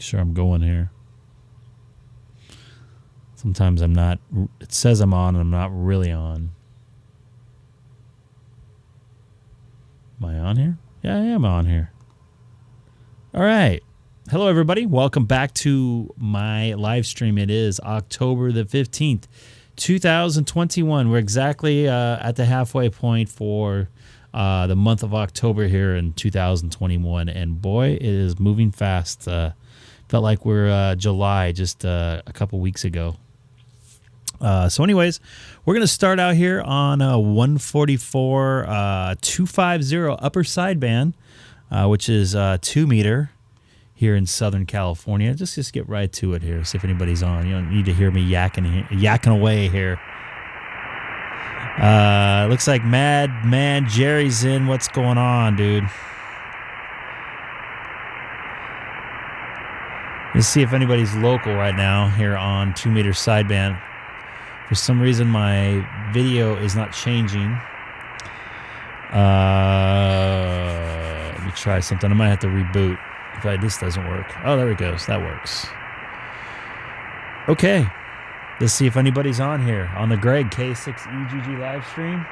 Make sure I'm going here. Sometimes I'm not. It says I'm on, and I'm not really on. Am I on here? Yeah, I am on here. All right. Hello, everybody. Welcome back to my live stream. It is October the 15th, 2021. We're exactly at the halfway point for the month of October here in 2021. And boy, it is moving fast. Felt like we're July just a couple weeks ago. So anyways, we're going to start out here on 144 250 upper sideband, which is 2 meter here in Southern California. Just get right to it here. See if anybody's on. You don't need to hear me yakking away here. Looks like Mad Man Jerry's in. What's going on, dude? Let's see if anybody's local right now here on 2 meter sideband. For some reason, my video is not changing. Let me try something. I might have to reboot if this doesn't work. Oh, there it goes. That works. Okay. Let's see if anybody's on here on the Greg K6EGG live stream.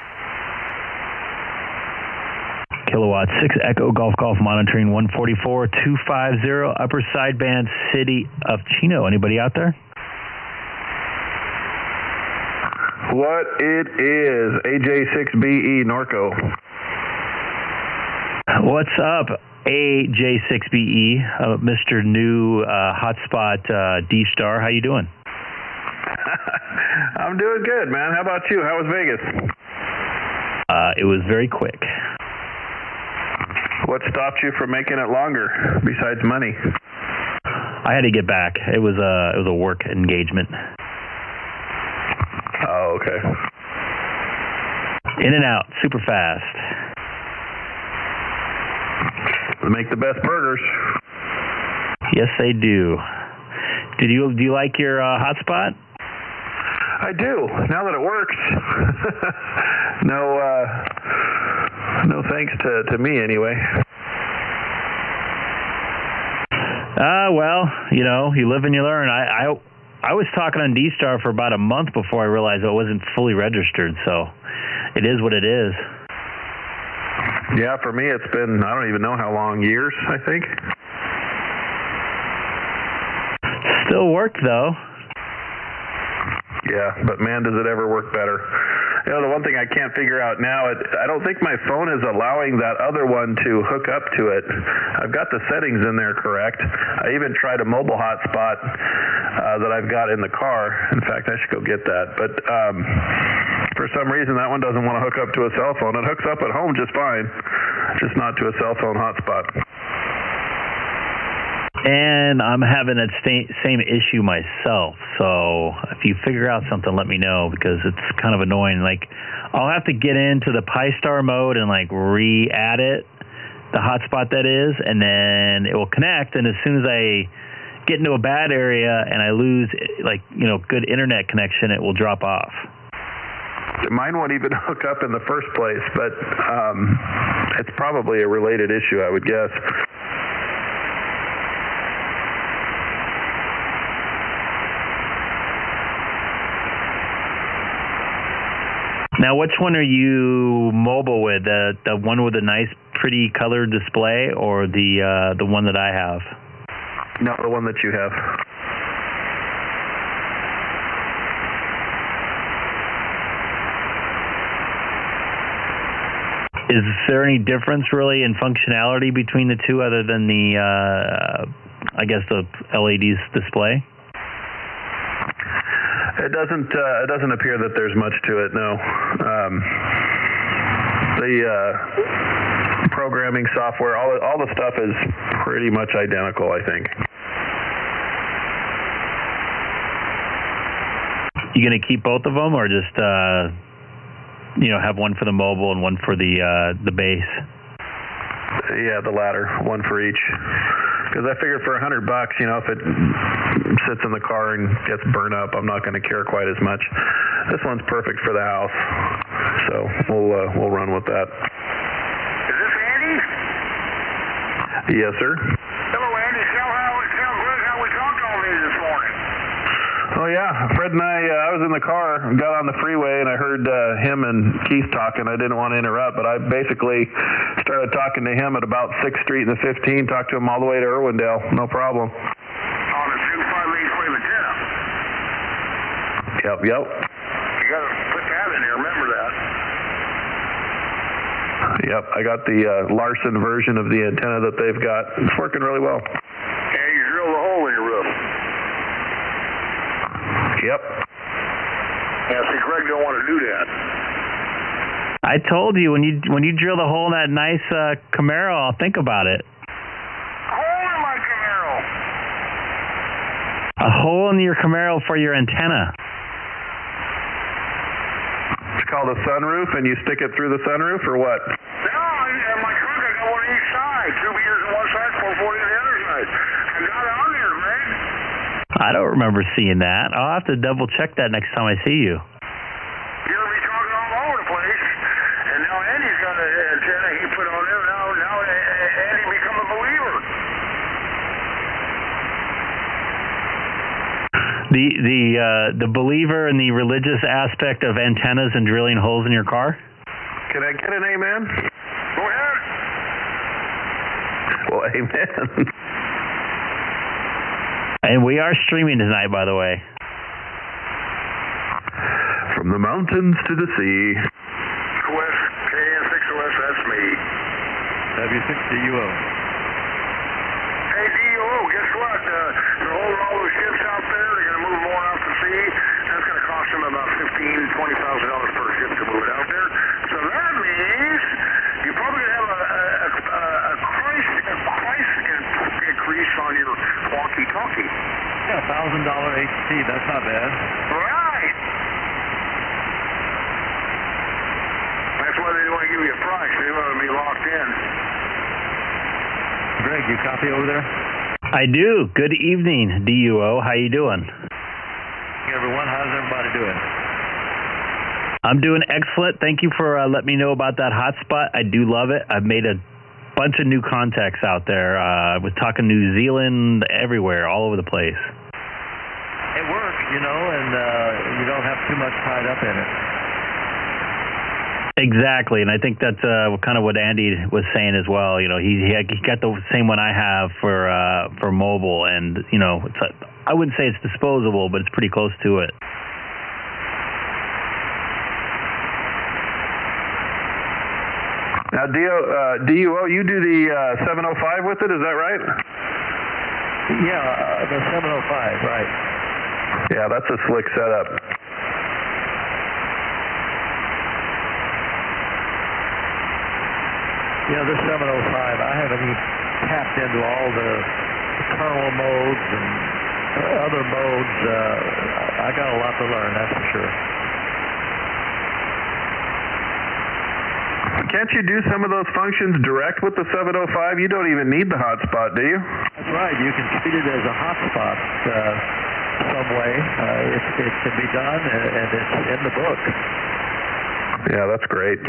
Kilowatt 6 Echo Golf monitoring 144 250 upper sideband city of Chino. Anybody out there? What it is, AJ6BE Norco. What's up, AJ6BE, Mr. New Hotspot DStar? How you doing? I'm doing good, man. How about you? How was Vegas? It was very quick. What stopped you from making it longer, besides money? I had to get back. It was a work engagement. Oh, okay. In and out, super fast. They make the best burgers. Yes, they do. Do you like your hotspot? I do. Now that it works. No thanks to me anyway. Well, you live and you learn. I was talking on DStar for about a month before I realized it wasn't fully registered, so it is what it is. Yeah, for me it's been, I don't even know how long, years, I think. Still work, though. Yeah, but man, does it ever work better. The one thing I can't figure out now, I don't think my phone is allowing that other one to hook up to it. I've got the settings in there correct. I even tried a mobile hotspot that I've got in the car. In fact, I should go get that. But for some reason, that one doesn't want to hook up to a cell phone. It hooks up at home just fine, just not to a cell phone hotspot. And I'm having that same issue myself. So if you figure out something, let me know, because it's kind of annoying. Like, I'll have to get into the Pi-Star mode and re-add it, the hotspot that is, and then it will connect. And as soon as I get into a bad area and I lose good internet connection, it will drop off. Mine won't even hook up in the first place, but it's probably a related issue, I would guess. Now, which one are you mobile with? The one with a nice, pretty colored display, or the one that I have? No, the one that you have. Is there any difference really in functionality between the two, other than the, I guess, the LED's display? It doesn't appear that there's much to it, no. The programming software, all the stuff is pretty much identical, I think. You gonna keep both of them, or just have one for the mobile and one for the base? Yeah, the latter, one for each. Because I figured for $100, if it sits in the car and gets burnt up, I'm not going to care quite as much. This one's perfect for the house, so we'll run with that. Is this Andy? Yes, sir. Hello, Andy. Tell you this morning? Oh yeah, Fred and I was in the car, got on the freeway, and I heard him and Keith talking. I didn't want to interrupt, but I basically started talking to him at about 6th Street and the 15, talked to him all the way to Irwindale, no problem. On the 258 wave antenna. Yep. You got to put that in here, remember that. Yep, I got the Larson version of the antenna that they've got. It's working really well. And you drill the hole in your roof. Yep. Yeah, see, Greg don't want to do that. I told you when you drill the hole in that nice Camaro, I'll think about it. Hole in my Camaro. A hole in your Camaro for your antenna. It's called a sunroof, and you stick it through the sunroof, or what? No, in my truck I got one on each side. 2 meters on one side, 440 on the other side. I got it on there, Greg. I don't remember seeing that. I'll have to double check that next time I see you. You're going to be talking all over the place. And now Andy's got an antenna he put on there. Now Andy become a believer. The believer in the religious aspect of antennas and drilling holes in your car? Can I get an amen? Go ahead. Well, amen. And we are streaming tonight, by the way. From the mountains to the sea. West, KN6OS, that's me. W6DUO. Hey, DUO, guess what? They're holding all those ships out there. They're going to move more out to sea. That's going to cost them about $15,000 to $20,000 per ship to move it out there. So that means you're probably going to have a price increase on your walkie-talkie. Yeah, $1,000 HT, that's not bad. Right. That's why they don't want to give you a price. They want to be locked in. Greg, you copy over there? I do. Good evening, DUO. How you doing? Hey, everyone, how's everybody doing? I'm doing excellent. Thank you for letting me know about that hotspot. I do love it. I've made a bunch of new contacts out there. I was talking New Zealand, everywhere, all over the place. It works, you know, and you don't have too much tied up in it. Exactly, and I think that's kind of what Andy was saying as well. You know, he got the same one I have for mobile, and you know, I wouldn't say it's disposable, but it's pretty close to it. Now, DUO, you do the 705 with it, is that right? Yeah, the 705, right. Yeah, that's a slick setup. Yeah, this 705, I haven't even tapped into all the kernel modes and other modes. I got a lot to learn, that's for sure. Can't you do some of those functions direct with the 705? You don't even need the hotspot, do you? That's right. You can treat it as a hotspot some way. It can be done, and it's in the book. Yeah, that's great.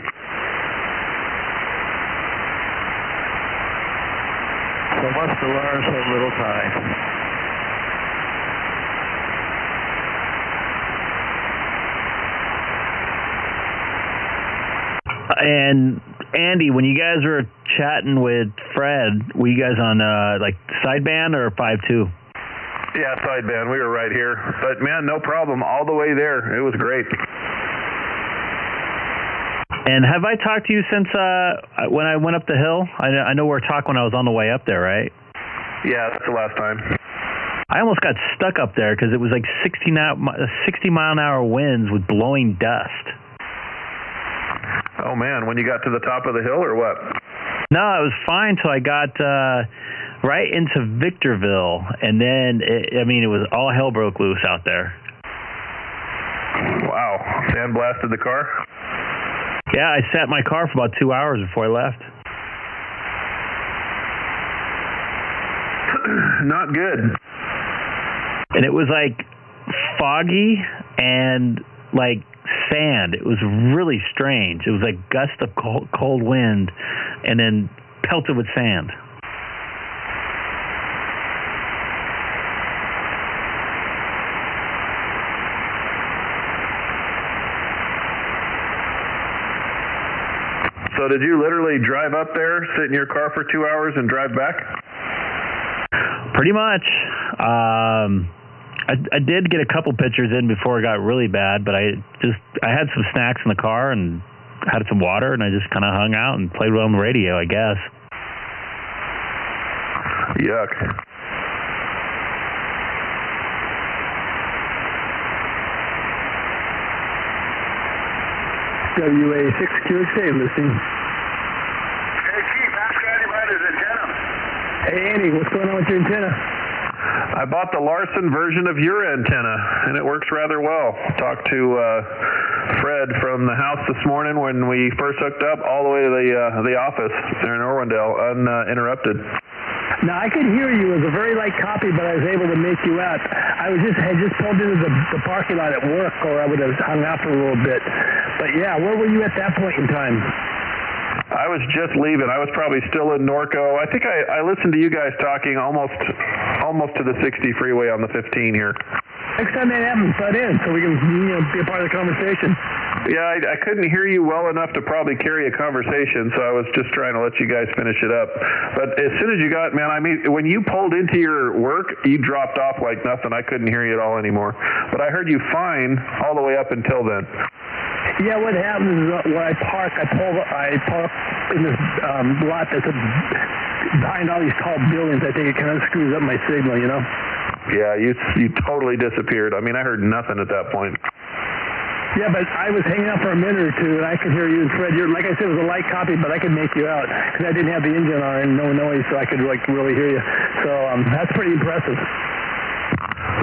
So much to learn, so little time. And Andy, when you guys were chatting with Fred, were you guys on like sideband or 5.2? Yeah, sideband. We were right here. But man, no problem. All the way there. It was great. And have I talked to you since when I went up the hill? I know we were talking when I was on the way up there, right? Yeah, that's the last time. I almost got stuck up there because it was like 60 mile an hour winds with blowing dust. Oh man, when you got to the top of the hill or what? No, it was fine till I got right into Victorville, and then it was all hell broke loose out there. Wow, sandblasted the car? Yeah, I sat in my car for about 2 hours before I left. Not good. And it was like foggy and like sand. It was really strange. It was like gust of cold wind and then pelted with sand. did you literally drive up there, sit in your car for 2 hours, and drive back? Pretty much. I did get a couple pictures in before it got really bad, but I had some snacks in the car and had some water, and I just kind of hung out and played on the radio, I guess. Yuck. WA6QXA listening. Hey, Chief, ask Andy about his antenna. Hey, Andy, what's going on with your antenna? I bought the Larson version of your antenna, and it works rather well. Talked to Fred from the house this morning when we first hooked up, all the way to the office there in Irwindale, uninterrupted. Now, I could hear you. It was a very light copy, but I was able to make you out. I had just pulled into the parking lot at work, or I would have hung out for a little bit. But yeah, where were you at that point in time? I was just leaving. I was probably still in Norco. I think I listened to you guys talking almost to the 60 freeway on the 15 here. Next time that happens, butt in so we can be a part of the conversation. Yeah, I couldn't hear you well enough to probably carry a conversation, so I was just trying to let you guys finish it up. But as soon as you got, man, I mean, when you pulled into your work, you dropped off like nothing. I couldn't hear you at all anymore. But I heard you fine all the way up until then. Yeah, what happens is when I park in this lot that's behind all these tall buildings. I think it kind of screws up my signal, you know? Yeah, you totally disappeared. I mean, I heard nothing at that point. Yeah, but I was hanging out for a minute or two, and I could hear you and Fred. Like I said, it was a light copy, but I could make you out because I didn't have the engine on and no noise, so I could really hear you. So that's pretty impressive.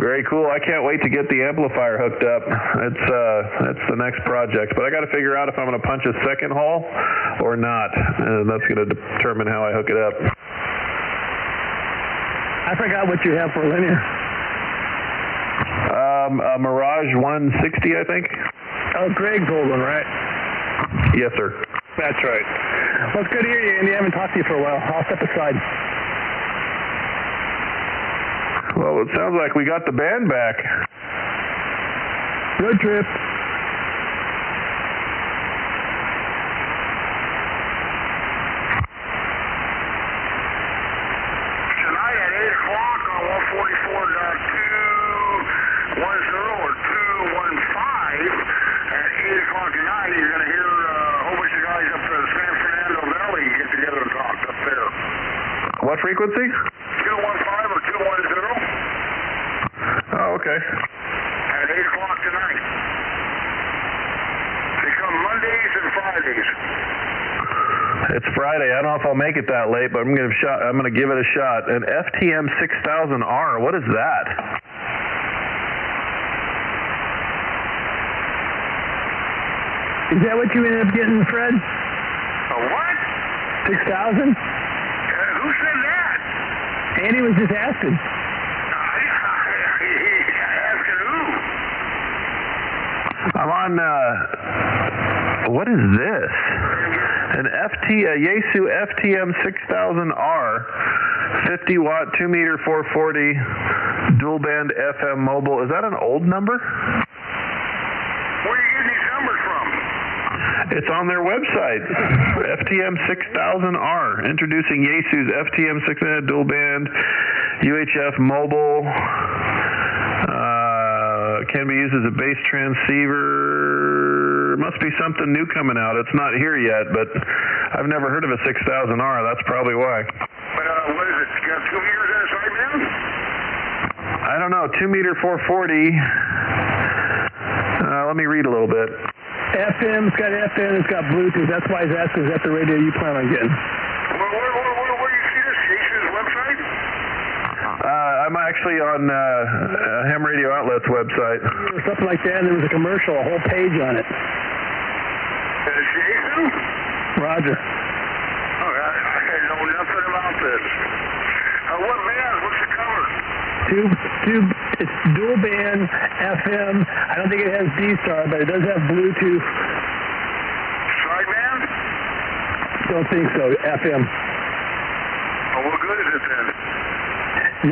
Very cool. I can't wait to get the amplifier hooked up. That's the next project. But I got to figure out if I'm going to punch a second hole or not. And that's going to determine how I hook it up. I forgot what you have for linear. A Mirage 160, I think. Oh, Greg's old one, right? Yes, sir. That's right. Well, it's good to hear you, Andy. I haven't talked to you for a while. I'll step aside. Well, it sounds like we got the band back. Road trip. Tonight at 8 o'clock on 144.210 or 215, at 8 o'clock tonight, you're going to hear a whole bunch of guys up the San Fernando Valley get together and talk up there. What frequency? 215 or 210. Oh, okay. At 8 o'clock tonight. They come Mondays and Fridays. It's Friday. I don't know if I'll make it that late, but I'm going to give it a shot. An FTM 6000R. What is that? Is that what you ended up getting, Fred? A what? 6,000? Who said that? Andy was just asking. Asking who? I'm on, what is this? An Yaesu FTM 6000R, 50 watt, 2 meter, 440, dual band FM mobile. Is that an old number? Where are you getting these numbers from? It's on their website. FTM 6000R, introducing Yaesu's FTM 600 dual band, UHF mobile. Can be used as a base transceiver. Must be something new coming out. It's not here yet, but I've never heard of a 6000R. That's probably why. But what is it? You got 2 meters in a side band? I don't know. 2 meter, 440. Let me read a little bit. FM, it's got FM, it's got Bluetooth. That's why he's asking, is that the radio you plan on getting? Where do you see this? Yaesu's website? I'm actually on Ham Radio Outlet's website. Or something like that, and there was a commercial, a whole page on it. Is Yaesu? Roger. Oh, I know nothing about this. What band? What's the cover? It's dual band, FM. I don't think it has DStar, but it does have Bluetooth. Sideband? Don't think so. FM. Oh, what good is it then?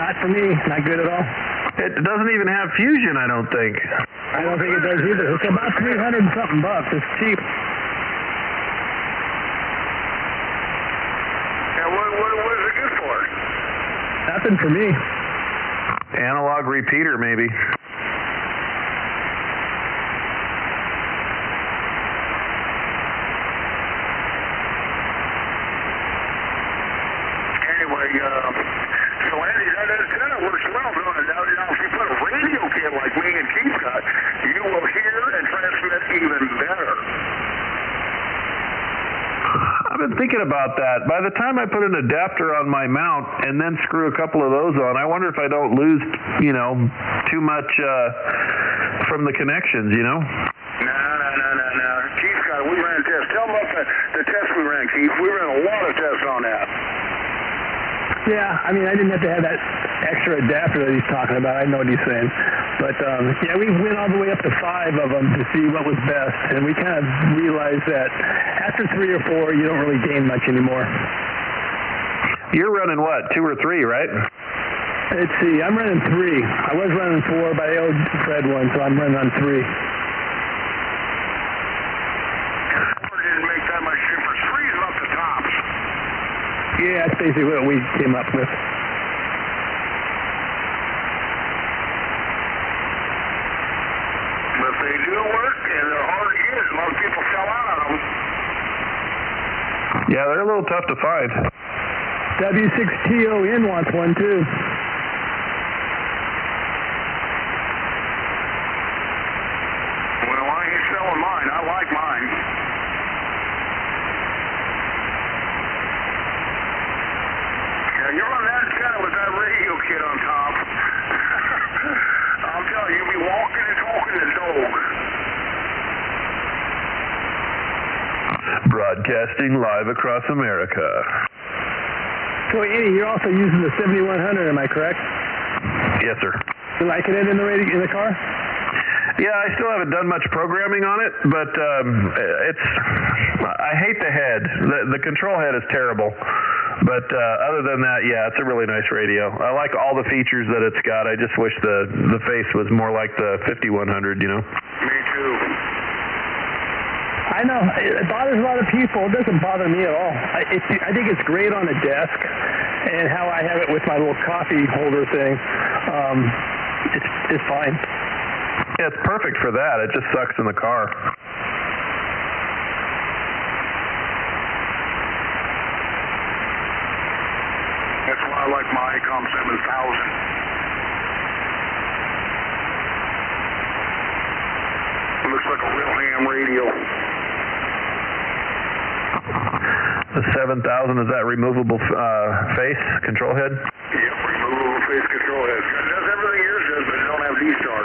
Not for me. Not good at all. It doesn't even have fusion, I don't think. I don't think it does either. It's about $300 and something bucks. It's cheap. What is it good for? Nothing for me. Analog repeater, maybe. Anyway, so Andy, that antenna works well, don't it? Now, if you put a radio kit like me and Keith got, you will hear and transmit even better. I've been thinking about that. By the time I put an adapter on my mount and then screw a couple of those on, I wonder if I don't lose, too much from the connections, No. Keith got it. We ran tests. Tell them about the test we ran, Keith. We ran a lot of tests on that. Yeah, I mean, I didn't have to have that extra adapter that he's talking about. I know what he's saying. But, yeah, we went all the way up to 5 of them to see what was best. And we kind of realized that after 3 or 4, you don't really gain much anymore. You're running what, 2 or 3, right? Let's see, I'm running 3. I was running 4, but I owed Fred one, so I'm running on 3. Didn't make that much difference. 3 is up the tops. Yeah, that's basically what we came up with. But they do work, and they're hard to get. A lot of people fell out on them. Yeah, they're a little tough to find. W6TON wants one, too. Well, I ain't selling mine. I like mine. Yeah, you're on that antenna with that radio kit on top. I'll tell you, you'll be walking and talking the dog. Broadcasting live across America. So, Andy, you're also using the 7100, am I correct? Yes, sir. You liking it in the car? Yeah, I still haven't done much programming on it, but I hate the head. The control head is terrible. But other than that, yeah, it's a really nice radio. I like all the features that it's got. I just wish the face was more like the 5100, Me too. I know. It bothers a lot of people. It doesn't bother me at all. I think it's great on a desk, and how I have it with my little coffee holder thing, it's fine. Yeah, it's perfect for that. It just sucks in the car. That's why I like my Icom 7000. It looks like a real ham radio. The 7000, is that removable face control head? Yep, removable face control head. It does everything yours does, but it don't have DStar.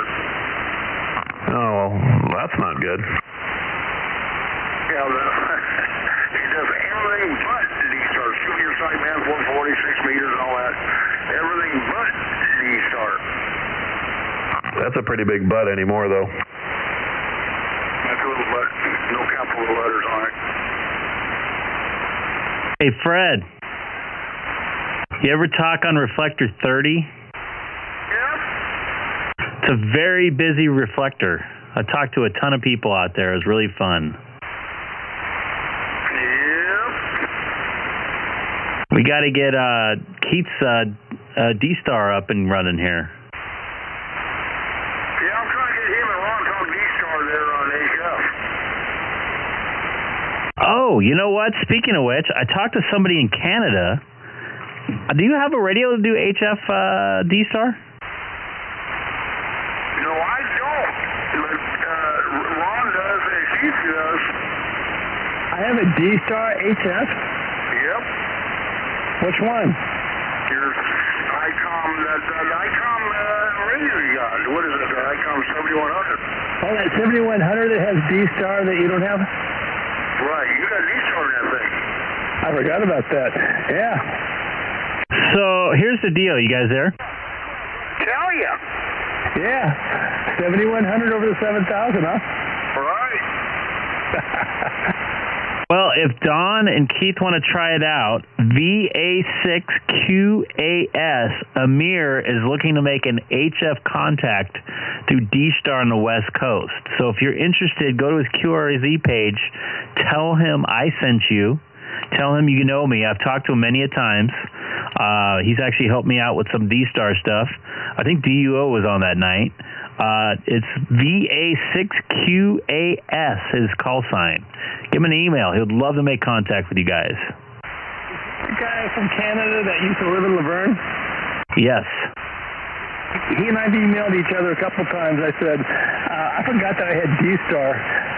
Oh, well, that's not good. Yeah, it does everything but DStar. Shoot your sight, man, 146 meters and all that. Everything but DStar. That's a pretty big butt anymore, though. That's a little butt. No capital letters on it. Hey, Fred, you ever talk on Reflector 30? Yep. It's a very busy reflector. I talked to a ton of people out there. It was really fun. Yep. We got to get Keith's DStar up and running here. Yeah, I'm trying to get him and Ron talk DStar there on HF. Oh, you know what? Speaking of which, I talked to somebody in Canada. Do you have a radio to do HF DStar? No, I don't. But Ron does and Keith does. I have a DStar HF. Yep. Which one? Your Icom, that Icom radio you got. What is it? The Icom 7100. Oh, that 7100 that has DStar that you don't have? Right, you got DStar in that thing. I forgot about that. Yeah. So here's the deal. You guys there? Tell ya. Yeah. 7100 over the 7000, huh? Right. Well, if Don and Keith want to try it out, VA6QAS, Amir is looking to make an HF contact through DStar on the West Coast. So if you're interested, go to his QRZ page, tell him I sent you, Tell him you know me. I've talked to him many a times. He's actually helped me out with some DStar stuff. I think DUO was on that night. It's VA6QAS, his call sign. Give him an email. He would love to make contact with you guys. The guy from Canada that used to live in Laverne? Yes. He and I have emailed each other a couple times. I said, I forgot that I had DStar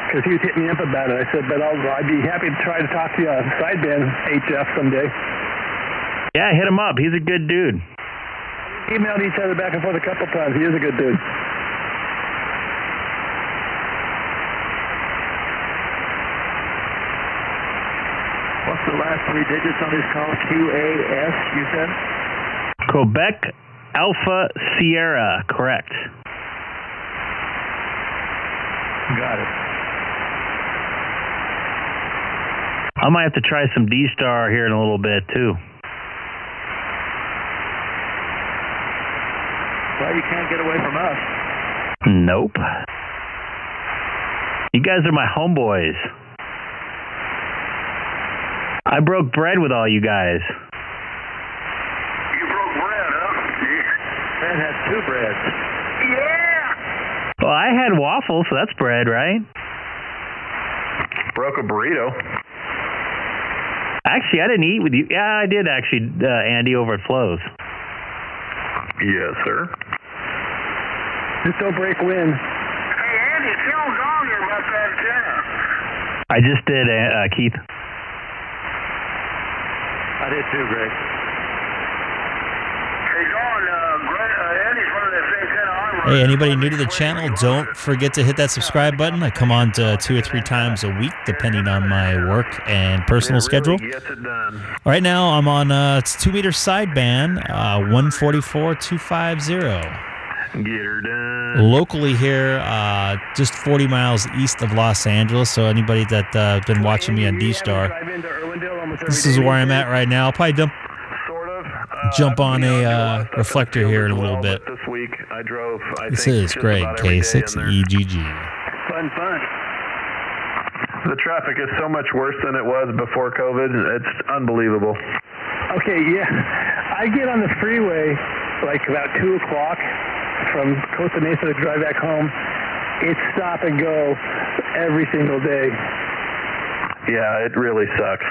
because he was hitting me up about it. I said, but I'd be happy to try to talk to you on sideband HF someday. Yeah, hit him up. He's a good dude. Emailed each other back and forth a couple times. He is a good dude. What's the last 3 digits on his call? QAS, you said? Quebec Alpha Sierra, correct. Got it. I might have to try some DStar here in a little bit, too. Well, you can't get away from us. Nope. You guys are my homeboys. I broke bread with all you guys. You broke bread, huh? Man had 2 breads. Yeah! Well, I had waffles, so that's bread, right? Broke a burrito. Actually, I didn't eat with you. Yeah, I did actually, Andy, over at Flo's. Yes, sir. Just don't break wind. Hey, Andy, tell Don here about that antenna. I just did, Keith. I did too, Greg. Hey, Don, Andy's running that same antenna I'm running. Hey, anybody new to the channel, don't forget to hit that subscribe button. I come on to 2 or 3 times a week, depending on my work and personal It schedule. really gets it done. Right now, I'm on it's 2-meter sideband, 144.250. Get her done. Locally here, just 40 miles east of Los Angeles. So anybody that been watching me on DStar, this is where I'm at right now. I'll probably Sort of. jump on You know, a I do lot of stuff reflector in the here in a field little as bit. well, but this week I drove, This think, is just Greg, about every day in there. K6EGG. Fun. The traffic is so much worse than it was before COVID. It's unbelievable. Okay, yeah. I get on the freeway like about 2 o'clock from Costa Mesa to drive back home. It's stop and go every single day. Yeah, it really sucks.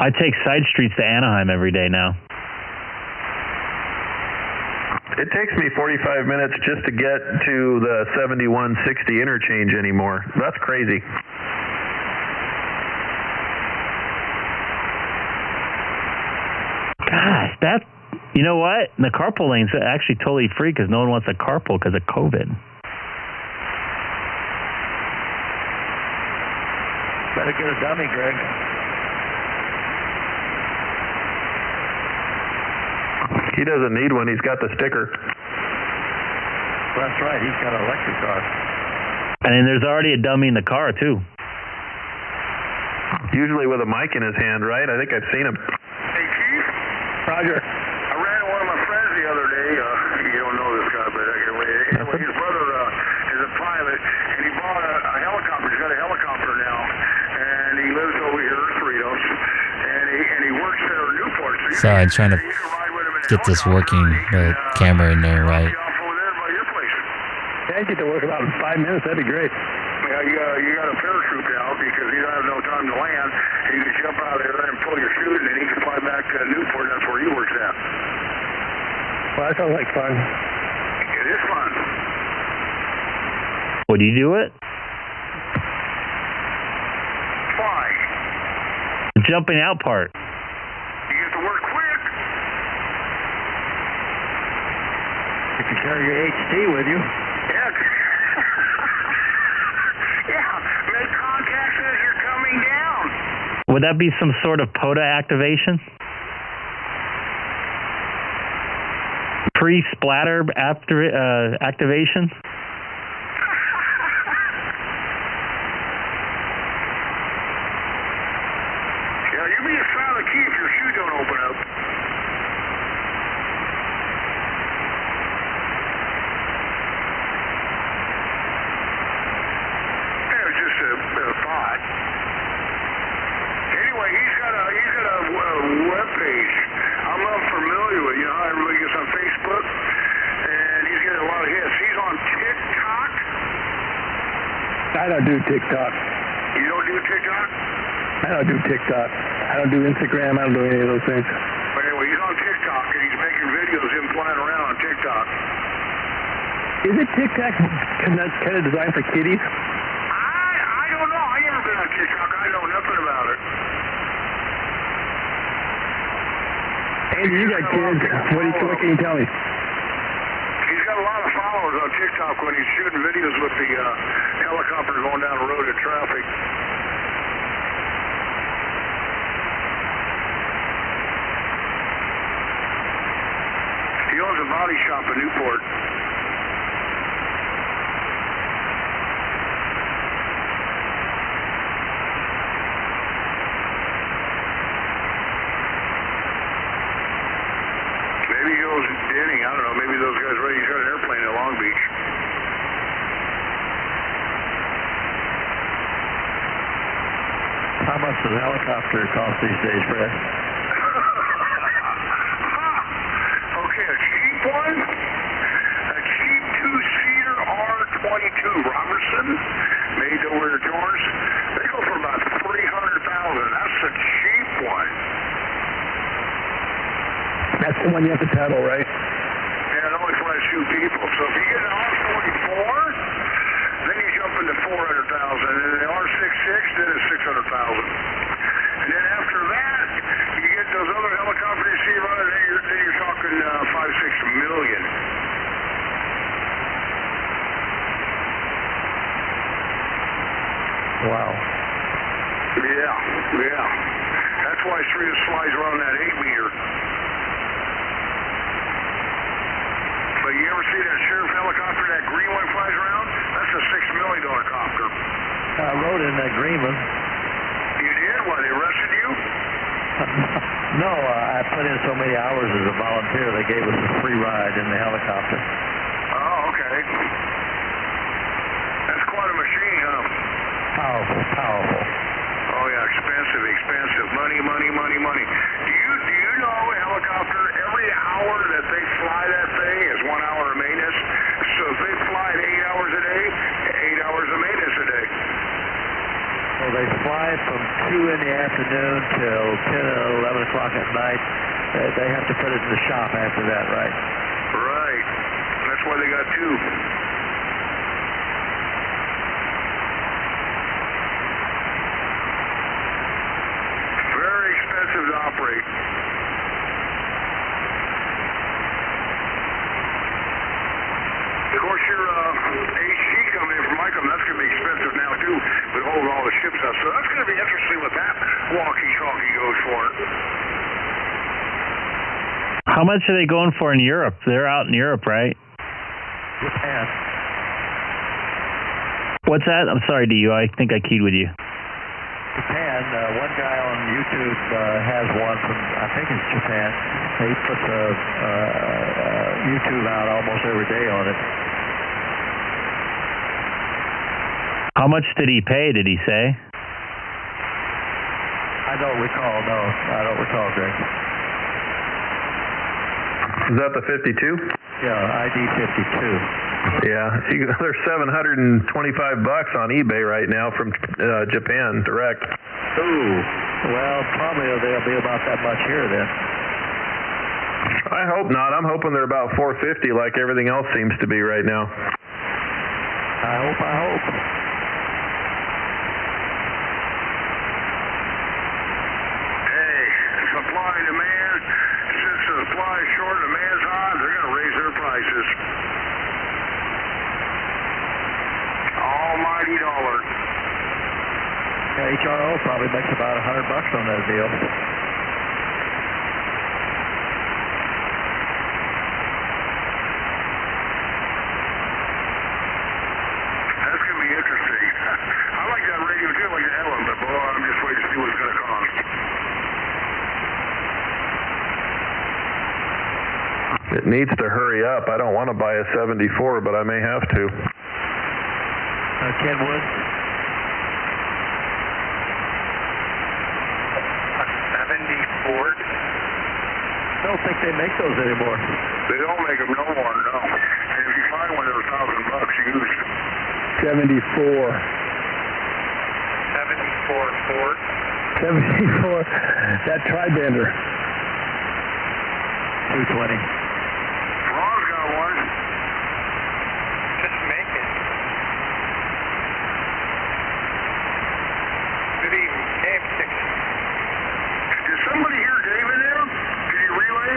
I take side streets to Anaheim every day now. It takes me 45 minutes just to get to the 7160 interchange anymore. That's crazy. Gosh, that, you know what? The carpool lane's actually totally free because no one wants to carpool because of COVID. Better get a dummy, Greg. He doesn't need one. He's got the sticker. That's right. He's got an electric car. And then there's already a dummy in the car, too. Usually with a mic in his hand, right? I think I've seen him. Hey, Chief, Roger. I ran one of my friends the other day. You don't know this guy, but anyway, his brother is a pilot, and he bought a helicopter. He's got a helicopter now, and he lives over here in Cerritos, and he works there in Newport. So Sorry, I'm trying to you can ride with him in a get this helicopter, working, and he the can, camera in there, drop right? you off over there by your place. Yeah, I get to work about in 5 minutes. That'd be great. Yeah, you got a parachute now because he doesn't have no time to land. You can jump out of there and pull your chute, and then he can fly back to Newport. That's where he works at. Well, that sounds like fun. It is fun. Would you do it? Why? The jumping out part. You get to work quick. You can carry your HT with you. Yeah. Yeah. Make contact as you're coming down. Would that be some sort of POTA activation? Pre-splatter activation? Yeah, you be a silent key if your shoe don't open up. Yeah, it's just a thought. I don't do TikTok. You don't do TikTok? I don't do TikTok. I don't do Instagram. I don't do any of those things. But anyway, he's on TikTok, and he's making videos of him flying around on TikTok. Is it TikTok kind of designed for kiddies? I don't know. I never been on TikTok. I know nothing about it. Andy, you got kids. What can you tell me? He's got a lot of followers on TikTok when he's shooting videos with the helicopter going down the road in traffic. He owns a body shop in Newport. Maybe he owns Denny. I don't know. Maybe those guys ready to shut an airplane at Long Beach. How much does a helicopter cost these days, Fred? Okay, a cheap one, a cheap two-seater R-22 Robertson, made to order doors. They go for about $300,000. That's a cheap one. That's the one you have to pedal, right? Yeah, it only flies 2 people. So if you get an R-44, then you jump into $400,000, and the R-66, then it's $600,000. And then after that, you get those other helicopters you see running, then you're talking $5-6 million. Wow. Yeah. That's why Sirius flies around that 8-meter. But you ever see that sheriff helicopter, that green one flies around? That's a $6 million copter. I rode in that green one. You did? Why, they arrested you? No, I put in so many hours as a volunteer, they gave us a free ride in the helicopter. Oh, okay. That's quite a machine, huh? Powerful. Oh, yeah, expensive. Money. Do you know a helicopter, every hour that they fly that thing is 1 hour of maintenance? So if they fly it 8 hours a day, 8 hours of maintenance a day. Well, they fly from 2 in the afternoon till 10 or 11 o'clock at night. They have to put it in the shop after that, right? Right. That's why they got 2. Very expensive to operate. Of course, your HG coming in from Icom, that's going to be expensive now, too, but holding all the ships up. So that's going to be interesting what that walkie-talkie goes for. How much are they going for in Europe? They're out in Europe, right? Japan. What's that? I'm sorry, DU. I think I keyed with you. Japan. One guy on YouTube has one from, I think it's Japan. He puts YouTube out almost every day on it. How much did he pay, did he say? I don't recall, no. I don't recall, Greg. Is that the 52? Yeah, ID 52. Yeah, they're $725 on eBay right now from Japan, direct. Ooh, well, probably they'll be about that much here then. I hope not. I'm hoping they're about $450 like everything else seems to be right now. I hope. Hey, supply and demand. Since the supply is short and demand's high, they're going to raise their prices. Almighty dollar. Yeah, HRO probably makes about $100 on that deal. That's going to be interesting. I like that radio too, like the Ellen, but boy, I'm just waiting to see what it's going to cost. It needs to hurry up. I don't want to buy a 74, but I may have to. Kenwood? 74? I don't think they make those anymore. They don't make them no more, no. And if you find one, they're $1,000 used. 74. Ford. 74, that tri-bander. 220. Ron's got one. Just make it. Good evening, K6. Did somebody hear David now? Did he relay?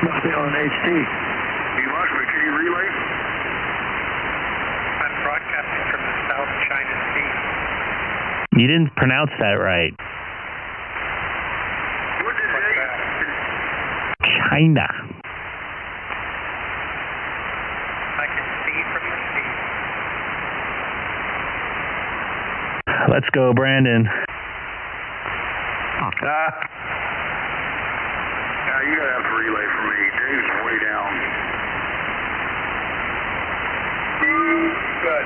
Must be on HD. He must be. Can you relay? I'm broadcasting from the South China Sea. You didn't pronounce that right. What did they? China. I can see from the sea. Let's go, Brandon. Yeah, you gotta have to relay for me. Dave's way down. Good.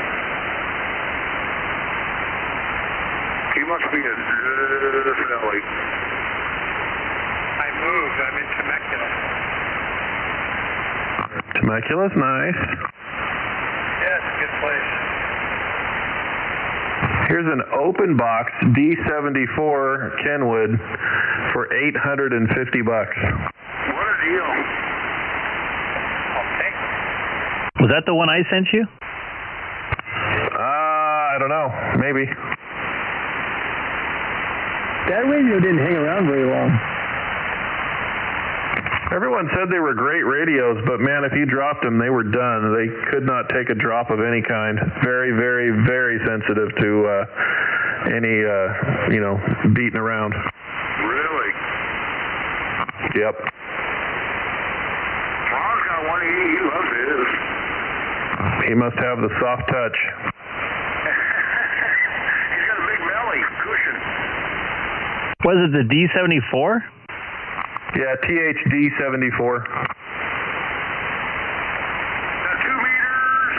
He must be at Valley. I moved. I'm in Temecula. Temecula's nice. Yeah, it's a good place. Here's an open box D74 Kenwood for $850. What a deal. I'll take it. Was that the one I sent you? I don't know. Maybe. That radio didn't hang around very long. Everyone said they were great radios, but man, if you dropped them, they were done. They could not take a drop of any kind. Very, very, very sensitive to any, beating around. Really? Yep. Ron's got one. He loves his. He must have the soft touch. He's got a big belly cushion. Was it the D74? Yeah, THD 74. Got 2 meters,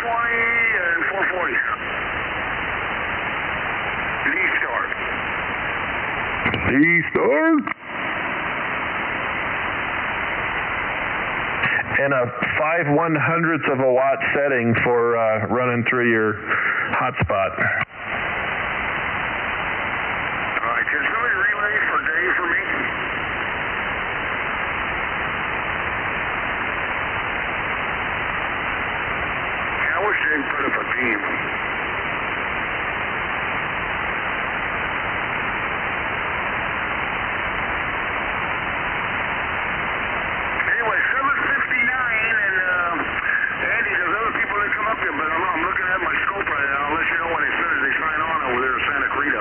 220, and 440. DStar. DStar? And a 5/100th of a watt setting for running through your hotspot. All right, can somebody relay for Dave for me? I wish they'd put up a beam. Anyway, 7:59, and Andy, there's other people that come up here, but I'm looking at my scope right now. I'll let you know when as soon as they sign on over there in Santa Cruz.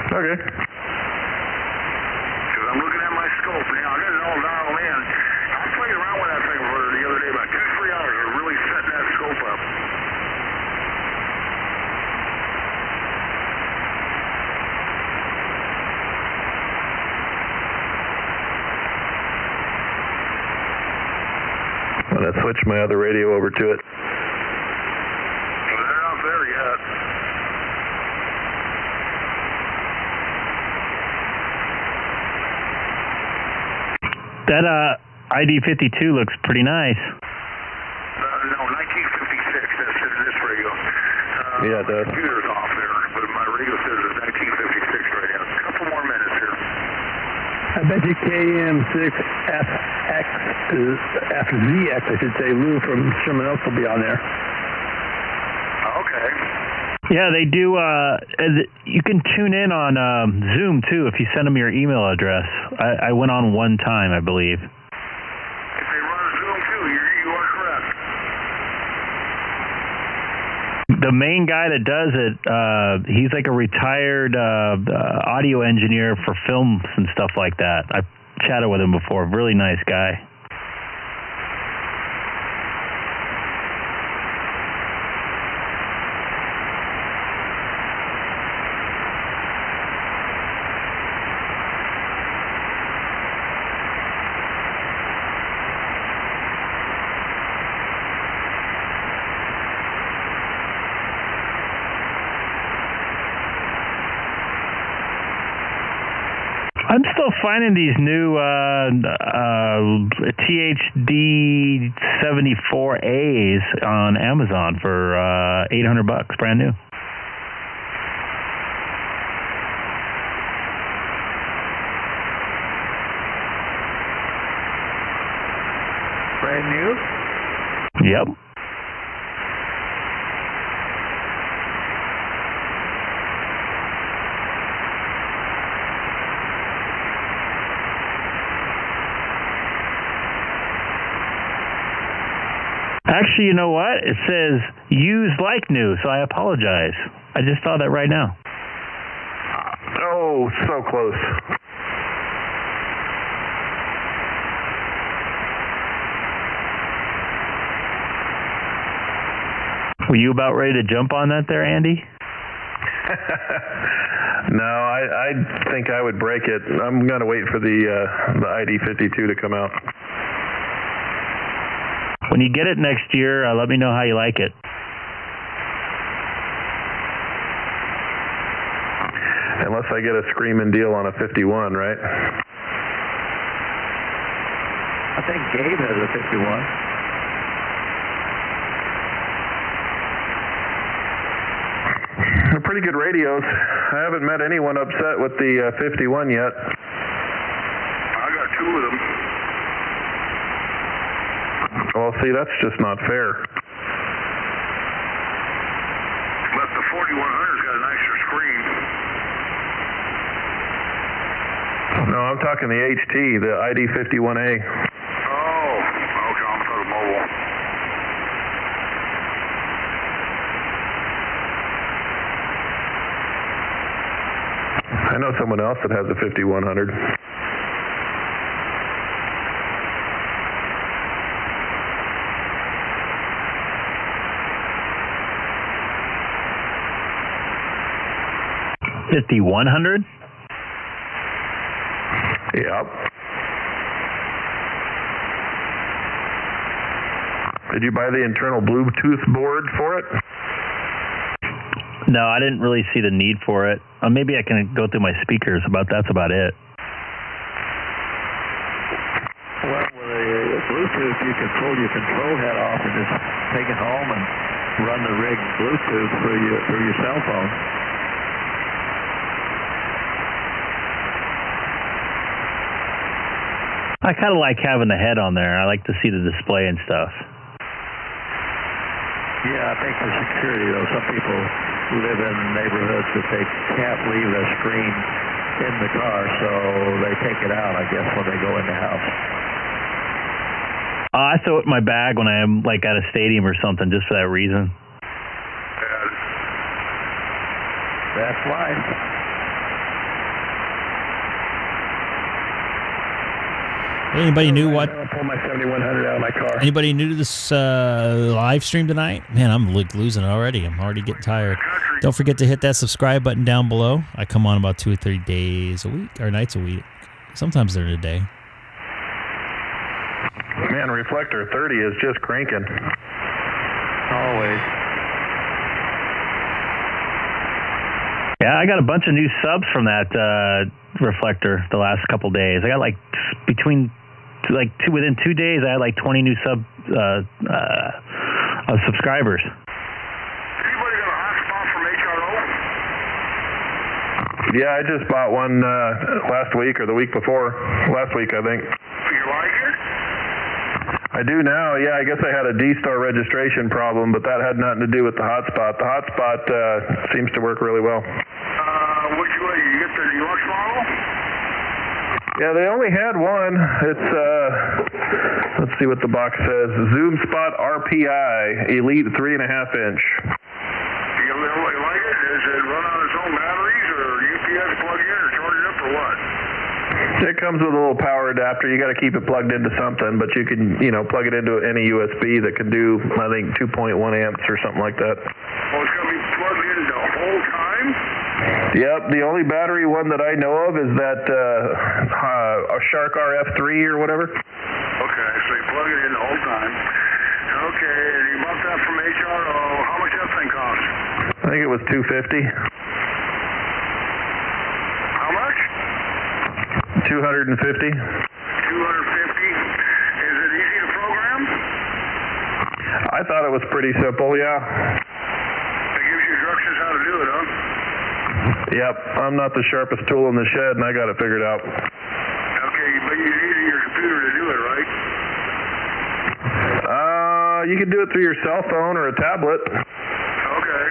Okay. Because I'm looking at my scope now. I got it all dialed in. I played around with that thing for the other day, about 2-3 hours of really setting that scope up. I'm going to switch my other radio over to it. Well, they're not there yet. That ID52 looks pretty nice. No, 1956. That's this radio. Yeah, it does. My computer's off there, but my radio says it's 1956 right now. A couple more minutes here. I bet you KM6FZX, I should say, Lou from Sherman Oaks will be on there. Okay. Yeah, they do. You can tune in on Zoom, too, if you send them your email address. I went on one time, I believe. If they run Zoom too, you are correct. The main guy that does it, he's like a retired audio engineer for films and stuff like that. I've chatted with him before. Really nice guy. I'm still finding these new THD 74As on Amazon for $800, brand new. Brand new? Yep. Actually, you know what? It says used like new, so I apologize. I just saw that right now. Oh, so close. Were you about ready to jump on that there, Andy? No, I think I would break it. I'm going to wait for the ID52 to come out. When you get it next year, let me know how you like it. Unless I get a screaming deal on a 51, right? I think Gabe has a 51. They're pretty good radios. I haven't met anyone upset with the 51 yet. I got 2 of them. Well, see, that's just not fair. But the 4100's got a nicer screen. No, I'm talking the HT, the ID51A. Oh, okay, I'm talking mobile. I know someone else that has a 5100. $5,100? Yep. Did you buy the internal Bluetooth board for it? No, I didn't really see the need for it. Maybe I can go through my speakers, but that's about it. Well, with a Bluetooth, you can pull your control head off and just take it home and run the rig Bluetooth through your cell phone. I kind of like having the head on there. I like to see the display and stuff. Yeah, I think for security, though, some people live in neighborhoods that they can't leave their screen in the car, so they take it out, I guess, when they go in the house. I throw it in my bag when I'm like at a stadium or something, just for that reason. That's life. Anybody new what? I'll pull my 7100 out of my car. Anybody new to this live stream tonight? Man, I'm losing it already. I'm already getting tired. Don't forget to hit that subscribe button down below. I come on about 2 or 3 days a week, or nights a week. Sometimes they're in a day. Man, Reflector 30 is just cranking. Always. Yeah, I got a bunch of new subs from that Reflector the last couple days. I got like within 2 days, I had like 20 new subscribers. Anybody got a hotspot from HRO? Yeah, I just bought one last week or the week before. Last week, I think. You like it? I do now. Yeah, I guess I had a DStar registration problem, but that had nothing to do with the hotspot. The hotspot seems to work really well. Which way? You get the deluxe model? Yeah, they only had one. It's, let's see what the box says. Zoom Spot RPI Elite 3.5 inch. You really like it? Does it run on its own batteries or UPS plug in or charge it up or what? It comes with a little power adapter. You got to keep it plugged into something, but you can, plug it into any USB that can do, I think, 2.1 amps or something like that. Oh, it's going to be plugged in the whole time? Yep, the only battery one that I know of is that a Shark RF3 or whatever. Okay, so you plug it in the whole time. Okay, you bought that from HRO. How much that thing cost? I think it was $250. How much? 250. 250. Is it easy to program? I thought it was pretty simple, yeah. It gives you instructions how to do it, huh? Yep, I'm not the sharpest tool in the shed, and I got it figured out. Okay, but you need your computer to do it, right? You can do it through your cell phone or a tablet. Okay.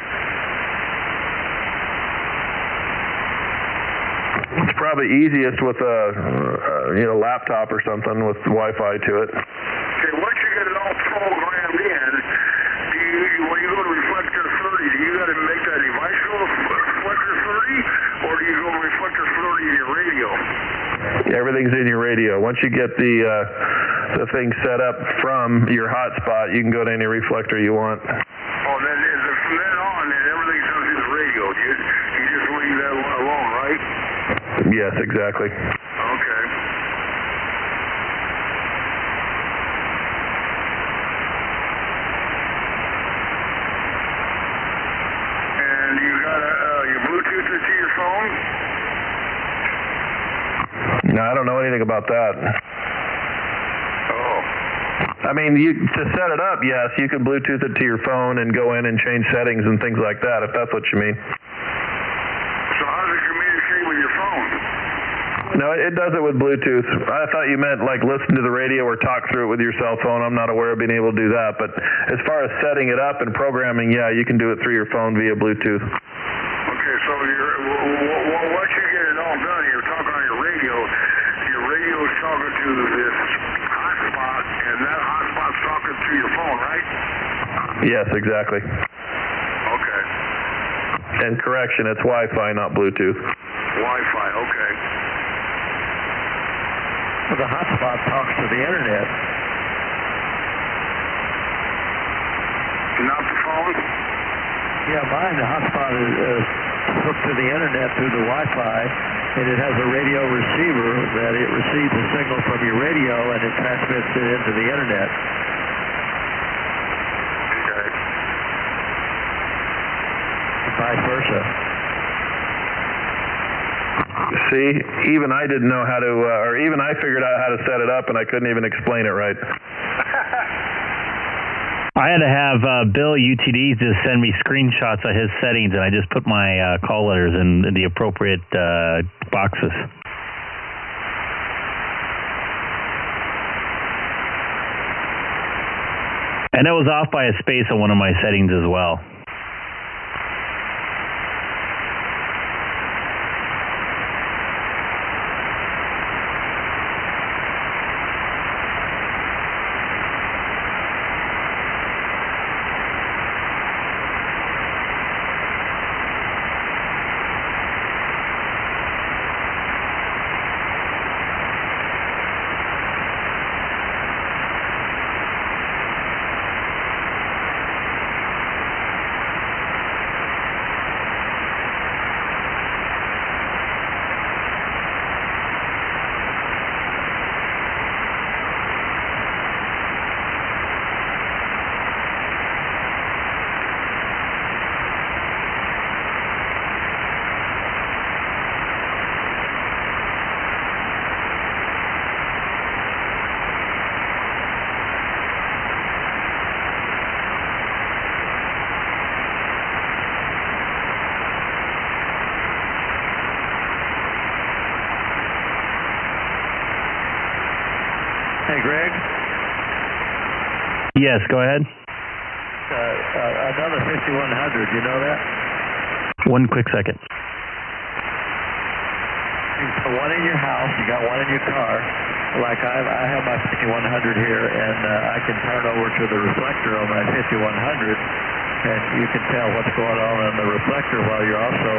It's probably easiest with a laptop or something with Wi-Fi to it. Okay, once you get it all programmed in, when you go to reflector 30, do you got to make that device go to reflector 30, or do you go to reflector 30 in your radio? Everything's in your radio. Once you get the thing set up from your hotspot, you can go to any reflector you want. Oh, then from then on, then everything's done through the radio. You just leave that alone, right? Yes, exactly. Okay. And you got your Bluetooth to your phone? No, I don't know anything about that. Oh. I mean, to set it up, yes, you can Bluetooth it to your phone and go in and change settings and things like that, if that's what you mean. So how does it communicate with your phone? No, it does it with Bluetooth. I thought you meant like listen to the radio or talk through it with your cell phone. I'm not aware of being able to do that. But as far as setting it up and programming, yeah, you can do it through your phone via Bluetooth. Okay, so once you get it all done, you're talking on your radio is talking to this hotspot, and that hotspot's talking to your phone, right? Yes, exactly. Okay. And correction, it's Wi-Fi, not Bluetooth. Wi-Fi, okay. Well, the hotspot talks to the internet. Not the phone? Yeah, mine, the hotspot is hooked to the internet through the Wi-Fi, and it has a radio receiver that it receives a signal from your radio and it transmits it into the internet. Okay. Vice versa. See, even I didn't know how to, or even I figured out how to set it up, and I couldn't even explain it right. I had to have Bill UTD just send me screenshots of his settings, and I just put my call letters in the appropriate boxes. And it was off by a space on one of my settings as well. Hey, Greg? Yes, go ahead. Another 5100, you know that? One quick second. You got one in your house, you got one in your car. Like I have my 5100 here, and I can turn over to the reflector on my 5100, and you can tell what's going on the reflector while you're also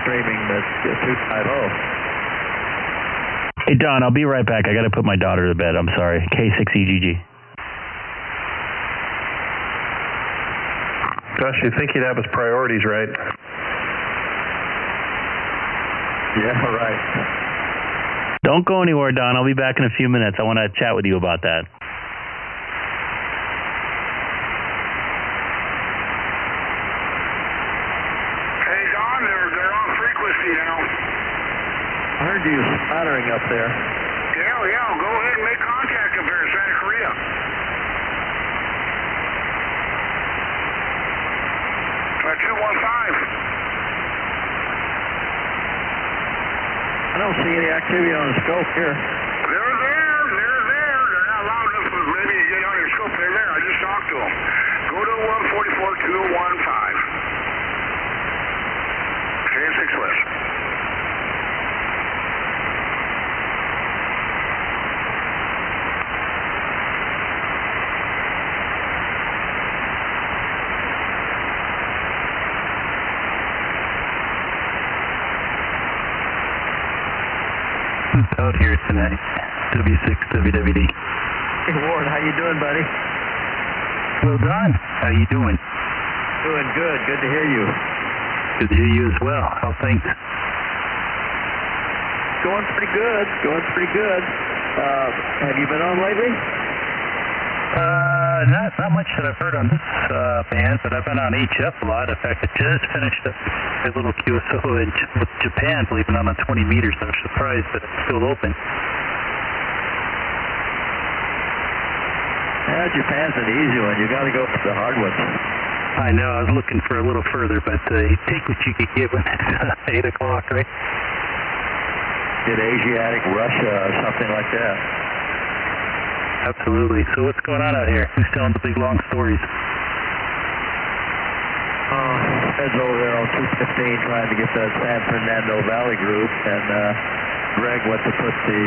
streaming the 250. Hey, Don, I'll be right back. I got to put my daughter to bed. I'm sorry. K6EGG. Gosh, you'd think he'd have his priorities right. Yeah, right. Don't go anywhere, Don. I'll be back in a few minutes. I want to chat with you about that. Hey, Don, they're on frequency now. I heard heard you sputtering up there. Yeah, go ahead and make contact up there in Santa Maria. At 215. I don't see any activity on the scope here. They're there. They're not loud enough for maybe to get on your scope. They're there. I just talked to them. Go to 144-215. Stand 6 west. Out here tonight, W6WWD. Hey, Ward, how you doing, buddy? Well, Don, how you doing? Doing good. Good to hear you. Good to hear you as well. How things? Going pretty good. Have you been on lately? Not much that I've heard on this band, but I've been on HF a lot. In fact, I just finished a little QSO with Japan, believe it or not, on 20 meters. I was surprised that it's still open. Yeah, Japan's an easy one. You got to go for the hard ones. I know. I was looking for a little further, but you take what you could get when it's 8 o'clock, right? Get Asiatic Russia or something like that. Absolutely. So what's going on out here? Who's telling the big long stories? Ed's over there on 215 trying to get that San Fernando Valley group, and Greg went to put the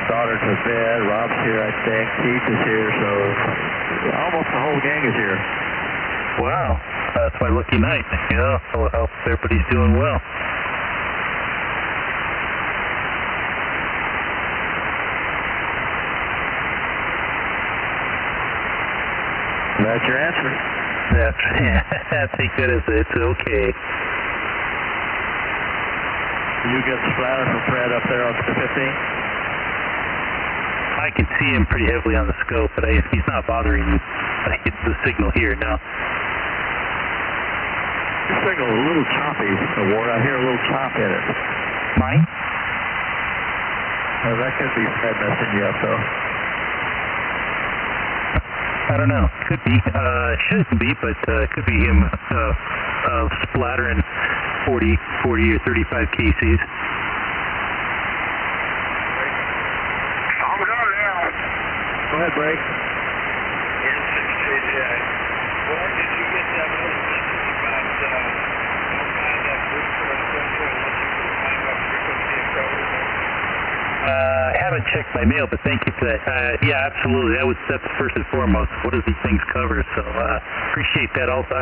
daughter to bed. Rob's here, I think. Keith is here, so almost the whole gang is here. Wow. That's my lucky night. Yeah, I hope everybody's doing well. That's your answer. I think that is it's okay. You get splatter from Fred up there on the 15? I can see him pretty heavily on the scope, but he's not bothering the signal here now. Your signal is a little choppy, Ward. I hear a little chop in it. Mine? Well, that could be Fred messing you up, though. I don't know. Could be. Shouldn't be, but could be him splattering 40 or 35 KCs. I'm done now. Go ahead, Blake. N6JJ. Where did you get that little message about don't find that group for us unless you can find what frequency it covers? I haven't checked my mail, but thank you for that. Yeah, absolutely. That's first and foremost. What do these things cover? So appreciate that. Also,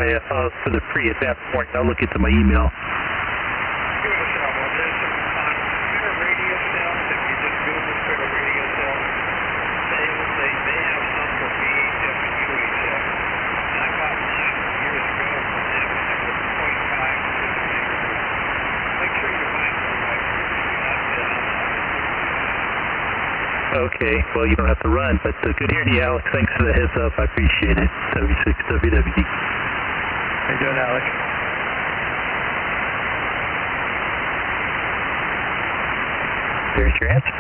for the free at that point, I'll look into my email. Give it a shot. Well, there's some on Fair Radio cells. If you just Google Fair Radio cells, they have some for VHF and UHF. And I got mine years ago from them, and it was 0.5 to 6. Make sure you find the right frequency, not that on the Okay, well, you don't have to run, but good hearing you, Alex. Thanks for the heads up. I appreciate it. W6WWD. How you doing, Alex? There's your answer.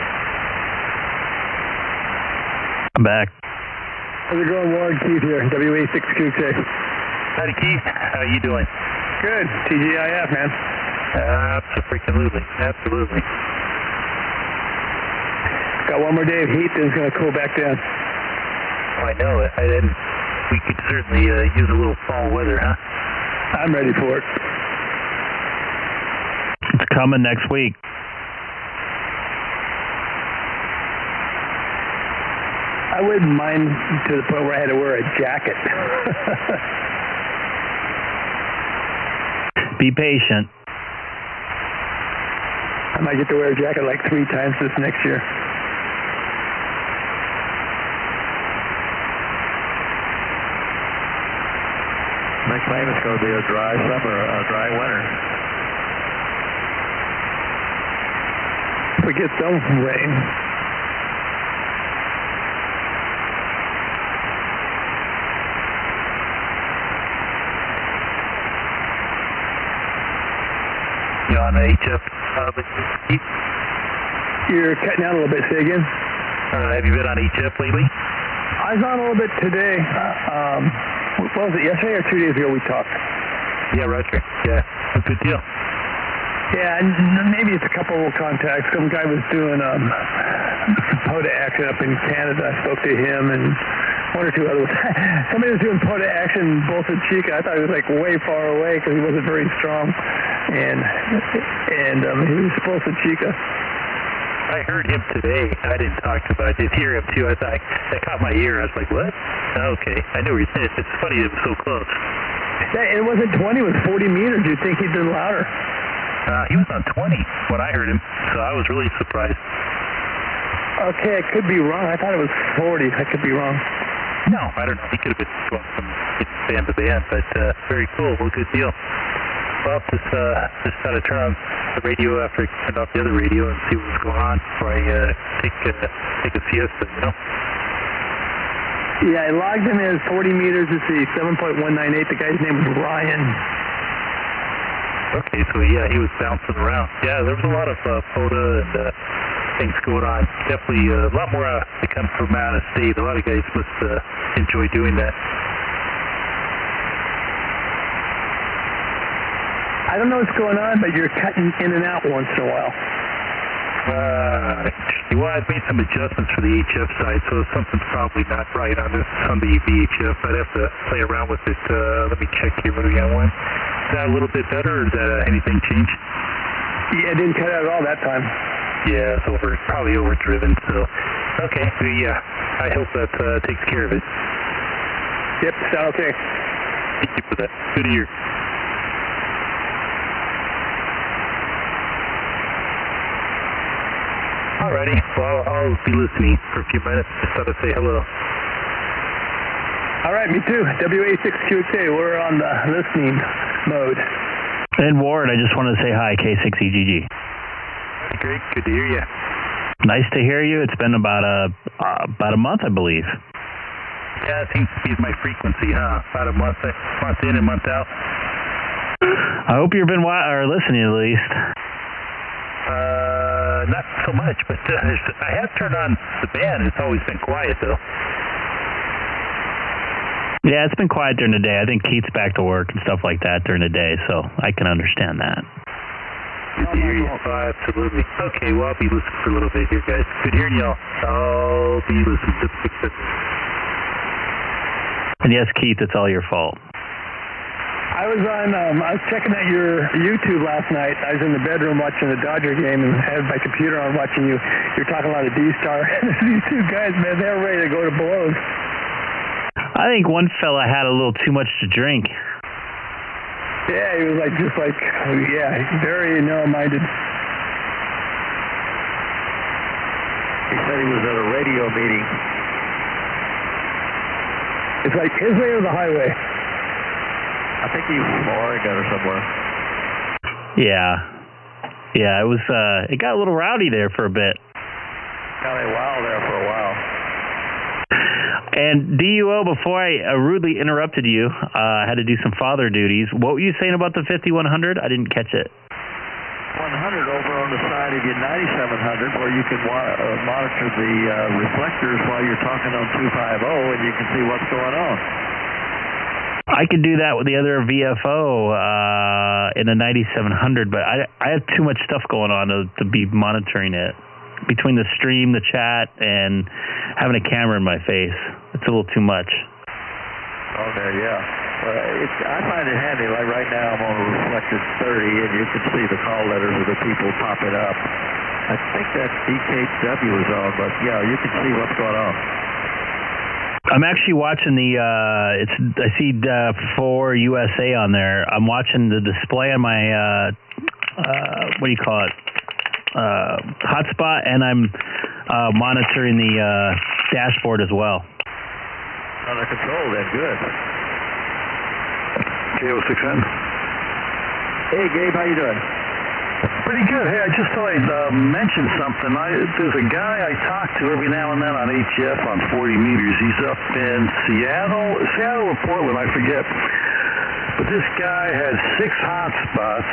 I'm back. How's it going, Ward? Keith here, WA6QJ. Howdy, Keith. How you doing? Good. TGIF, man. Absolutely. Got one more day of heat, then it's going to cool back down. I know it. We could certainly use a little fall weather, huh? I'm ready for it. It's coming next week. I wouldn't mind to the point where I had to wear a jacket. Be patient. I might get to wear a jacket like 3 times this next year. They claim it's going to be a dry summer, a dry winter. If we get some rain. You on the HF? You're cutting out a little bit. Say again. Have you been on HF lately? I was on a little bit today. What was it, yesterday or 2 days ago we talked? Yeah, Roger. Yeah, a good deal. Yeah, and maybe it's a couple of contacts. Some guy was doing POTA action up in Canada. I spoke to him and one or two others. Somebody was doing POTA action both in Chica. I thought he was like way far away because he wasn't very strong. And he was supposed to Chica. I heard him today. I didn't talk to him, but I did hear him too. I thought that caught my ear. I was like, what? Okay, I know what you're saying. It's funny it was so close. Yeah, it wasn't 20, it was 40 meters. You'd think he'd been louder. He was on 20 when I heard him, so I was really surprised. Okay, I could be wrong. I thought it was 40. I could be wrong. No, I don't know. He could have been going from band to band, but very cool. Well, good deal. Well, just try to turn on the radio after I turned off the other radio and see what's going on before I take a siesta, you know? Yeah, I logged him as 40 meters. Let's see, 7.198. The guy's name was Ryan. Okay, so yeah, he was bouncing around. Yeah, there was a lot of POTA and things going on. Definitely a lot more that come from out of state. A lot of guys must enjoy doing that. I don't know what's going on, but you're cutting in and out once in a while. Well, I've made some adjustments for the HF side, so something's probably not right on the VHF. I'd have to play around with it. Let me check here. What do we got? One. Is that a little bit better, or is that anything changed? Yeah, it didn't cut out at all that time. Yeah, it's probably overdriven. So, okay, yeah, I hope that takes care of it. Yep, sound okay. Thank you for that. Good to hear. Alrighty, well, I'll be listening for a few minutes. Just thought I'd say hello. All right, me too. WA6QXA, we're on the listening mode. And Ward, I just wanted to say hi, K6EGG. Great, good to hear you. Nice to hear you. It's been about a month, I believe. Yeah, it seems to be my frequency, huh? About a month in and month out. I hope you've been listening at least. Not so much, but I have turned on the band. It's always been quiet, though. Yeah, it's been quiet during the day. I think Keith's back to work and stuff like that during the day, so I can understand that. Good to hear you. Absolutely. Okay, well, I'll be listening for a little bit here, guys. Good hearing y'all. I'll be listening to the... And yes, Keith, it's all your fault. I was checking out your YouTube last night. I was in the bedroom watching the Dodger game and had my computer on watching you. You're talking a lot of DStar. These two guys, man, they're ready to go to blows. I think one fella had a little too much to drink. Yeah, he was very narrow-minded. He said he was at a radio meeting. It's like his way or the highway. I think he was from Oregon or somewhere. Yeah, it was. It got a little rowdy there for a bit. Got a while there for a while. And DUO, before I rudely interrupted you, I had to do some father duties. What were you saying about the 5100? I didn't catch it. 100 over on the side of your 9700, where you can monitor the reflectors while you're talking on 250, and you can see what's going on. I could do that with the other VFO in the 9700, but I have too much stuff going on to be monitoring it. Between the stream, the chat, and having a camera in my face, it's a little too much. Okay, yeah. Well, I find it handy. Like right now, I'm on a reflected 30, and you can see the call letters of the people popping up. I think that DKW is on, but yeah, you can see what's going on. I'm actually watching I see 4 USA on there. I'm watching the display on my, what do you call it? Hotspot, and I'm monitoring the dashboard as well. Under control, then. Good. K6EGG. Hey, Gabe, how you doing? Pretty good. Hey, I just thought I'd mention something. There's a guy I talk to every now and then on HF on 40 meters. He's up in Seattle or Portland, I forget. But this guy had 6 hotspots,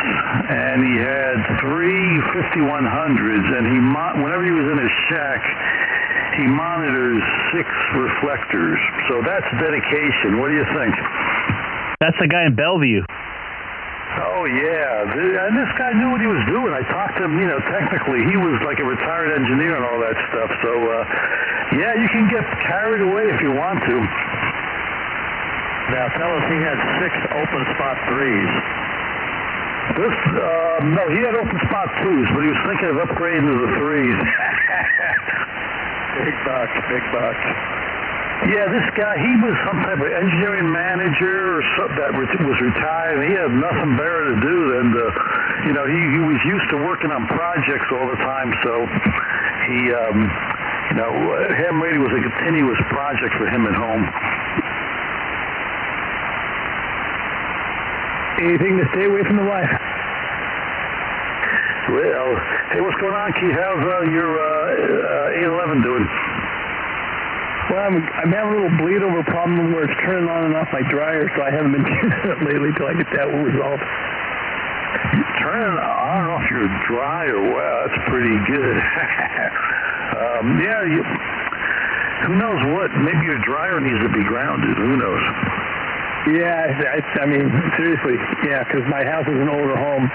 and he had 3 5100s, and whenever he was in his shack, he monitors 6 reflectors. So that's dedication. What do you think? That's the guy in Bellevue. Oh, yeah. And this guy knew what he was doing. I talked to him, technically. He was like a retired engineer and all that stuff. So, yeah, you can get carried away if you want to. Now, tell us he had 6 open spot 3s. No, he had open spot 2s, but he was thinking of upgrading to the 3s. Big bucks, big bucks. Yeah, this guy, he was some type of engineering manager or something that was retired. He had nothing better to do than to, he was used to working on projects all the time. So he, ham radio was a continuous project for him at home. Anything to stay away from the wife? Well, hey, what's going on, Keith? How's your 811 doing? Well, I'm having a little bleed over problem where it's turning on and off my dryer, so I haven't been using it lately till I get that resolved. Turning on and off your dryer? Wow, that's pretty good. Who knows what? Maybe your dryer needs to be grounded. Who knows? Yeah, I mean, seriously, yeah, because my house is an older home,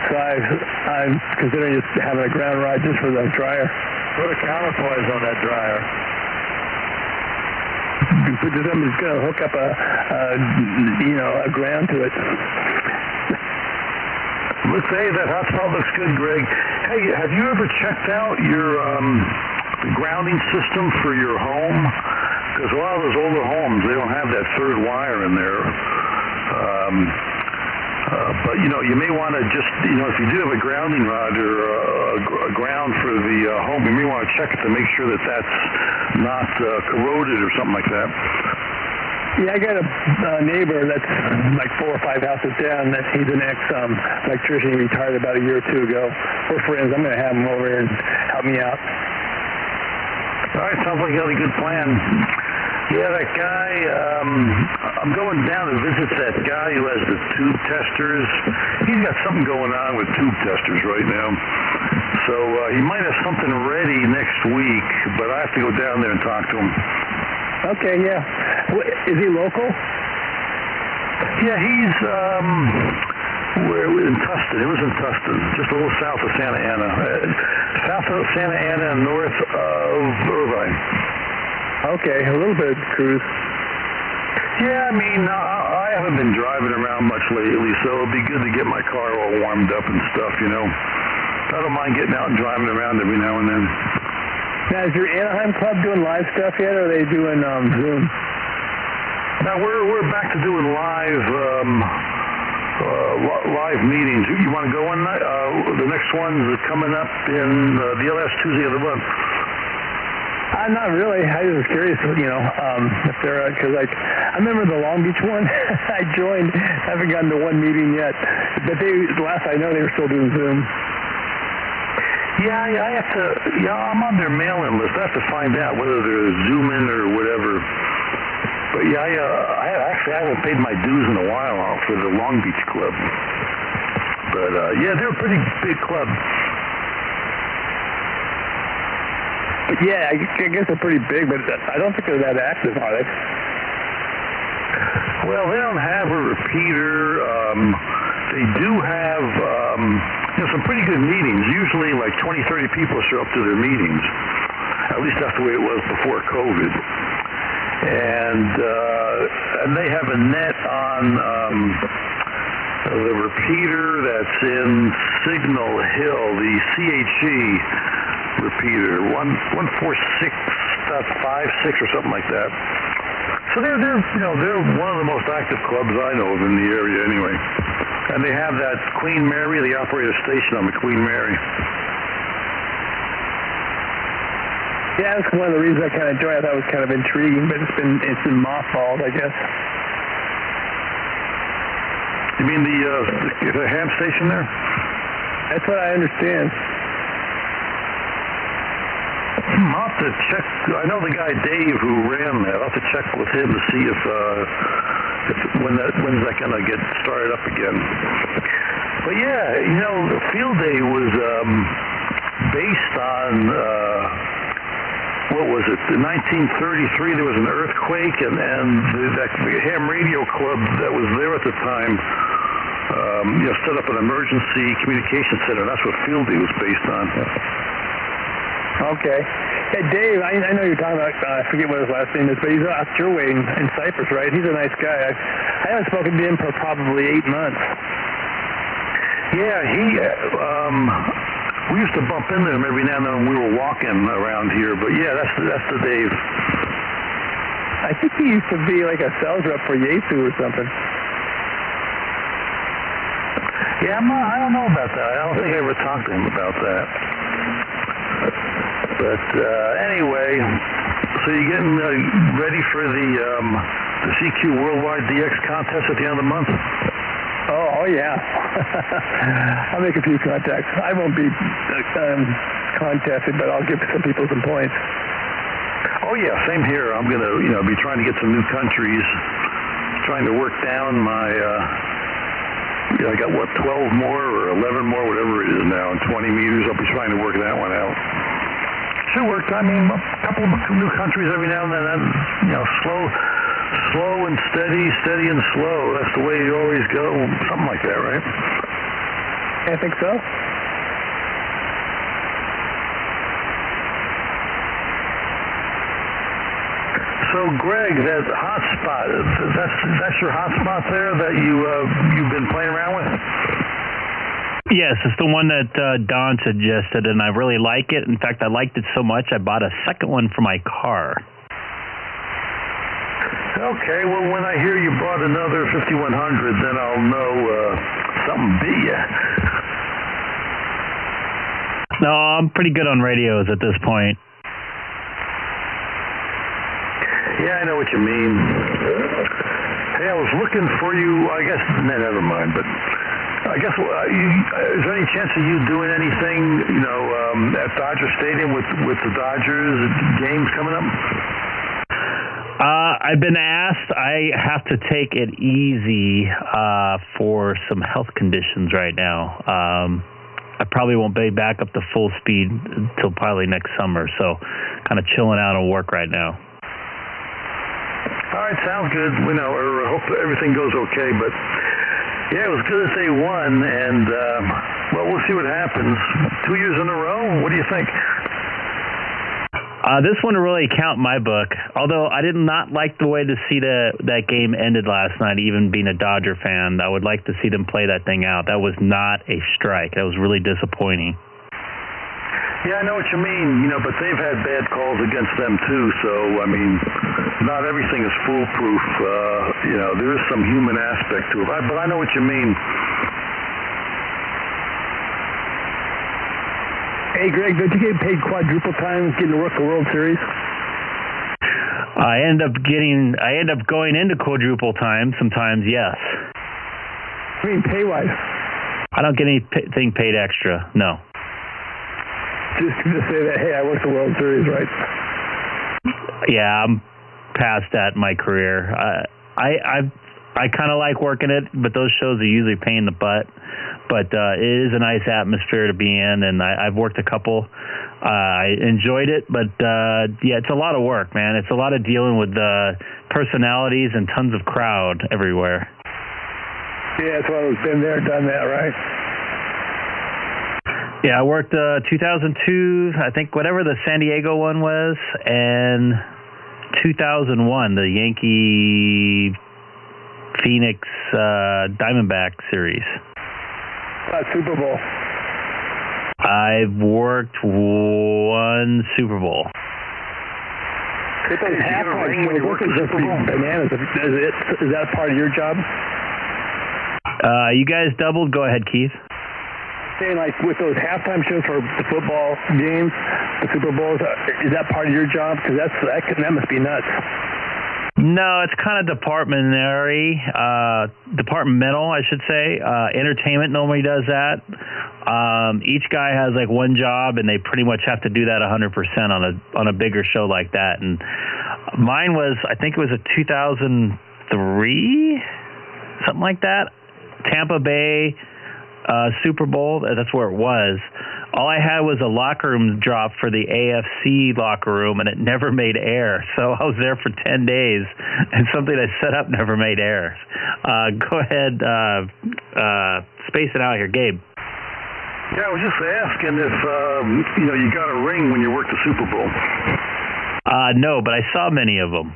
so I'm considering just having a ground rod just for the dryer. Put a counterpoise on that dryer. Somebody's going to hook up a ground to it. That hotspot looks good, Greg. Hey, have you ever checked out your grounding system for your home? Because a lot of those older homes, they don't have that third wire in there. But, you may want to just, if you do have a grounding rod or a ground for the home, you may want to check it to make sure that that's not corroded or something like that. Yeah, I got a neighbor that's like 4 or 5 houses down. He's an ex-electrician. He retired about a year or 2 ago. We're friends. I'm going to have him over here and help me out. All right, sounds like you got a good plan. Yeah, that guy, I'm going down to visit that guy who has the tube testers. He's got something going on with tube testers right now. So he might have something ready next week, but I have to go down there and talk to him. Okay, yeah. Is he local? Yeah, he's in Tustin. It was in Tustin, just a little south of Santa Ana. South of Santa Ana and north of Irvine. Okay, a little bit of cruise. Yeah, I mean, I haven't been driving around much lately, so it'll be good to get my car all warmed up and stuff, I don't mind getting out and driving around every now and then. Now, is your Anaheim club doing live stuff yet, or are they doing Zoom? Now, we're back to doing live meetings. You want to go on that? The next one's coming up in the last Tuesday of the month. Not really. I was curious, if they're, because I remember the Long Beach one. I joined. I haven't gotten to one meeting yet. But last I know, they were still doing Zoom. Yeah, I have to, I'm on their mailing list. I have to find out whether they're Zooming or whatever. But yeah, I haven't paid my dues in a while for the Long Beach Club. But yeah, they're a pretty big club. Yeah, I guess they're pretty big, but I don't think they're that active, are they? Well, they don't have a repeater. They do have some pretty good meetings. Usually like 20, 30 people show up to their meetings. At least that's the way it was before COVID. And they have a net on the repeater that's in Signal Hill, the CHE repeater, 146.56 or something like that. So they're one of the most active clubs I know of in the area anyway. And they have that Queen Mary, they operate a station on the Queen Mary. Yeah, that's one of the reasons I kind of enjoy it. I thought it was kind of intriguing, but it's been mothballed, I guess. You mean the ham station there? That's what I understand. I'll have to check. I know the guy Dave who ran that. I'll have to check with him to see if when's that going to get started up again? But yeah, you know, Field Day was based on what was it? In 1933, there was an earthquake, and that ham radio club that was there at the time, you know, set up an emergency communication center. That's what Field Day was based on. Okay. Hey, Dave, I know you're talking about, I forget what his last name is, but he's out your way in Cyprus, right? He's a nice guy. I haven't spoken to him for probably 8 months. Yeah, we used to bump into him every now and then when we were walking around here, but yeah, that's the Dave. I think he used to be like a sales rep for Yaesu or something. Yeah, I don't know about that. I don't think I ever talked to him about that. But anyway, so you're getting ready for the CQ Worldwide DX contest at the end of the month? Oh yeah. I'll make a few contacts. I won't be contested, but I'll give some people some points. Oh yeah, same here. I'm gonna, you know, be trying to get some new countries. Trying to work down my. I got what, 12 more or 11 more, whatever it is now, and 20 meters. I'll be trying to work that one out. Should work. I mean, a couple of new countries every now and then. You know, slow and steady, steady and slow. That's the way you always go. Something like that, right? I think so. So, Greg, that hotspot, that's your hotspot there that you've been playing around with? Yes, it's the one that Don suggested, and I really like it. In fact, I liked it so much, I bought a second one for my car. Okay, well, when I hear you bought another 5100, then I'll know something beat you. No, I'm pretty good on radios at this point. Yeah, I know what you mean. Hey, I was looking for you, I guess, never mind, but I guess, is there any chance of you doing anything, you know, at Dodger Stadium with the Dodgers games coming up? I've been asked. I have to take it easy for some health conditions right now. I probably won't be back up to full speed until probably next summer, so kind of chilling out on work right now. All right, sounds good. We know, or hope everything goes okay, but yeah, it was good that they won, and well, we'll see what happens. 2 years in a row. What do you think? This one really count in my book, although I did not like the way to see that game ended last night, even being a Dodger fan. I would like to see them play that thing out. That was not a strike. That was really disappointing. Yeah, I know what you mean, you know, but they've had bad calls against them too, so, I mean, not everything is foolproof. You know, there is some human aspect to it, but I know what you mean. Hey, Greg, don't you get paid quadruple time getting to work the World Series? I end up going into quadruple time sometimes, yes. I mean, pay-wise? I don't get anything paid extra, no. Just to say that, hey, I worked the World Series, right? Yeah, I'm past that in my career. I kind of like working it, but those shows are usually a pain in the butt. But it is a nice atmosphere to be in, and I've worked a couple. I enjoyed it, but yeah, it's a lot of work, man. It's a lot of dealing with personalities and tons of crowd everywhere. Yeah, it's one of those been there, done that, right? Yeah, I worked 2002, I think, whatever the San Diego one was, and 2001, the Yankee Phoenix Diamondback series. Super Bowl. I've worked one Super Bowl. Is that part of your job? You guys doubled? Go ahead, Keith. Saying, like, with those halftime shows for the football games, the Super Bowls, is that part of your job? Because that must be nuts. No, it's kind of departmental, I should say. Entertainment normally does that. Each guy has like one job, and they pretty much have to do that 100% on a bigger show like that. And mine was, I think it was a 2005 3, something like that. Tampa Bay Super Bowl, that's where it was. All I had was a locker room drop for the AFC locker room, and it never made air. So I was there for 10 days, and something I set up never made air. Go ahead, space it out here, Gabe. Yeah, I was just asking if, you got a ring when you worked the Super Bowl. No, but I saw many of them.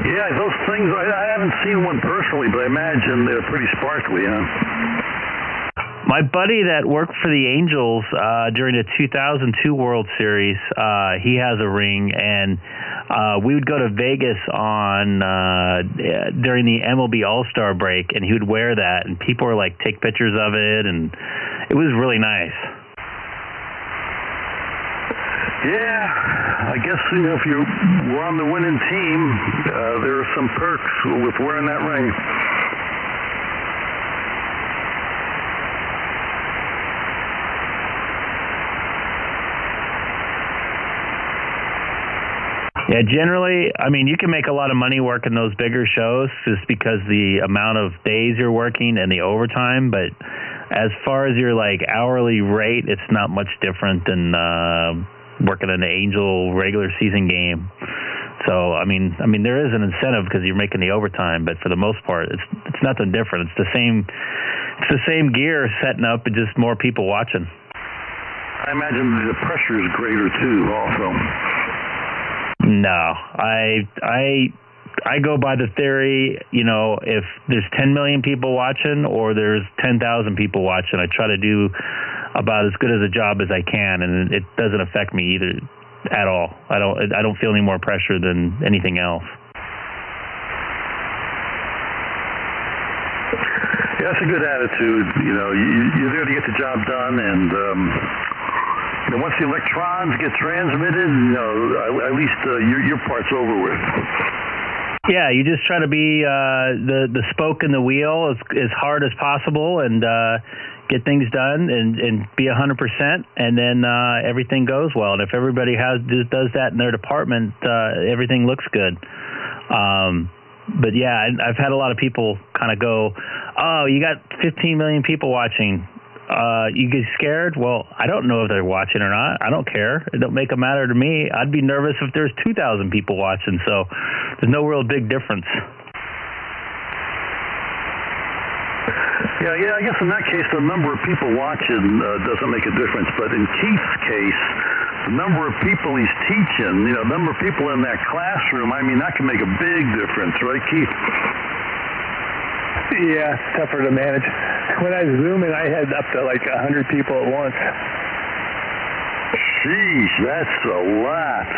Yeah, those things, I haven't seen one personally, but I imagine they're pretty sparkly, huh? My buddy that worked for the Angels during the 2002 World Series, he has a ring, and we would go to Vegas on during the MLB All-Star break, and he would wear that, and people were like, take pictures of it, and it was really nice. Yeah, I guess if you were on the winning team, there are some perks with wearing that ring. Yeah, generally, I mean, you can make a lot of money working those bigger shows just because the amount of days you're working and the overtime, but as far as your like hourly rate, it's not much different than working an Angel regular season game. So, I mean, there is an incentive because you're making the overtime, but for the most part, it's nothing different. It's the same gear setting up, but just more people watching. I imagine the pressure is greater too, also. No, I go by the theory, if there's 10 million people watching or there's 10,000 people watching, I try to do about as good as a job as I can, and it doesn't affect me either at all. I don't feel any more pressure than anything else. Yeah, that's a good attitude. You're there to get the job done, and once the electrons get transmitted, at least your part's over with. Yeah, you just try to be the spoke in the wheel as hard as possible and get things done and be 100%, and then everything goes well. And if everybody just does that in their department, everything looks good. But yeah, I've had a lot of people kind of go, oh, you got 15 million people watching. You get scared? Well, I don't know if they're watching or not. I don't care. It don't make a matter to me. I'd be nervous if there's 2,000 people watching, so there's no real big difference. Yeah, I guess in that case, the number of people watching doesn't make a difference. But in Keith's case, the number of people he's teaching, the number of people in that classroom, that can make a big difference, right, Keith? Yeah, it's tougher to manage. When I was Zooming, I had up to like 100 people at once. Sheesh, that's a lot.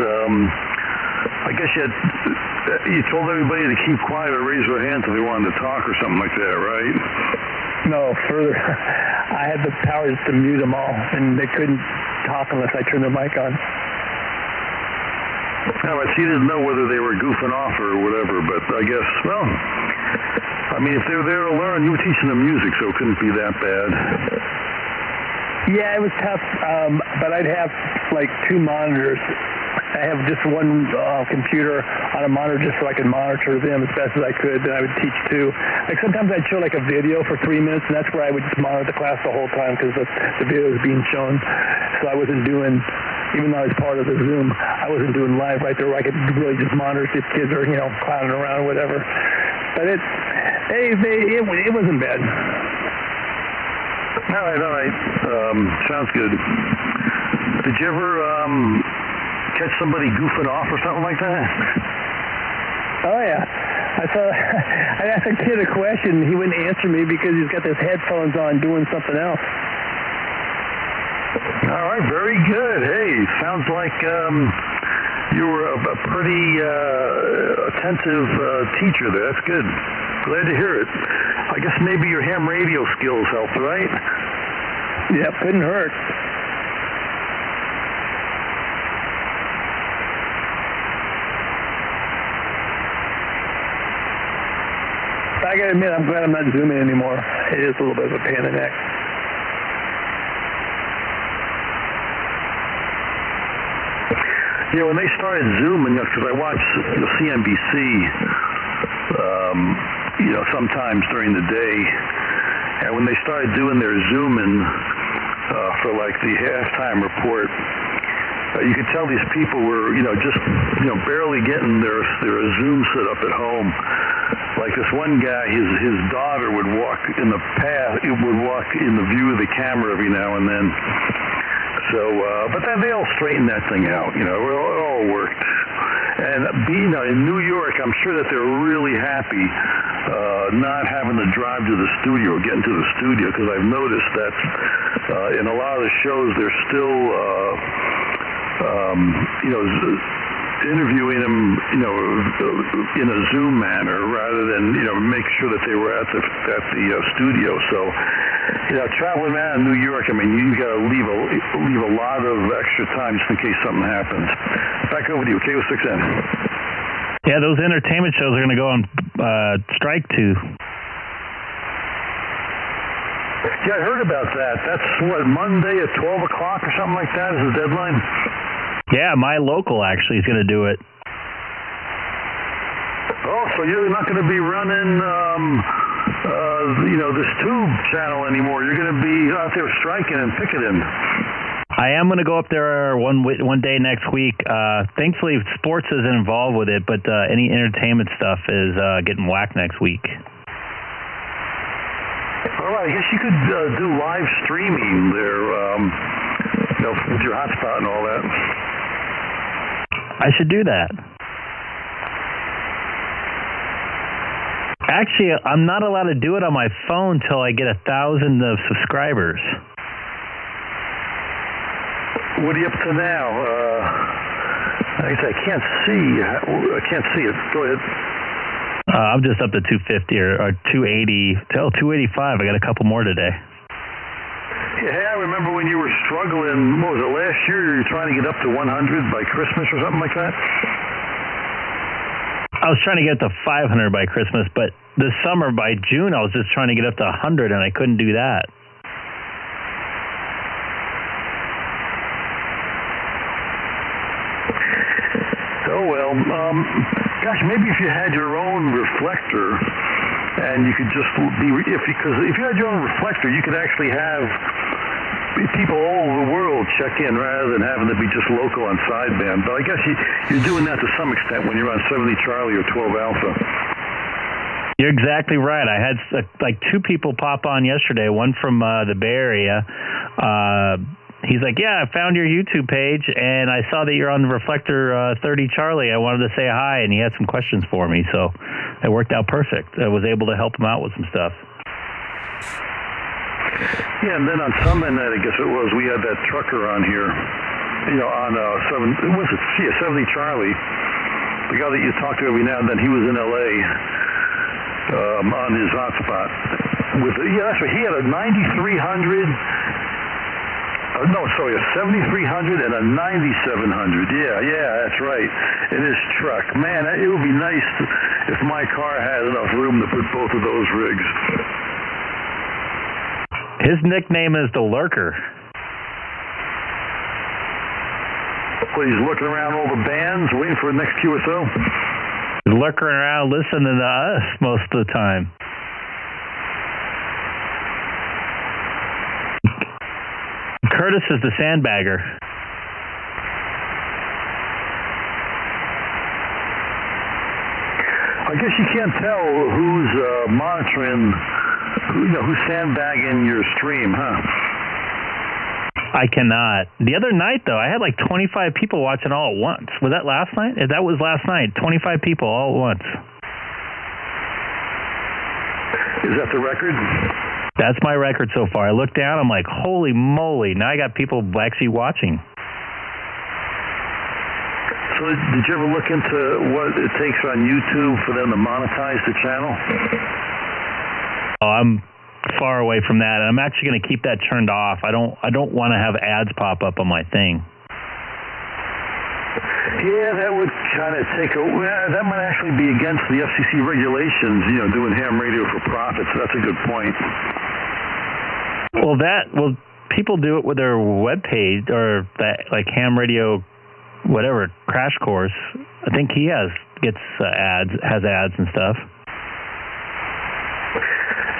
I guess you told everybody to keep quiet or raise their hands if they wanted to talk or something like that, right? No, further. I had the power to mute them all, and they couldn't talk unless I turned their mic on. All right, so you didn't know whether they were goofing off or whatever, but I guess, if they were there to learn, you were teaching them music, so it couldn't be that bad. Yeah, it was tough, but I'd have like 2 monitors. I have just one computer on a monitor just so I could monitor them as best as I could, and I would teach 2. Like sometimes I'd show like a video for 3 minutes, and that's where I would just monitor the class the whole time because the video was being shown. So I wasn't doing, even though I was part of the Zoom, I wasn't doing live right there where I could really just monitor if kids are, clowning around or whatever. But it wasn't bad. All right. Sounds good. Did you ever catch somebody goofing off or something like that? Oh, yeah. I asked a kid a question, and he wouldn't answer me because he's got his headphones on doing something else. All right, very good. Hey, sounds like you were a pretty attentive teacher there. That's good. Glad to hear it. I guess maybe your ham radio skills helped, right? Yep, couldn't hurt. I gotta admit, I'm glad I'm not Zooming anymore. It is a little bit of a pain in the neck. When they started zooming, because I watch CNBC, sometimes during the day, and when they started doing their zooming for like the halftime report, you could tell these people were, just barely getting their Zoom set up at home. Like this one guy, his daughter would walk in the path, would walk in the view of the camera every now and then. So, but then they all straightened that thing out. It all worked. And in New York, I'm sure that they're really happy not having to drive to the studio or get into the studio, because I've noticed that in a lot of the shows they're still interviewing them, in a Zoom manner rather than, make sure that they were at the studio. So, traveling around New York, you got to leave a lot of extra time just in case something happens. Back over to you, K6EGG. Yeah, those entertainment shows are going to go on strike too. Yeah, I heard about that. That's what, Monday at 12 o'clock or something like that is the deadline? Yeah, my local actually is going to do it. Oh, so you're not going to be running, this tube channel anymore. You're going to be out there striking and picketing. I am going to go up there one day next week. Thankfully, sports isn't involved with it, but any entertainment stuff is getting whacked next week. All right, I guess you could do live streaming there, with your hotspot and all that. I should do that. Actually, I'm not allowed to do it on my phone till I get 1,000 subscribers. What are you up to now? I can't see it. Go ahead. I'm just up to 250 or 280. 285. I got a couple more today. Yeah, I remember when you were struggling. What was it, last year? You were trying to get up to 100 by Christmas or something like that? I was trying to get up to 500 by Christmas, but this summer by June I was just trying to get up to 100, and I couldn't do that. Oh, well, gosh, maybe if you had your own reflector and you could just because if you had your own reflector, you could actually have people all over the world check in rather than having to be just local on sideband. But I guess you're doing that to some extent when you're on 70 Charlie or 12 Alpha. You're exactly right. I had like two people pop on yesterday, one from the Bay Area. He's like, yeah, I found your YouTube page, and I saw that you're on the Reflector 30 Charlie. I wanted to say hi, and he had some questions for me, so it worked out perfect. I was able to help him out with some stuff. Yeah, and then on Sunday night, I guess it was, we had that trucker on here, on 70 Charlie. The guy that you talk to every now and then, he was in L.A. On his hotspot. That's right, he had a 9300... a 7300 and a 9700. Yeah, that's right. In his truck. Man, it would be nice if my car had enough room to put both of those rigs. His nickname is the Lurker. Well, he's looking around all the bands, waiting for the next QSO. He's lurking around listening to us most of the time. Curtis is the sandbagger. I guess you can't tell who's monitoring, who's sandbagging your stream, huh? I cannot. The other night, though, I had like 25 people watching all at once. Was that last night? That was last night. 25 people all at once. Is that the record? That's my record so far. I look down, I'm like, holy moly, now I got people actually watching. So did you ever look into what it takes on YouTube for them to monetize the channel? Oh, I'm far away from that. I'm actually going to keep that turned off. I don't want to have ads pop up on my thing. Yeah, that would kind of that might actually be against the FCC regulations, doing ham radio for profit, so that's a good point. Well, people do it with their web page or that, like ham radio whatever crash course. I think he has ads and stuff.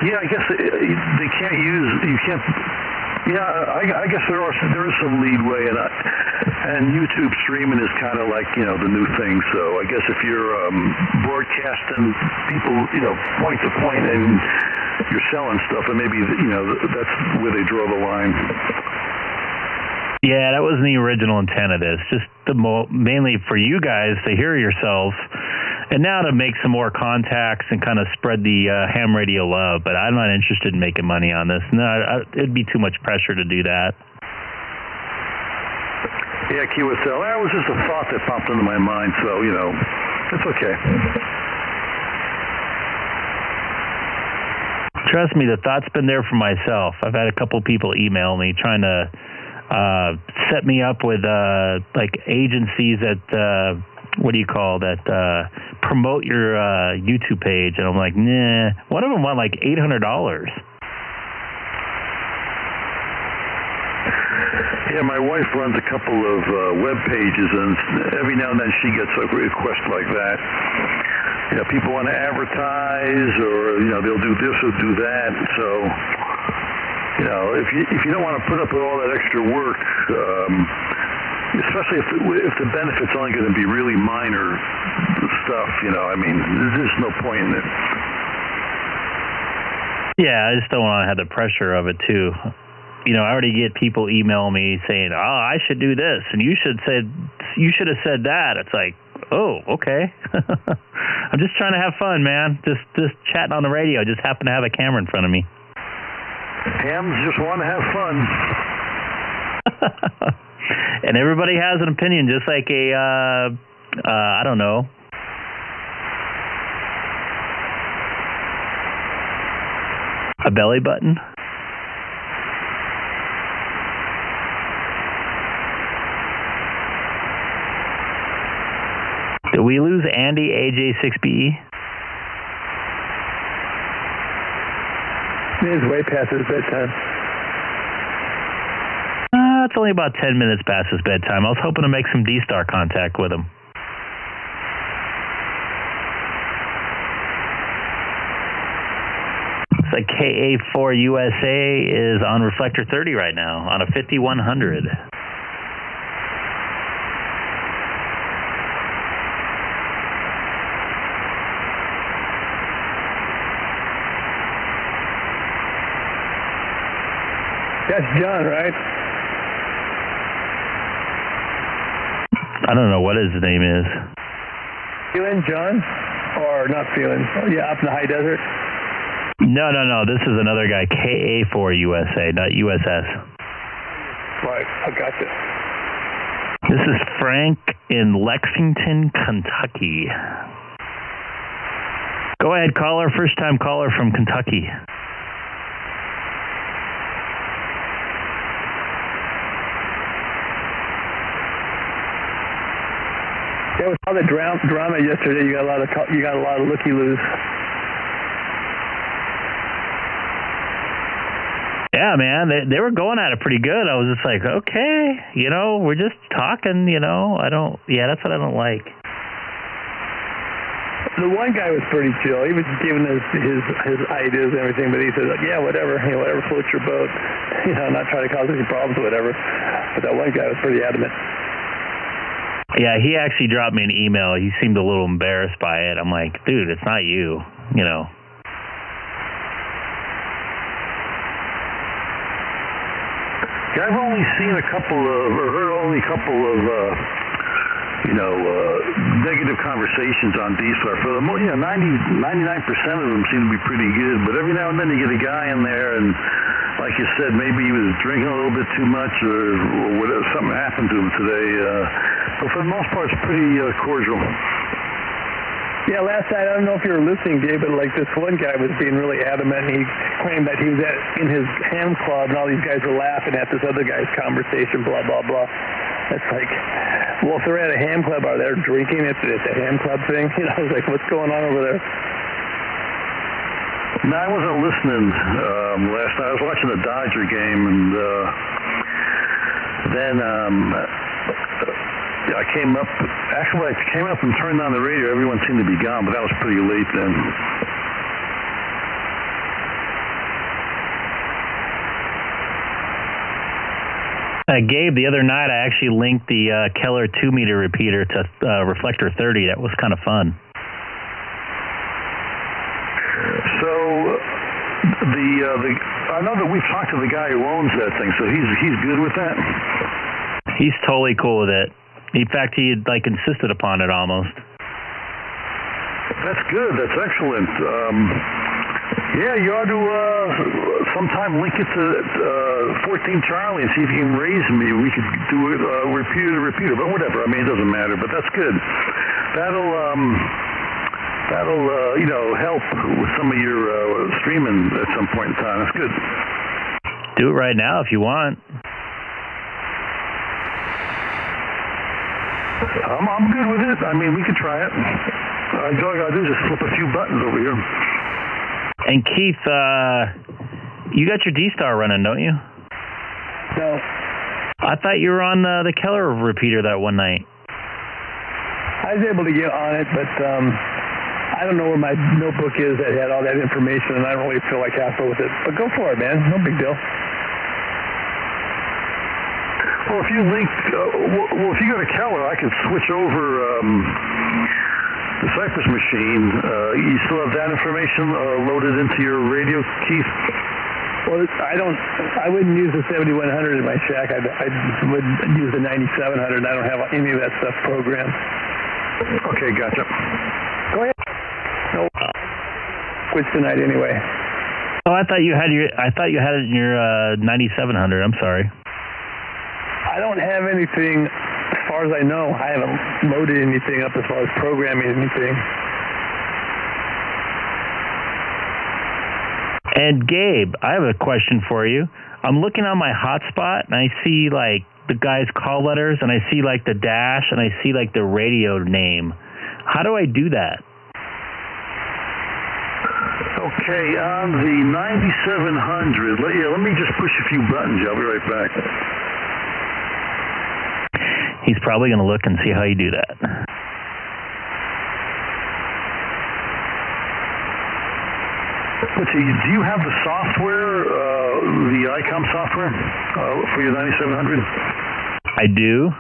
Yeah, I guess they can't use. You can't. Yeah, I guess there is some leadway, and YouTube streaming is kind of like the new thing. So I guess if you're broadcasting people point to point and you're selling stuff, and maybe that's where they draw the line. Yeah, that wasn't the original intent of this. Just mainly for you guys to hear yourselves, and now to make some more contacts and kind of spread the ham radio love. But I'm not interested in making money on this. No, it'd be too much pressure to do that. Yeah, QSL. That was just a thought that popped into my mind. So it's okay. Trust me, the thought's been there for myself. I've had a couple people email me trying to set me up with like agencies that promote your YouTube page, and I'm like, nah. One of them won like $800. Yeah, my wife runs a couple of web pages, and every now and then she gets a request like that. People want to advertise, or they'll do this or do that. So if you don't want to put up with all that extra work, especially if the benefit's only going to be really minor stuff, there's no point in it. Yeah, I just don't want to have the pressure of it too. I already get people email me saying, "Oh, I should do this, and you should have said that." It's like, oh, okay. I'm just trying to have fun, man. Just chatting on the radio. Just happen to have a camera in front of me. Hams just want to have fun. And everybody has an opinion, just like I don't know. A belly button? Did we lose Andy AJ6BE? It is way past his bedtime. It's only about 10 minutes past his bedtime. I was hoping to make some DStar contact with him. It's like KA4USA is on reflector 30 right now on a 5100. That's John, right? I don't know what his name is. Feeling John? Or not feeling? Oh, yeah, up in the high desert? No. This is another guy, KA4USA, not USS. Right, I gotcha. This is Frank in Lexington, Kentucky. Go ahead, caller. First-time caller from Kentucky. Yeah, with all the drama yesterday, you got a lot of looky-loos. Yeah, man, they were going at it pretty good. I was just like, okay, we're just talking, that's what I don't like. The one guy was pretty chill. He was giving his ideas and everything, but he said, yeah, whatever, whatever floats your boat. Not trying to cause any problems or whatever. But that one guy was pretty adamant. Yeah, he actually dropped me an email. He seemed a little embarrassed by it. I'm like, dude, it's not you, Yeah, I've only seen or heard only a couple of, negative conversations on DStar. For the 99% of them seem to be pretty good, but every now and then you get a guy in there, and like you said, maybe he was drinking a little bit too much, or whatever, something happened to him today. But for the most part, it's pretty cordial. Yeah, last night, I don't know if you were listening, Dave, but like this one guy was being really adamant. He claimed that he was in his ham club, and all these guys were laughing at this other guy's conversation, blah, blah, blah. It's like, well, if they're at a ham club, are they drinking at the ham club thing? I was like, what's going on over there? No, I wasn't listening last night. I was watching the Dodger game, and then I came up. Actually, when I came up and turned on the radio, everyone seemed to be gone, but that was pretty late then. Gabe, the other night I actually linked the Keller 2-meter repeater to reflector 30. That was kind of fun. So I know that we've talked to the guy who owns that thing. So he's good with that. He's totally cool with it. In fact, he had insisted upon it almost. That's good. That's excellent. Yeah, you ought to sometime link it to 14 Charlie and see if you can raise me. We could do it repeater to repeater, but whatever. I mean, it doesn't matter. But that's good. That'll help with some of your streaming at some point in time. That's good. Do it right now if you want. I'm good with it. I mean, we could try it. All I gotta do is just flip a few buttons over here. And Keith, you got your DStar running, don't you? No. I thought you were on the Keller repeater that one night. I was able to get on it, but I don't know where my notebook is that had all that information, and I don't really feel like hassle with it. But go for it, man. No big deal. Well, if you link, if you go to Keller, I can switch over the Cypress machine. You still have that information loaded into your radio, Keith? Well, I wouldn't use the 7100 in my shack. I would use the 9700. I don't have any of that stuff programmed. Okay, gotcha. Go ahead. No. Quits tonight anyway. Oh, I thought you had it in your 9700. I'm sorry. I don't have anything, as far as I know. I haven't loaded anything up as far as programming anything. And Gabe, I have a question for you. I'm looking on my hotspot, and I see the guy's call letters, and I see the dash, and I see the radio name. How do I do that? Okay, on the 9700, let me just push a few buttons. I'll be right back. He's probably going to look and see how you do that. Let's see, do you have the software, the Icom software for your 9700? I do.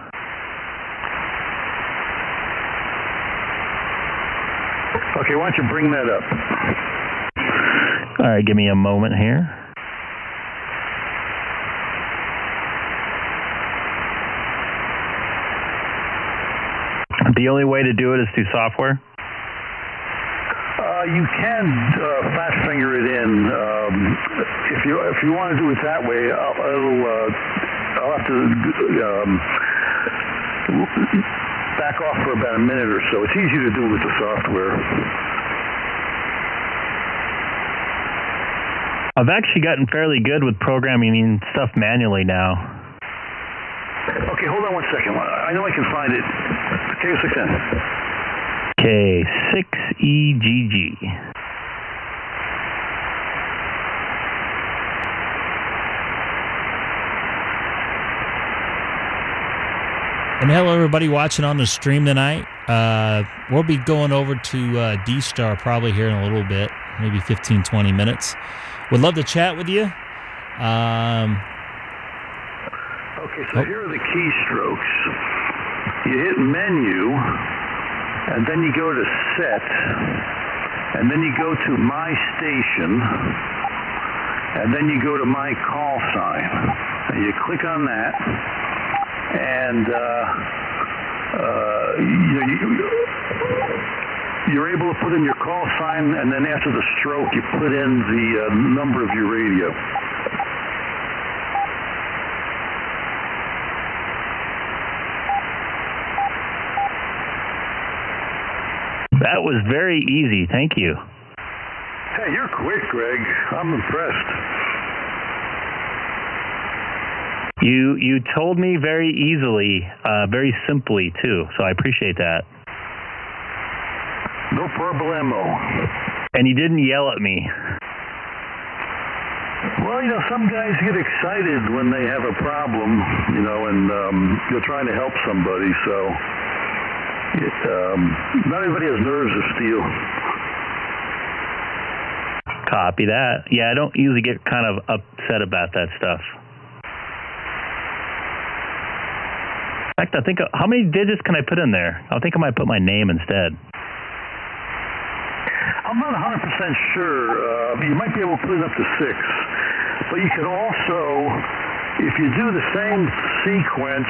Okay, why don't you bring that up? All right, give me a moment here. The only way to do it is through software? You can fat finger it in. If you want to do it that way, I'll have to back off for about a minute or so. It's easy to do with the software. I've actually gotten fairly good with programming stuff manually now. Okay, hold on one second. I know I can find it. K6N. K6EGG. And hello, everybody watching on the stream tonight. We'll be going over to DStar probably here in a little bit, maybe 15, 20 minutes. Would love to chat with you. Okay, so here are the keystrokes. You hit menu, and then you go to set, and then you go to my station, and then you go to my call sign. And you click on that, and you're able to put in your call sign, and then after the stroke, you put in the number of your radio. That was very easy. Thank you. Hey, you're quick, Greg. I'm impressed. You told me very easily, very simply, too, so I appreciate that. No problemo. And you didn't yell at me. Well, some guys get excited when they have a problem, and they're trying to help somebody. So, not everybody has nerves of steel. Copy that. Yeah, I don't usually get kind of upset about that stuff. In fact, I think, how many digits can I put in there? I think I might put my name instead. I'm not 100% sure. You might be able to put it up to 6. But you could also, if you do the same sequence,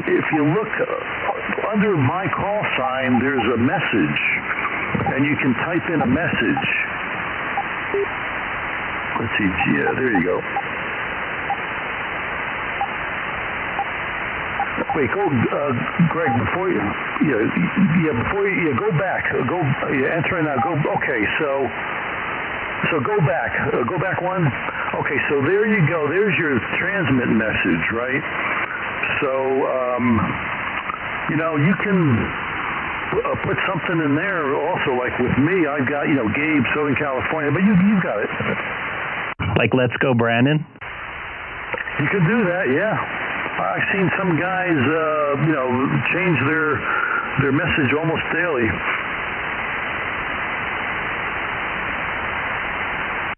if you look under my call sign, there's a message. And you can type in a message. Let's see. Yeah, there you go. Wait, go, Greg. Before you, go back. Enter in now. Go. Okay, so go back. Go back one. Okay, so there you go. There's your transmit message, right? So, you can put something in there also. Like with me, I've got Gabe, Southern California, but you've got it. Like Let's Go, Brandon. You could do that, yeah. I've seen some guys, change their message almost daily.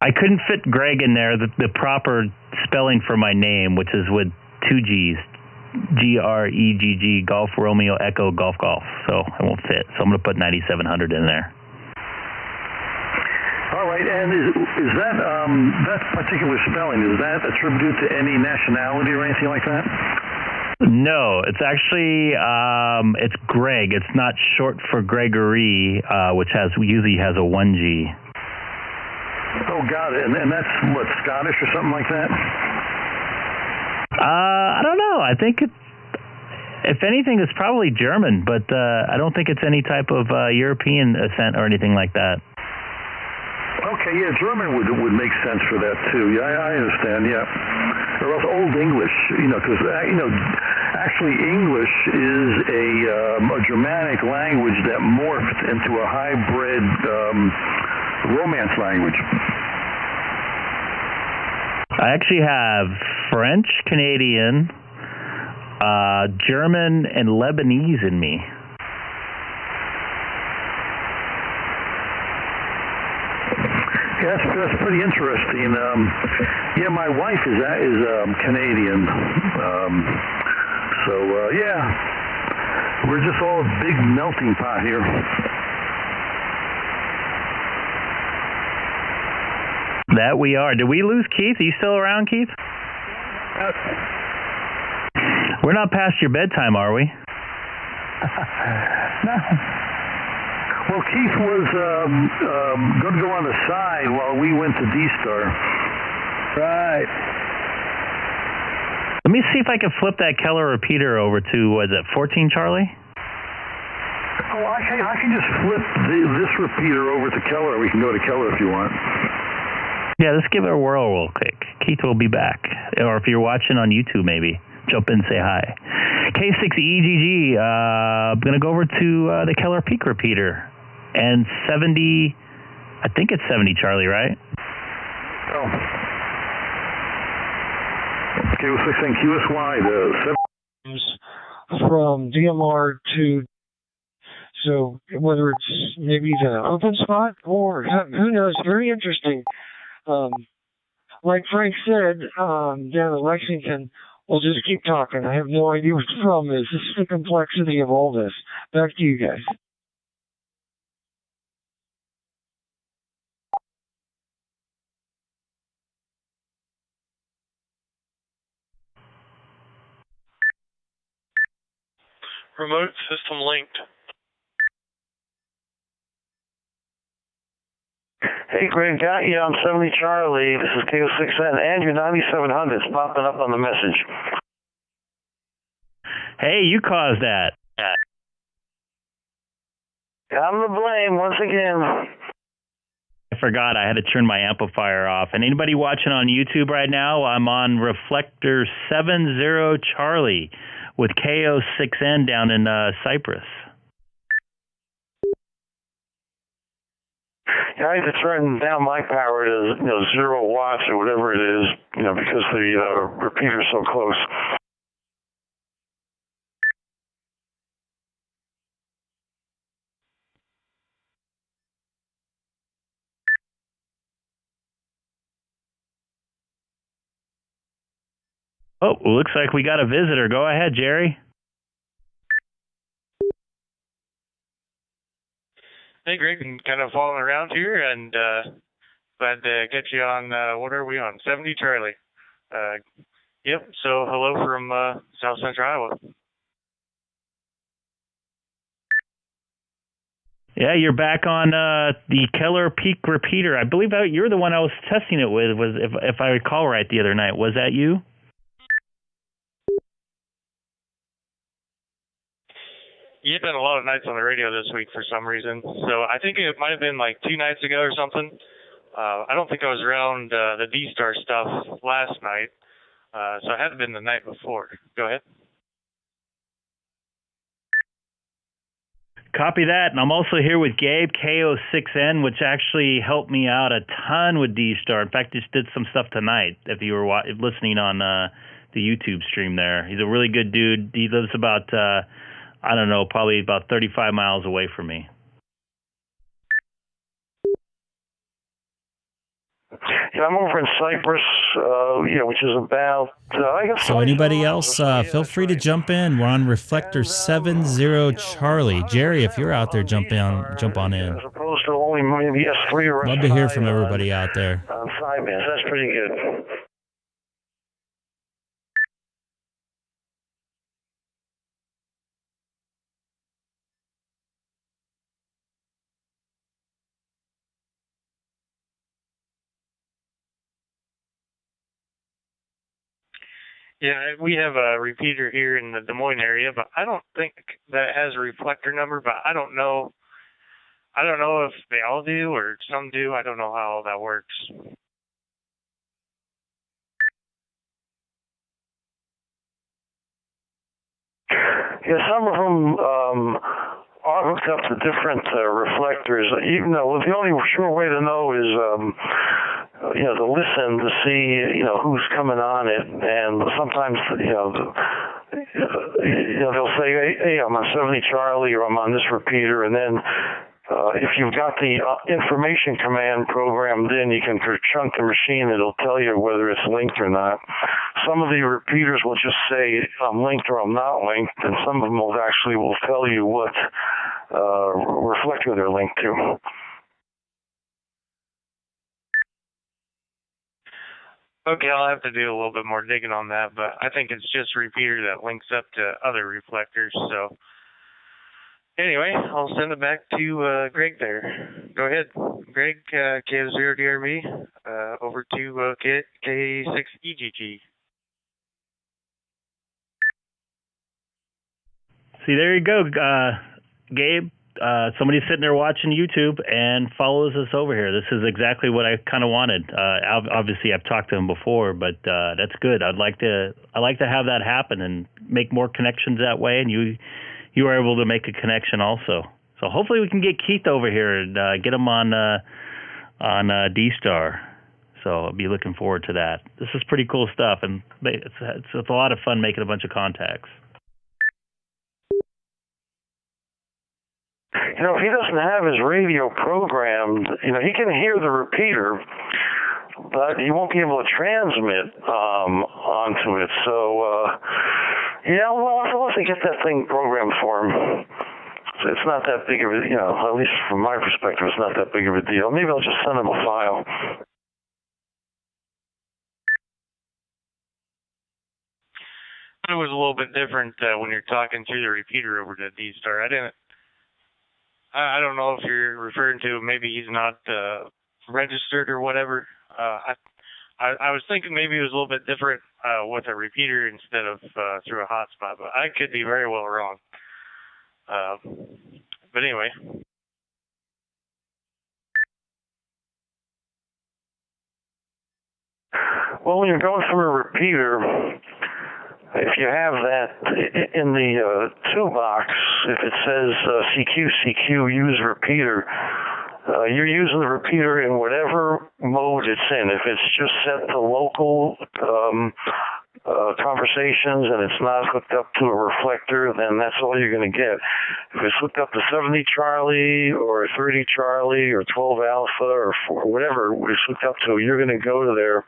I couldn't fit Greg in there, the proper spelling for my name, which is with 2 G's. G-R-E-G-G, Golf Romeo Echo Golf Golf. So it won't fit. So I'm going to put 9700 in there. All right, and is that that particular spelling, is that attributed to any nationality or anything like that? No, it's actually it's Greg. It's not short for Gregory, which usually has a 1G. Oh, got it. And that's what, Scottish or something like that? I don't know. I think if anything, it's probably German, but I don't think it's any type of European ascent or anything like that. Okay, yeah, German would make sense for that too. Yeah, I understand. Yeah, or else Old English, because actually English is a Germanic language that morphed into a hybrid Romance language. I actually have French, Canadian, German, and Lebanese in me. Yeah, that's pretty interesting. Yeah, my wife is Canadian, so yeah, we're just all a big melting pot here. That we are. Did we lose Keith? Are you still around, Keith? We're not past your bedtime, are we? No. Well, Keith was going to go on the side while we went to DStar. Right. Let me see if I can flip that Keller repeater over to, was it 14 Charlie? Oh, I can just flip this repeater over to Keller. We can go to Keller if you want. Yeah, let's give it a whirl real quick. Keith will be back. Or if you're watching on YouTube, maybe. Jump in and say hi. K6EGG, I'm going to go over to the Keller Peak repeater. And 70, I think it's 70 Charlie, right? Oh. K6 and QSY, the 7. From DMR to, so whether it's maybe the open spot or who knows, very interesting. Like Frank said, down in Lexington, we'll just keep talking. I have no idea what the problem is. This is the complexity of all this. Back to you guys. Remote system linked. Hey, Greg, got you on 70 Charlie. This is K6EGG, and your 9700 is popping up on the message. Hey, you caused that. I'm to blame once again. I forgot I had to turn my amplifier off. And anybody watching on YouTube right now, I'm on reflector 70 Charlie with K6EGG down in Cyprus. Yeah, I had to turn down my power to 0 watts or whatever it is, because the repeater's so close. Oh, looks like we got a visitor. Go ahead, Jerry. Hey, Greg, I'm kind of following around here, and glad to get you on, what are we on? 70 Charlie. Yep, so hello from South Central Iowa. Yeah, you're back on the Keller Peak repeater. I believe you're the one I was testing it with, was if I recall right the other night. Was that you? You've been a lot of nights on the radio this week for some reason, so I think it might have been like 2 nights ago or something. I don't think I was around the DStar stuff last night, so it had been the night before. Go ahead. Copy that. And I'm also here with Gabe, K6EGG, which actually helped me out a ton with DStar. In fact, just did some stuff tonight if you were listening on the YouTube stream there. He's a really good dude. He lives about, I don't know, probably about 35 miles away from me. Yeah, I'm over in Cyprus, which is about, I guess. So anybody else, feel free to jump in. We're on Reflector 70 Charlie. Jerry, if you're out there, jump on in. As opposed to only maybe S3 or Love to hear from everybody out there. On sideband. That's pretty good. Yeah, we have a repeater here in the Des Moines area, but I don't think that it has a reflector number, but I don't know if they all do or some do. I don't know how all that works. Yeah, some of them are hooked up to different reflectors. Even though the only sure way to know is to listen to see who's coming on it, and sometimes they'll say, hey, I'm on 70 Charlie or I'm on this repeater, and then if you've got the information command programmed in, you can chunk the machine. It'll tell you whether it's linked or not. Some of the repeaters will just say I'm linked or I'm not linked, and some of them will tell you what reflector they're linked to. Okay, I'll have to do a little bit more digging on that, but I think it's just a repeater that links up to other reflectors. So anyway, I'll send it back to Greg there. Go ahead, Greg, K0DRB, over to K6EGG. See, there you go, Gabe. Somebody's sitting there watching YouTube and follows us over here. This is exactly what I kind of wanted. Obviously, I've talked to him before, but that's good. I like to have that happen and make more connections that way. And you are able to make a connection also. So hopefully we can get Keith over here and get him on DStar. So I'll be looking forward to that. This is pretty cool stuff, and it's a lot of fun making a bunch of contacts. If he doesn't have his radio programmed, he can hear the repeater, but he won't be able to transmit onto it. So, I'll have to get that thing programmed for him. So it's not that big of a, at least from my perspective, it's not that big of a deal. Maybe I'll just send him a file. It was a little bit different when you're talking through the repeater over to DStar. I don't know if you're referring to maybe he's not registered or whatever. I was thinking maybe it was a little bit different with a repeater instead of through a hotspot, but I could be very well wrong. But anyway. Well, when you're going through a repeater, if you have that in the toolbox, if it says CQ use repeater, you're using the repeater in whatever mode it's in. If it's just set to local conversations and it's not hooked up to a reflector, then that's all you're going to get. If it's hooked up to 70 Charlie or 30 Charlie or 12 Alpha or whatever it's hooked up to, you're going to go to there,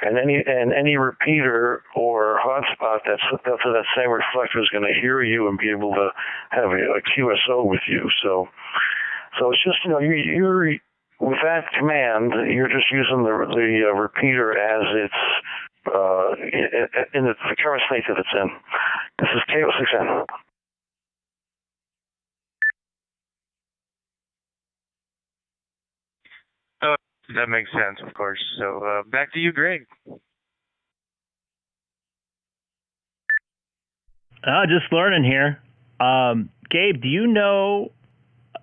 and any repeater or hotspot that's hooked up to that same reflector is going to hear you and be able to have a QSO with you. So it's just, you're with that command, you're just using the repeater as it's in the current state that it's in. This is K6EGG. Oh, that makes sense, of course. So back to you, Greg. Just learning here. Gabe, do you know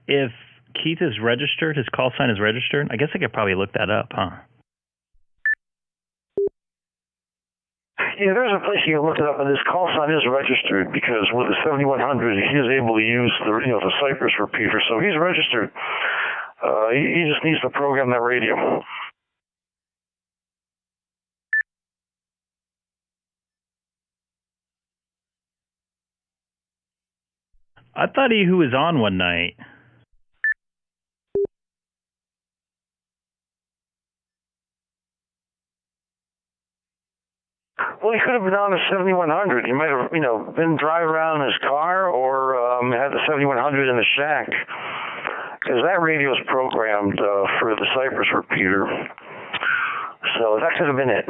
if Keith is registered? His call sign is registered? I guess I could probably look that up, huh? Yeah, there's a place you can look it up, and his call sign is registered because with the 7100, he is able to use the Cypress repeater, so he's registered. He just needs to program that radio. I thought he was on one night. Well, he could have been on the 7100. He might have, been driving around in his car or had the 7100 in the shack. Because that radio is programmed for the Cypress repeater. So that could have been it.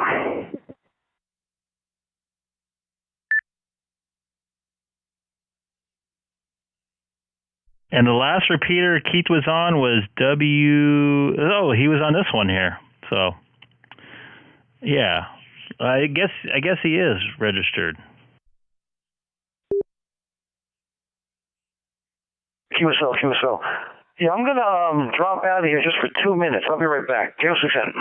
And the last repeater Keith was on was he was on this one here. So, yeah. I guess he is registered. QSL. Yeah, I'm going to drop out of here just for 2 minutes. I'll be right back. K6EGG.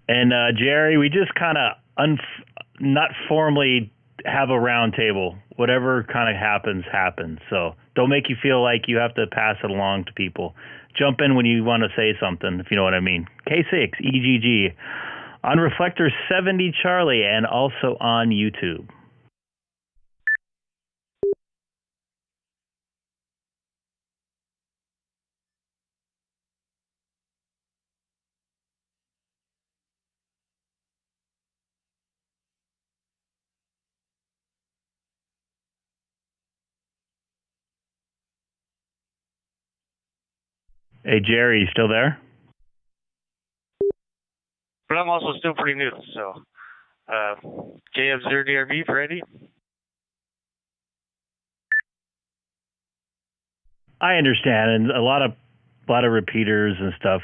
And Jerry, we just kind of not formally have a round table. Whatever kind of happens. So don't make you feel like you have to pass it along to people. Jump in when you want to say something, if you know what I mean. K6EGG on Reflector 70 Charlie and also on YouTube. Hey, Jerry, you still there? But I'm also still pretty new, so KF0DRB for Eddie. I understand, and a lot of repeaters and stuff.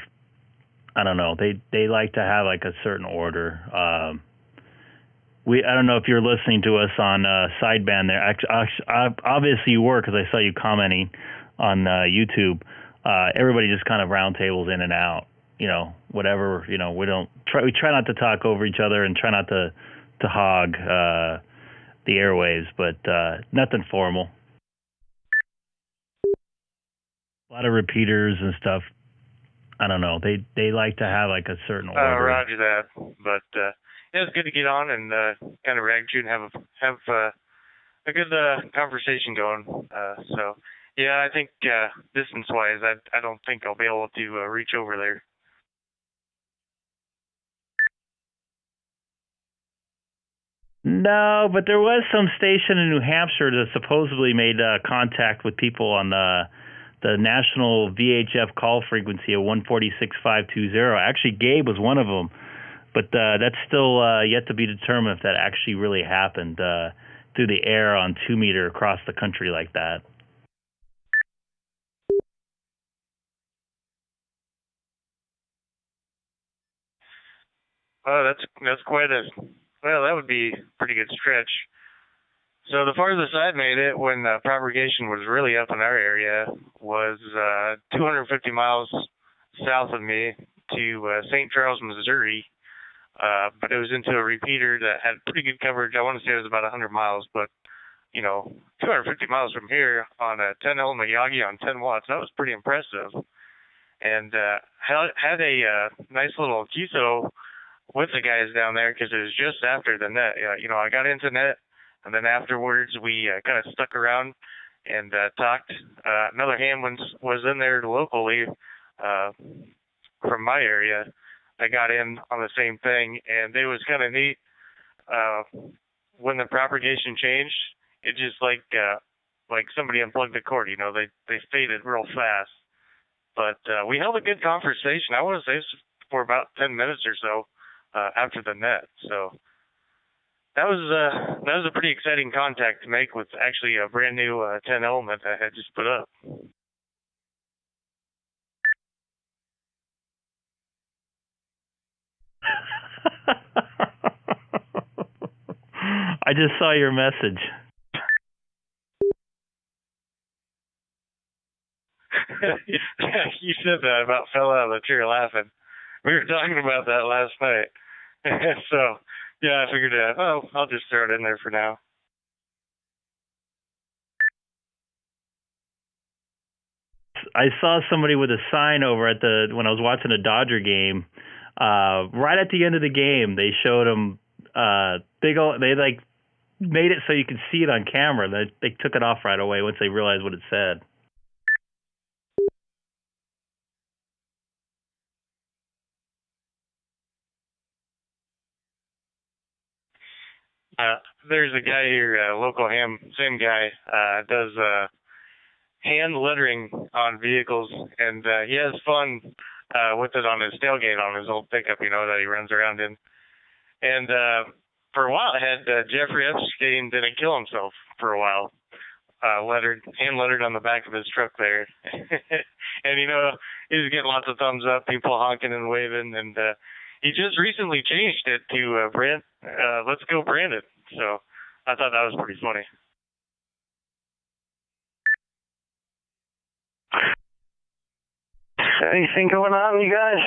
I don't know. They like to have like a certain order. I don't know if you're listening to us on sideband there. Obviously you were, because I saw you commenting on YouTube. Everybody just kind of round tables in and out. Whatever. We try not to talk over each other and try not to hog the airwaves, but nothing formal. A lot of repeaters and stuff. I don't know. They like to have like a certain order. Roger that. But it's good to get on and kind of react to and have a good conversation going. So yeah, I think distance-wise, I don't think I'll be able to reach over there. No, but there was some station in New Hampshire that supposedly made contact with people on the national VHF call frequency of 146.520. Actually, Gabe was one of them, but that's still yet to be determined if that actually really happened through the air on 2 meter across the country like that. Oh, that's quite that would be a pretty good stretch. So the farthest I made it when propagation was really up in our area was 250 miles south of me to St. Charles, Missouri. But it was into a repeater that had pretty good coverage. I want to say it was about 100 miles, but know, 250 miles from here on a 10L Miyagi on 10 watts. That was pretty impressive. And had a nice little QSO with the guys down there because it was just after the net. You know, I got into net, and then afterwards we kind of stuck around and talked. Another ham was in there locally from my area. I got in on the same thing, and it was kind of neat. When the propagation changed, it just like somebody unplugged the cord. You know, they faded real fast. But we held a good conversation. I want to say for about 10 minutes or so after the net. So that was a pretty exciting contact to make with actually a brand new 10 element I had just put up. I just saw your message. You said that, about fell out of the chair laughing. We were talking about that last night. So, yeah, I figured, I'll just throw it in there for now. I saw somebody with a sign over when I was watching a Dodger game. Right at the end of the game, they showed them they like made it so you could see it on camera. They took it off right away once they realized what it said. There's a guy here, local ham, same guy, does hand lettering on vehicles, and he has fun with it on his tailgate on his old pickup, you know, that he runs around in. And for a while, I had Jeffrey Epstein didn't kill himself for a while, hand lettered on the back of his truck there. And, you know, he was getting lots of thumbs up, people honking and waving, and he just recently changed it to Let's Go Brandon. So I thought that was pretty funny. Anything going on, you guys?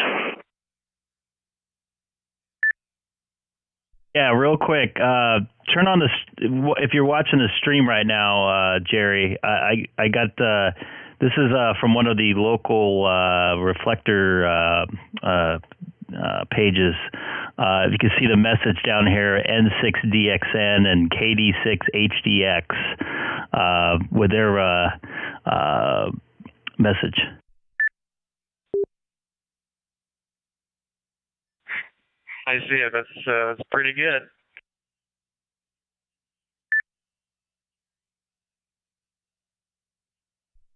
Yeah, real quick. Turn on if you're watching the stream right now, Jerry. I got this is from one of the local reflector pages. You can see the message down here, N6DXN and KD6HDX with their message. I see it. That's pretty good.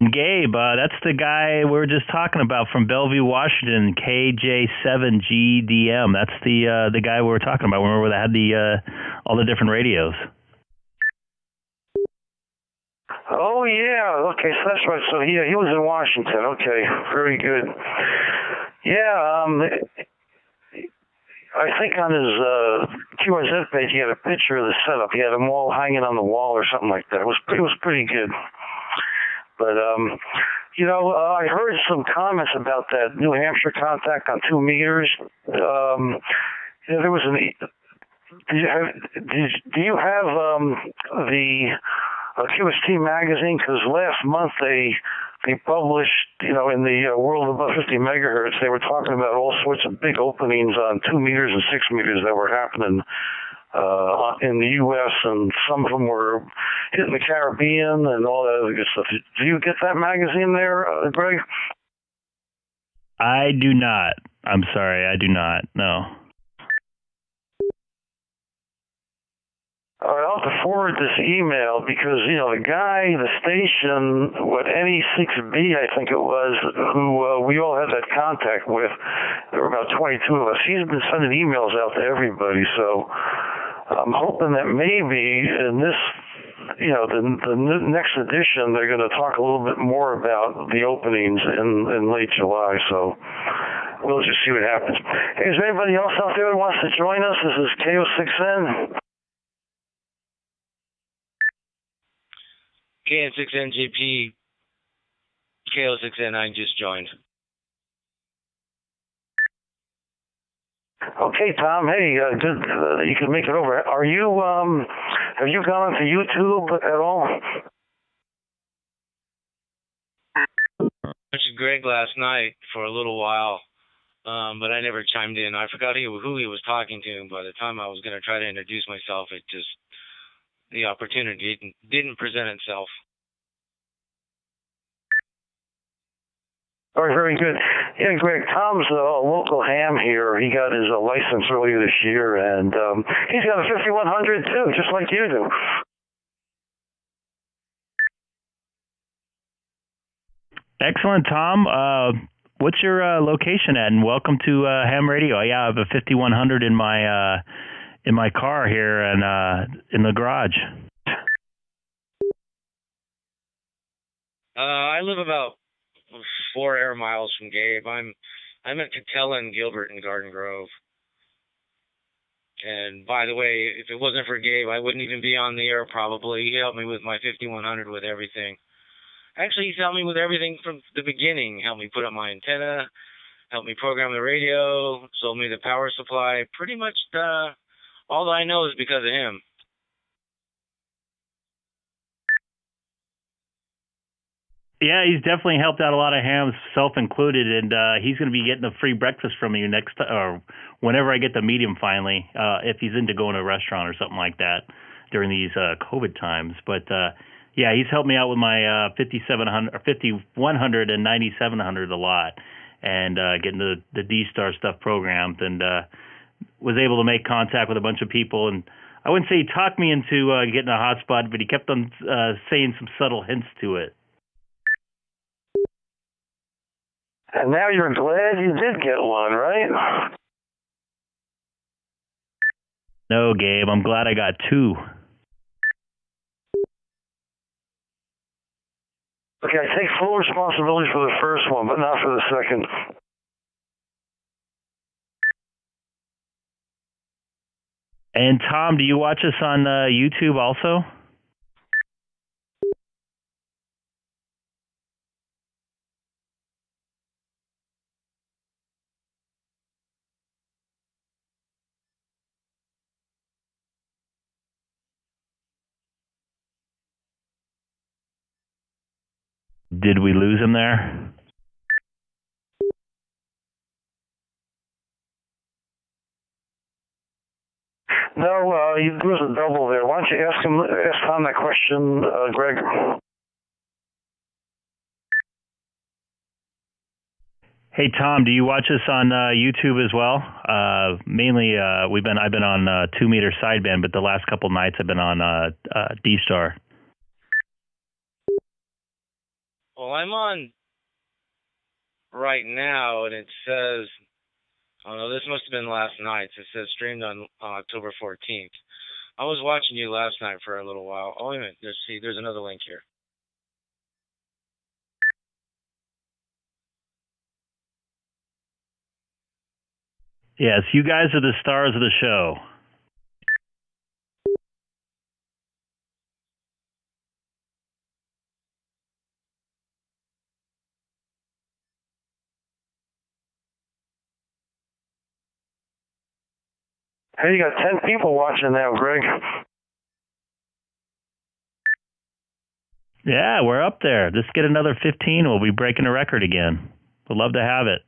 Gabe, that's the guy we were just talking about from Bellevue, Washington, KJ7GDM. That's the guy we were talking about. Remember they had all the different radios. Oh yeah, okay, so that's right. So he was in Washington. Okay, very good. Yeah, I think on his QRZ page he had a picture of the setup. He had them all hanging on the wall or something like that. It was pretty good. But you know, I heard some comments about that New Hampshire contact on 2 meters. There was do you have the QST magazine? Because last month they published, you know, in the world above 50 megahertz, they were talking about all sorts of big openings on 2 meters and 6 meters that were happening in the U.S., and some of them were hitting the Caribbean and all that other good stuff. Do you get that magazine there, Greg? I do not. I'm sorry, I do not. No. All right, I'll have to forward this email because, you know, the guy, the station, NE6B, I think it was, who we all had that contact with, there were about 22 of us. He's been sending emails out to everybody, so I'm hoping that maybe in this, you know, the next edition, they're going to talk a little bit more about the openings in late July, so we'll just see what happens. Hey, is there anybody else out there that wants to join us? This is K6EGG. KN6NGP, K06N9 just joined. Okay, Tom. Hey, good. You can make it over. Are you? Have you gone to YouTube at all? I watched Greg last night for a little while, but I never chimed in. I forgot who he was talking to. By the time I was going to try to introduce myself, the opportunity didn't present itself. All right, very good. Yeah, Greg, Tom's a local ham here. He got his license earlier this year, and he's got a 5100 too, just like you do. Excellent, Tom. What's your location at? And welcome to Ham Radio. Yeah, I have a 5100 in my car here and in the garage. I live about 4 air miles from Gabe. I'm at Catella and Gilbert in Garden Grove. And by the way, if it wasn't for Gabe, I wouldn't even be on the air probably. He helped me with my 5100 with everything. Actually, he's helped me with everything from the beginning. Helped me put up my antenna, helped me program the radio, sold me the power supply. Pretty much all that I know is because of him. Yeah, he's definitely helped out a lot of hams, self included, and he's going to be getting a free breakfast from you next or whenever I get to meet him finally, if he's into going to a restaurant or something like that during these COVID times. But yeah, he's helped me out with my 5700 or 5100 and 9700 a lot, and getting the DStar stuff programmed, and was able to make contact with a bunch of people. And I wouldn't say he talked me into getting a hotspot, but he kept on saying some subtle hints to it. And now you're glad you did get one, right? No, Gabe, I'm glad I got 2. Okay, I take full responsibility for the first one, but not for the second. And Tom, do you watch us on YouTube also? Did we lose him there? No, there was a double there. Why don't you ask Tom that question, Greg? Hey Tom, do you watch us on YouTube as well? Mainly, I've been on 2 meter sideband, but the last couple nights I've been on DStar. Well, I'm on right now, and it says, oh no, this must have been last night. It says streamed on October 14th. I was watching you last night for a little while. Oh, wait a minute. There's another link here. Yes, you guys are the stars of the show. Hey, you got 10 people watching now, Greg. Yeah, we're up there. Just get another 15, we'll be breaking a record again. We'd love to have it.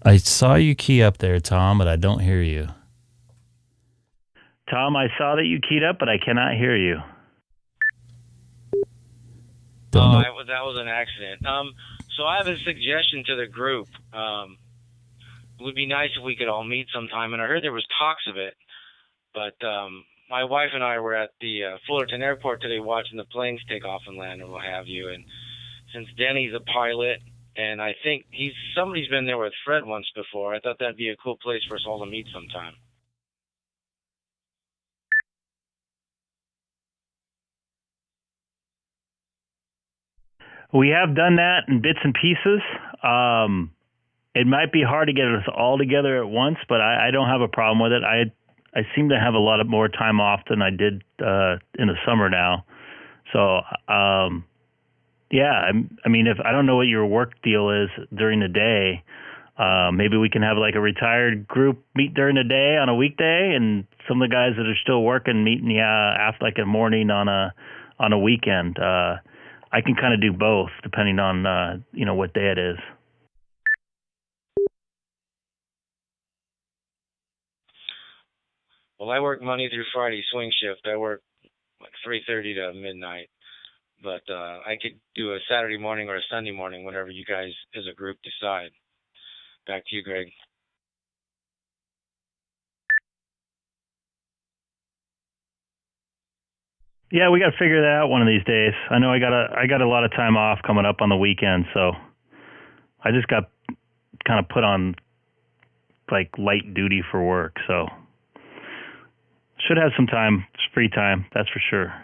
I saw you key up there, Tom, but I don't hear you. Tom, I saw that you keyed up, but I cannot hear you. That was an accident. So I have a suggestion to the group. It would be nice if we could all meet sometime, and I heard there was talks of it. But my wife and I were at the Fullerton Airport today watching the planes take off and land and what have you. And since Denny's a pilot, and I think somebody's been there with Fred once before, I thought that'd be a cool place for us all to meet sometime. We have done that in bits and pieces. It might be hard to get us all together at once, but I don't have a problem with it. I seem to have a lot of more time off than I did in the summer now. So, yeah, I mean, if I don't know what your work deal is during the day, maybe we can have like a retired group meet during the day on a weekday, and some of the guys that are still working meet in the after like in the morning on a weekend. I can kind of do both depending on what day it is. Well, I work Monday through Friday swing shift. I work like 3:30 to midnight. But I could do a Saturday morning or a Sunday morning, whatever you guys as a group decide. Back to you, Greg. Yeah, we got to figure that out one of these days. I know I got a lot of time off coming up on the weekend, so I just got kind of put on like light duty for work, so should have some time, free time, that's for sure.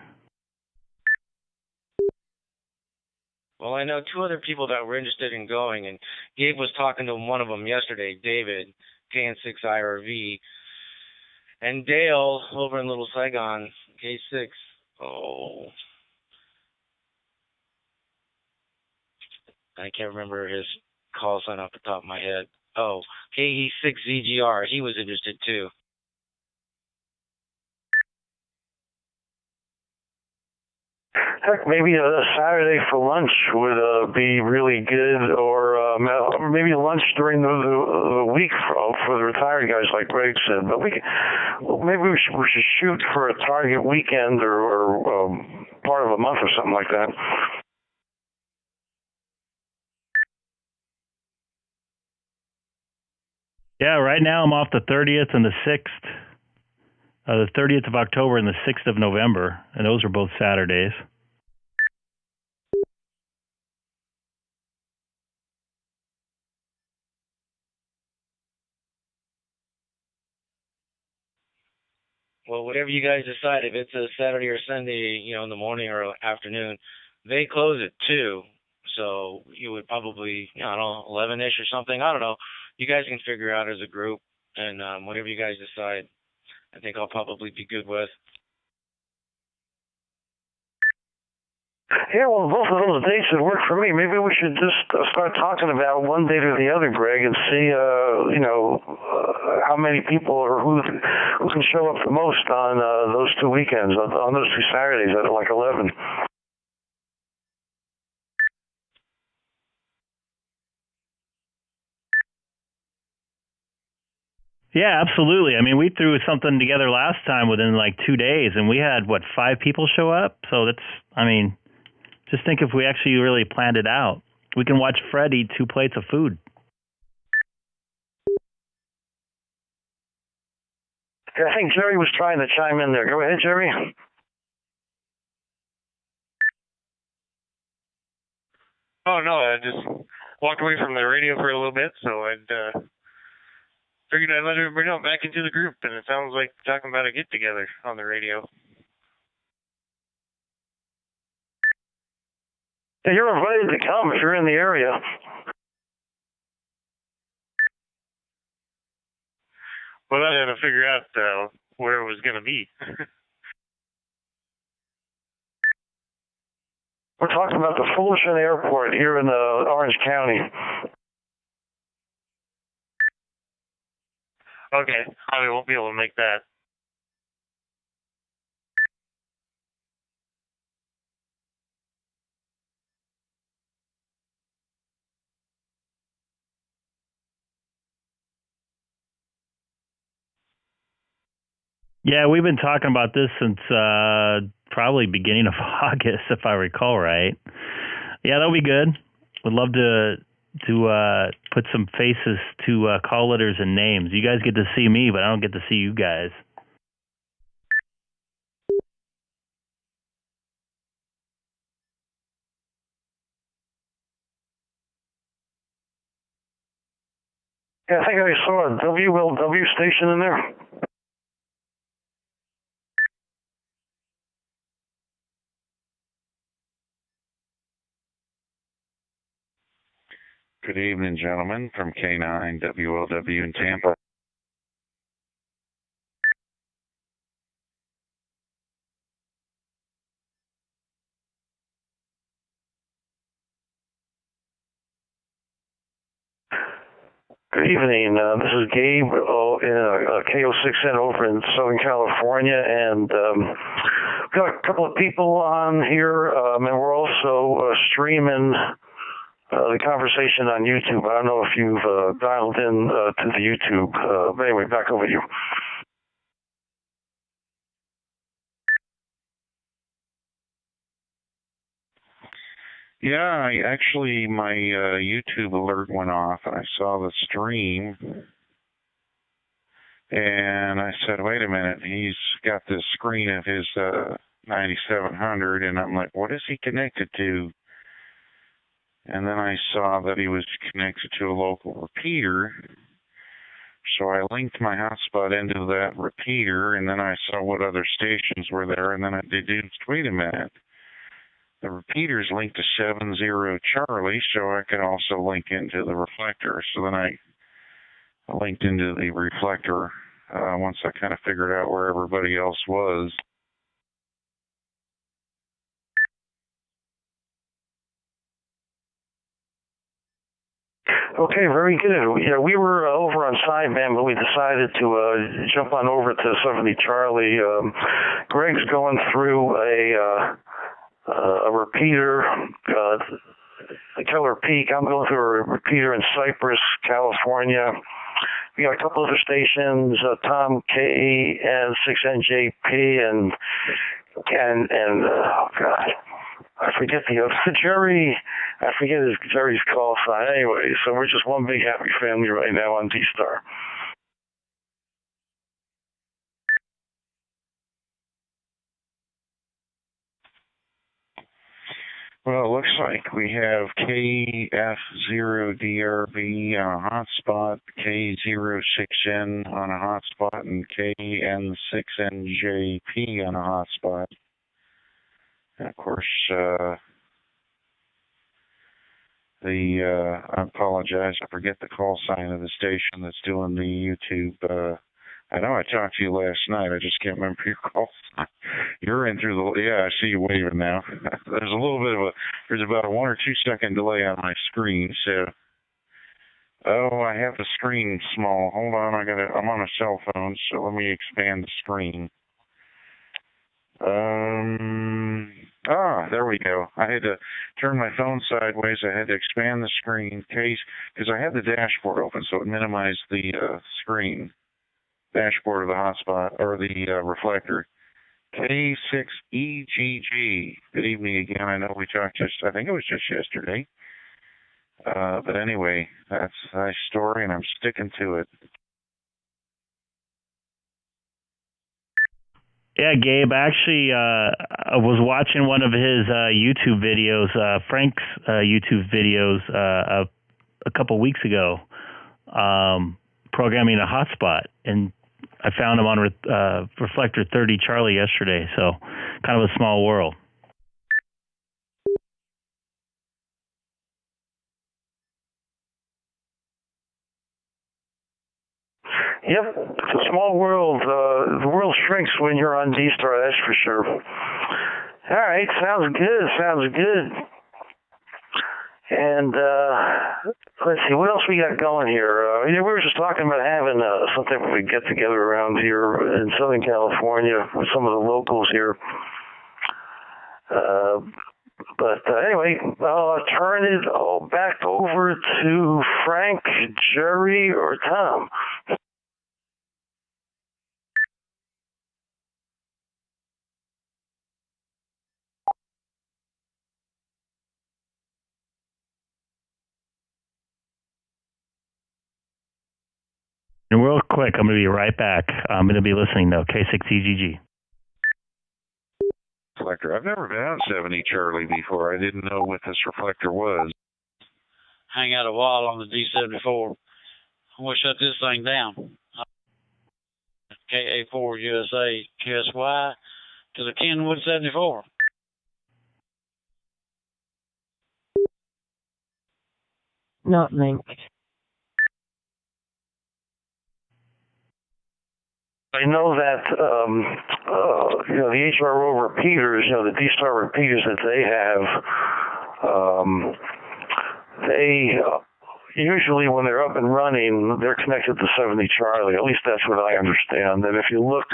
Well, I know two other people that were interested in going, and Gabe was talking to one of them yesterday, David, K6EGG, and Dale over in Little Saigon, K6. Oh, I can't remember his call sign off the top of my head. Oh, K6EGG. He was interested too. Heck, maybe a Saturday for lunch would be really good, or maybe lunch during the week for the retired guys, like Greg said. But maybe we should shoot for a target weekend or part of a month or something like that. Yeah, right now I'm off the 30th and the 6th. The 30th of October and the 6th of November, and those are both Saturdays. Well, whatever you guys decide, if it's a Saturday or Sunday, in the morning or afternoon, they close at 2. So you would probably, 11-ish or something. I don't know. You guys can figure out as a group, and whatever you guys decide, I think I'll probably be good with. Yeah, well, both of those dates would work for me. Maybe we should just start talking about one date or the other, Greg, and see, how many people or who can show up the most on those 2 weekends, on those 2 Saturdays at like 11. Yeah, absolutely. I mean, we threw something together last time within like 2 days, and we had, 5 people show up? So just think if we actually really planned it out. We can watch Fred eat 2 plates of food. Yeah, I think Jerry was trying to chime in there. Go ahead, Jerry. Oh, no, I just walked away from the radio for a little bit, so I'd figured I'd let everybody know back into the group, and it sounds like talking about a get-together on the radio. Yeah, you're invited to come if you're in the area. Well, I had to figure out where it was going to be. We're talking about the Fullerton Airport here in Orange County. Okay, I won't be able to make that. Yeah, we've been talking about this since probably beginning of August, if I recall right. Yeah, that'll be good. Would love to put some faces to call letters and names. You guys get to see me, but I don't get to see you guys. Yeah, I think I saw a WLW station in there. Good evening, gentlemen, from K9WLW in Tampa. Good evening. This is Gabe in K6EGG over in Southern California, and got a couple of people on here, and we're also streaming the conversation on YouTube. I don't know if you've dialed in to the YouTube. But anyway, back over to you. Yeah, my YouTube alert went off, and I saw the stream, and I said, wait a minute, he's got this screen of his 9700, and I'm like, what is he connected to? And then I saw that he was connected to a local repeater, so I linked my hotspot into that repeater, and then I saw what other stations were there, and then I deduced, wait a minute, the repeater's linked to 70 Charlie, so I could also link into the reflector. So then I linked into the reflector once I kind of figured out where everybody else was. Okay, very good. Yeah, we were over on sideband, but we decided to jump on over to 70 Charlie. Greg's going through a repeater, a Killer Peak. I'm going through a repeater in Cypress, California. We got a couple other stations, Tom K and 6NJP, and oh god, I forget Jerry's call sign. Anyway, so we're just one big happy family right now on DStar. Well, it looks like we have KF0DRB on a hotspot, K06N on a hotspot, and KN6NJP on a hotspot. And of course, I apologize, I forget the call sign of the station that's doing the YouTube. I know I talked to you last night. I just can't remember your call sign. You're in through the, yeah, I see you waving now. There's about a 1 or 2 second delay on my screen, so. Oh, I have the screen small. Hold on, I'm on a cell phone, so let me expand the screen. There we go. I had to turn my phone sideways. I had to expand the screen because I had the dashboard open, so it minimized the screen. Dashboard of the hotspot, or the reflector. K6EGG. Good evening again. I know we talked I think it was just yesterday. But anyway, that's a nice story, and I'm sticking to it. Yeah, Gabe, actually, I was watching one of his YouTube videos, Frank's YouTube videos, a couple weeks ago, programming a hotspot, and I found him on Reflector 30 Charlie yesterday, so kind of a small world. Yep, it's a small world. The world shrinks when you're on DStar, that's for sure. All right, sounds good. And let's see, what else we got going here? We were just talking about having something we get together around here in Southern California with some of the locals here. But anyway, I'll turn it back over to Frank, Jerry, or Tom. And real quick, I'm going to be right back. I'm going to be listening, though. K6EGG. Reflector. I've never been on 70 Charlie before. I didn't know what this reflector was. Hang out a while on the D74. I'm going to shut this thing down. KA4 USA KSY to the Kenwood 74. Not linked. I know that, the HRO repeaters, the DStar repeaters that they have, they usually when they're up and running, they're connected to 70 Charlie. At least that's what I understand. And if you look,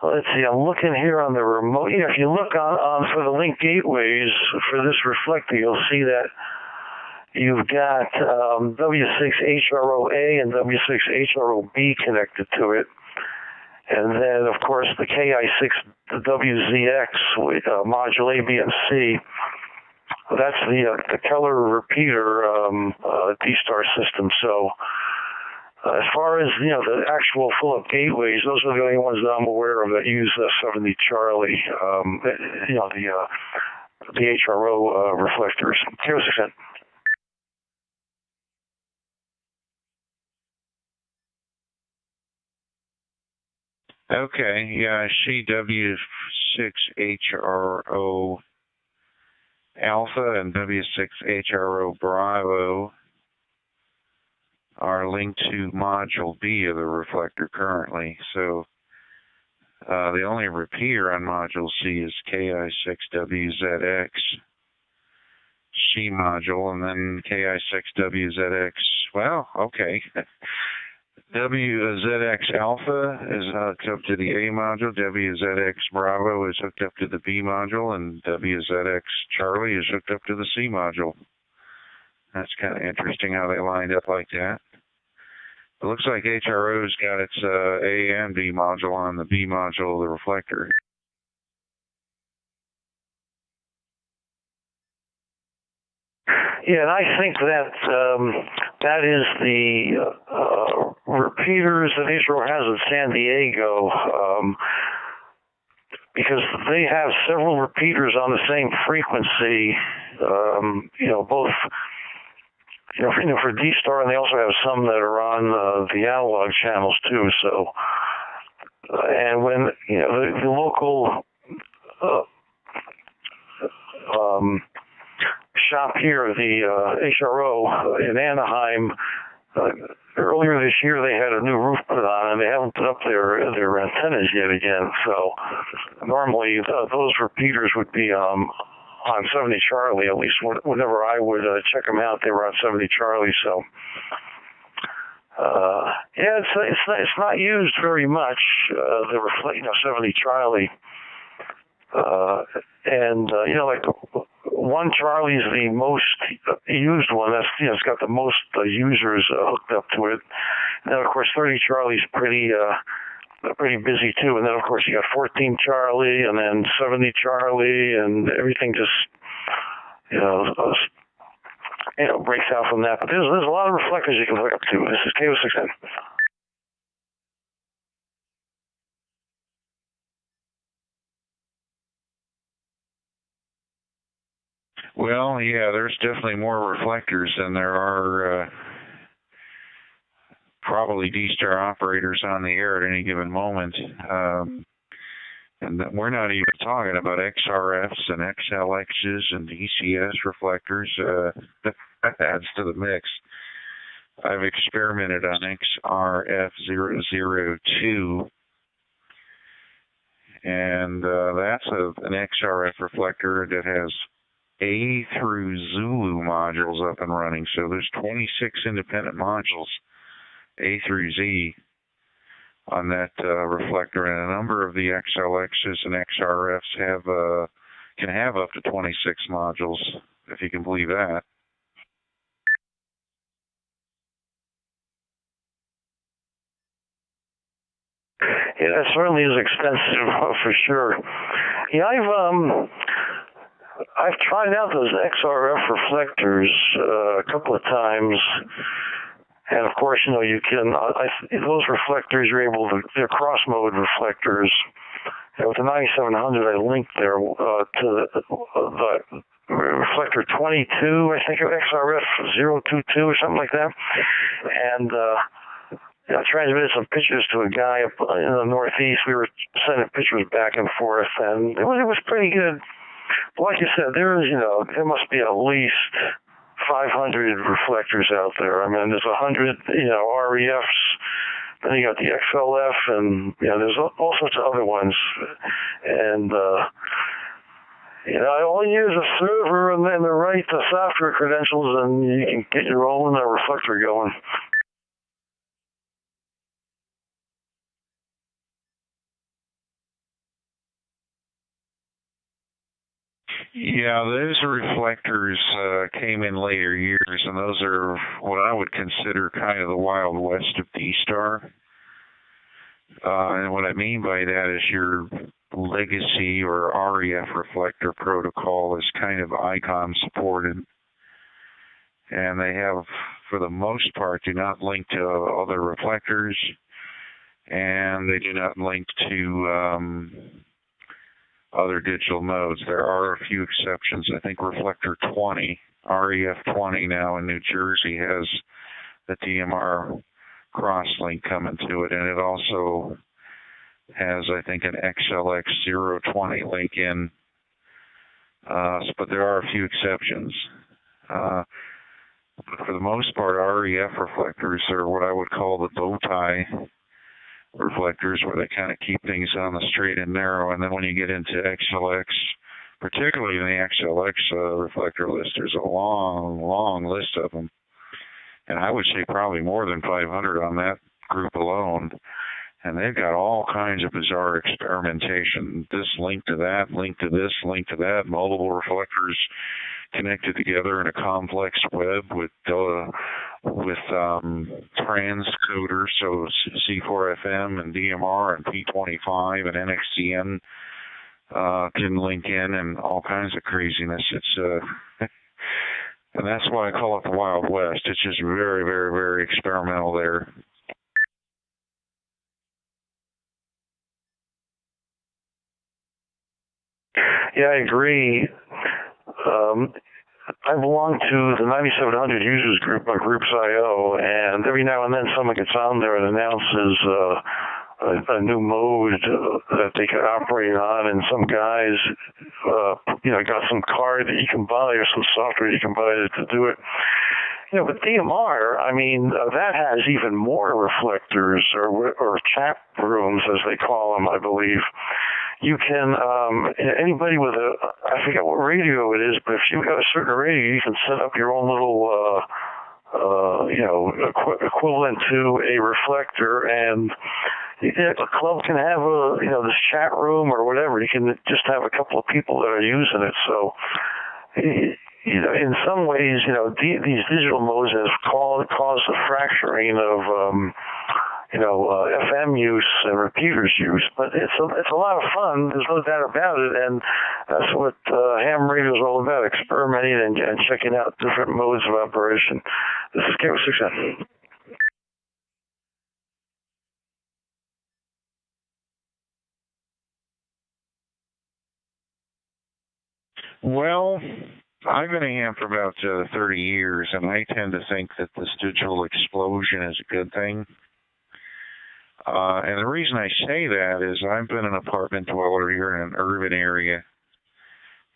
let's see, I'm looking here on the remote. If you look on for the link gateways for this reflector, you'll see that you've got W6HRO-A and W6HRO-B connected to it. And then, of course, the Ki6WZX module A, B, and C. That's the Keller repeater DStar system. So as far as, the actual full-up gateways, those are the only ones that I'm aware of that use 70 Charlie, the HRO reflectors. K6EGG. Okay, yeah, I see W6HRO Alpha and W6HRO Bravo are linked to Module B of the reflector currently. So the only repeater on Module C is Ki6WZX C module, and then Ki6WZX, well, okay. WZX Alpha is hooked up to the A module, WZX Bravo is hooked up to the B module, and WZX Charlie is hooked up to the C module. That's kind of interesting how they lined up like that. It looks like HRO's got its A and B module on the B module of the reflector. Yeah, and I think that that is the repeaters that HRO has in San Diego, because they have several repeaters on the same frequency, both, for DStar, and they also have some that are on the analog channels too. So, and when, the local shop here, the HRO in Anaheim, earlier this year they had a new roof put on, and they haven't put up their antennas yet again. So normally those repeaters would be on 70 Charlie, at least whenever I would check them out, they were on 70 Charlie. So yeah, it's not used very much, the 70 Charlie. Like 1 Charlie is the most used one. That's, it's got the most users hooked up to it. And then, of course, 30 Charlie is pretty busy too. And then, of course, you got 14 Charlie, and then 70 Charlie, and everything just, breaks out from that. But there's a lot of reflectors you can hook up to. This is K6EGG. Well, yeah, there's definitely more reflectors than there are probably DStar operators on the air at any given moment. And we're not even talking about XRFs and XLXs and ECS reflectors. That adds to the mix. I've experimented on XRF002, and that's an XRF reflector that has A through Zulu modules up and running. So there's 26 independent modules, A through Z, on that reflector, and a number of the XLXs and XRFs can have up to 26 modules, if you can believe that. Yeah, that certainly is expensive for sure. Yeah, I've tried out those XRF reflectors a couple of times, and of course, you can, those reflectors, they're cross-mode reflectors. And with the 9700, I linked there to the reflector 22, I think, of XRF022 or something like that. And I transmitted some pictures to a guy up in the Northeast. We were sending pictures back and forth, and it was pretty good. But like you said, there must be at least 500 reflectors out there. I mean, there's 100, REFs. Then you got the XLF, and there's all sorts of other ones. And all you use a server and then the right software credentials, and you can get your own reflector going. Yeah, those reflectors came in later years, and those are what I would consider kind of the Wild West of DStar. And what I mean by that is your legacy or REF reflector protocol is kind of Icom supported. And they have, for the most part, do not link to other reflectors, and they do not link to other digital modes. There are a few exceptions. I think Reflector 20, REF 20 now in New Jersey has the DMR crosslink coming to it, and it also has, I think, an XLX 020 link in. But there are a few exceptions. But for the most part, REF reflectors are what I would call the bow tie reflectors, where they kind of keep things on the straight and narrow. And then when you get into XLX, particularly in the XLX reflector list, there's a long list of them. And I would say probably more than 500 on that group alone. And they've got all kinds of bizarre experimentation. This link to that, link to this, link to that, multiple reflectors connected together in a complex web with transcoders, so C4FM and DMR and P25 and NXCN can link in, and all kinds of craziness. It's and that's why I call it the Wild West. It's just very, very, very experimental there. Yeah, I agree. I belong to the 9700 users group on Groups.io, and every now and then someone gets on there and announces a new mode that they can operate on, and some guys, got some card that you can buy or some software you can buy to do it. But DMR, I mean, that has even more reflectors or chat rooms, as they call them, I believe. You can, anybody with I forget what radio it is, but if you've got a certain radio, you can set up your own little, equivalent to a reflector, and a club can have this chat room or whatever. You can just have a couple of people that are using it. So, in some ways, these digital modes have caused a fracturing of, FM use and repeaters use, but it's a lot of fun. There's no doubt about it, and that's what ham radio is all about: experimenting and checking out different modes of operation. This is K6EGG. Well, I've been a ham for about 30 years, and I tend to think that this digital explosion is a good thing. And the reason I say that is I've been an apartment dweller here in an urban area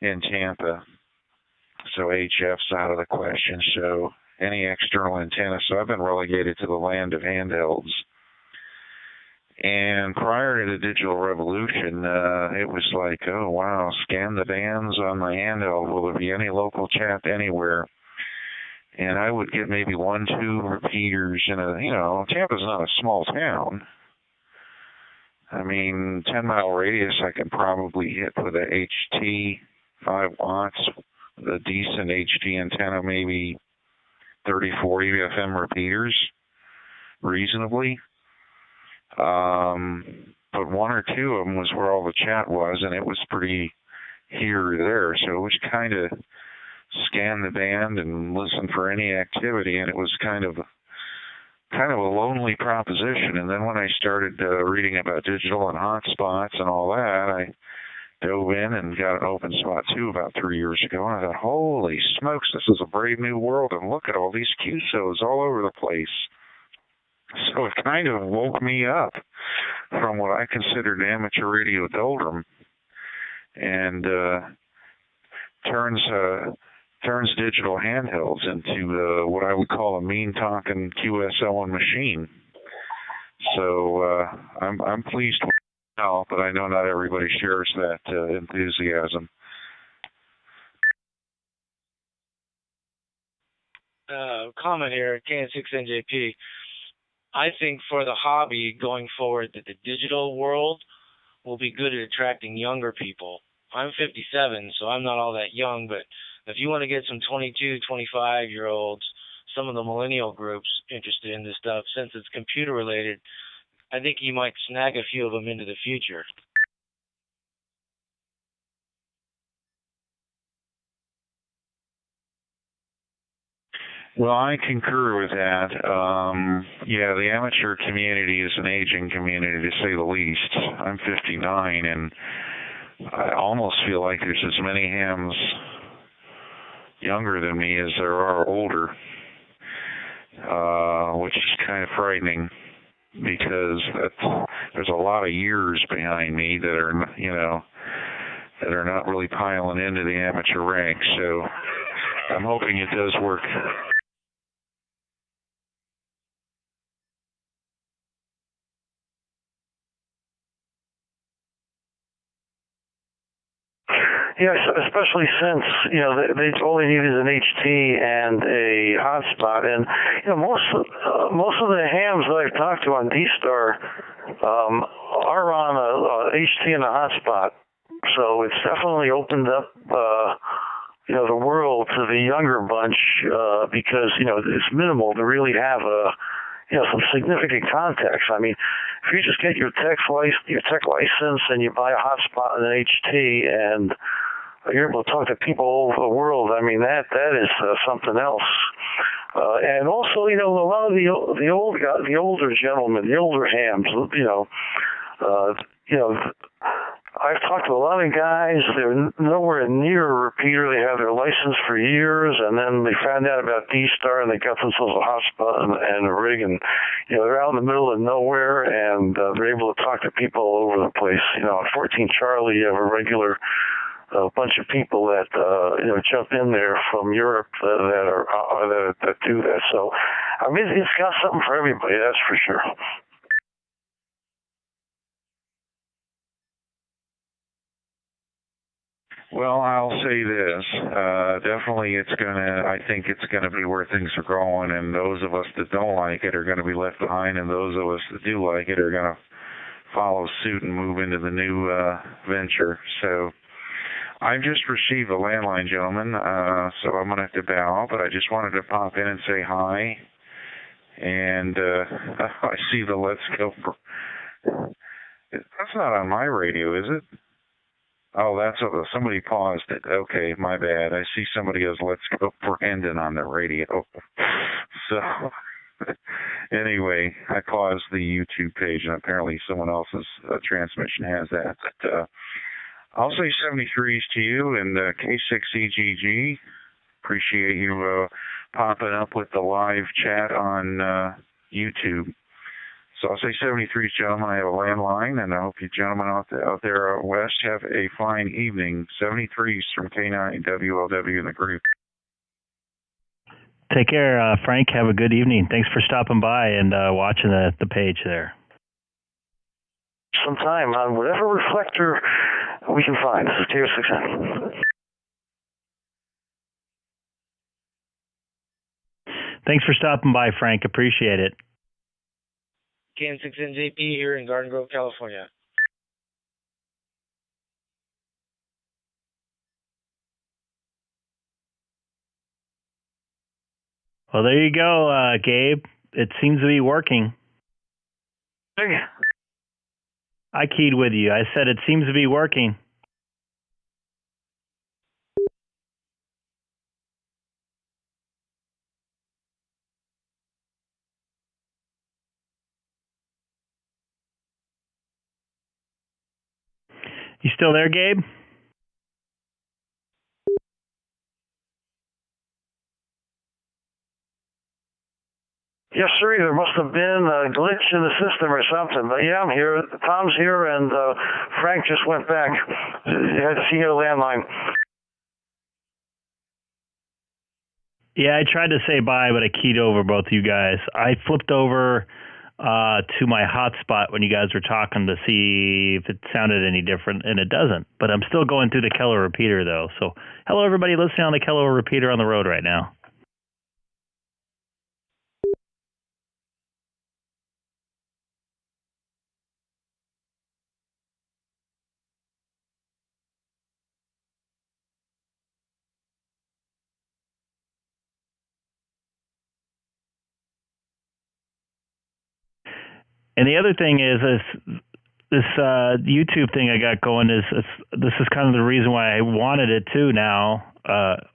in Tampa, so HF's out of the question, so any external antenna. So I've been relegated to the land of handhelds. And prior to the digital revolution, it was like, oh, wow, scan the bands on my handheld. Will there be any local chat anywhere? And I would get maybe 1-2 repeaters in Tampa's not a small town. I mean, 10-mile radius I can probably hit with a HT, 5 watts, a decent HT antenna, maybe 30, 40 FM repeaters, reasonably. But 1 or 2 of them was where all the chat was, and it was pretty here or there. So it was kind of scan the band and listen for any activity, and it was kind of a lonely proposition. And then when I started reading about digital and hotspots and all that, I dove in and got an open spot too about 3 years ago, and I thought, holy smokes, this is a brave new world, and look at all these QSOs all over the place. So it kind of woke me up from what I considered amateur radio doldrum, and turns turns digital handhelds into what I would call a mean-talking QSL machine. So I'm pleased with it now, but I know not everybody shares that enthusiasm. Comment here, K6NJP. I think for the hobby going forward that the digital world will be good at attracting younger people. I'm 57, so I'm not all that young, but if you want to get some 22, 25-year-olds, some of the millennial groups interested in this stuff, since it's computer-related, I think you might snag a few of them into the future. Well, I concur with that. Yeah, the amateur community is an aging community, to say the least. I'm 59, and I almost feel like there's as many hams younger than me as there are older, which is kind of frightening because there's a lot of years behind me that are, you know, that are not really piling into the amateur ranks. So I'm hoping it does work. Yeah, especially since, you know, all they need is an HT and a hotspot. And, you know, most of the hams that I've talked to on DStar are on a HT and a hotspot. So it's definitely opened up, you know, the world to the younger bunch because, you know, it's minimal to really have you know, some significant context. I mean, if you just get your tech license and you buy a hotspot and an HT and you're able to talk to people all over the world, I mean, that is something else. And also, you know, a lot of the older gentlemen, the older hams, you know, I've talked to a lot of guys. They're nowhere near a repeater. They have their license for years, and then they found out about DStar, and they got themselves a hotspot and a rig, and you know they're out in the middle of nowhere, and they're able to talk to people all over the place. You know, on 14 Charlie, you have a regular bunch of people that you know jump in there from Europe that do that. So, I mean, it's got something for everybody. That's for sure. Well, I'll say this. Definitely I think it's gonna be where things are going, and those of us that don't like it are gonna be left behind, and those of us that do like it are gonna follow suit and move into the new venture. So I've just received a landline, gentlemen, so I'm gonna have to bow, but I just wanted to pop in and say hi. And I see the Let's Go. That's not on my radio, is it? Oh, that's somebody paused it. Okay, my bad. I see somebody has Let's Go Brandon on the radio. So, anyway, I paused the YouTube page, and apparently someone else's transmission has that. But I'll say 73s to you, and K6EGG. Appreciate you popping up with the live chat on YouTube. So I'll say 73s, gentlemen. I have a landline, and I hope you gentlemen out there west have a fine evening. 73s from K9WLW in the group. Take care, Frank. Have a good evening. Thanks for stopping by and watching the page there. Sometime on whatever reflector we can find. This is K6EGG. Thanks for stopping by, Frank. Appreciate it. K6NJP here in Garden Grove, California. Well, there you go, Gabe. It seems to be working. I keyed with you. I said it seems to be working. You still there, Gabe? Yes, sir. There must have been a glitch in the system or something. But yeah, I'm here. Tom's here, and Frank just went back. You had to see your landline. Yeah, I tried to say bye, but I keyed over both of you guys. I flipped over to my hotspot when you guys were talking to see if it sounded any different, and it doesn't. But I'm still going through the Keller repeater, though. So, hello, everybody listening on the Keller repeater on the road right now. And the other thing is this YouTube thing I got going this is kind of the reason why I wanted it too now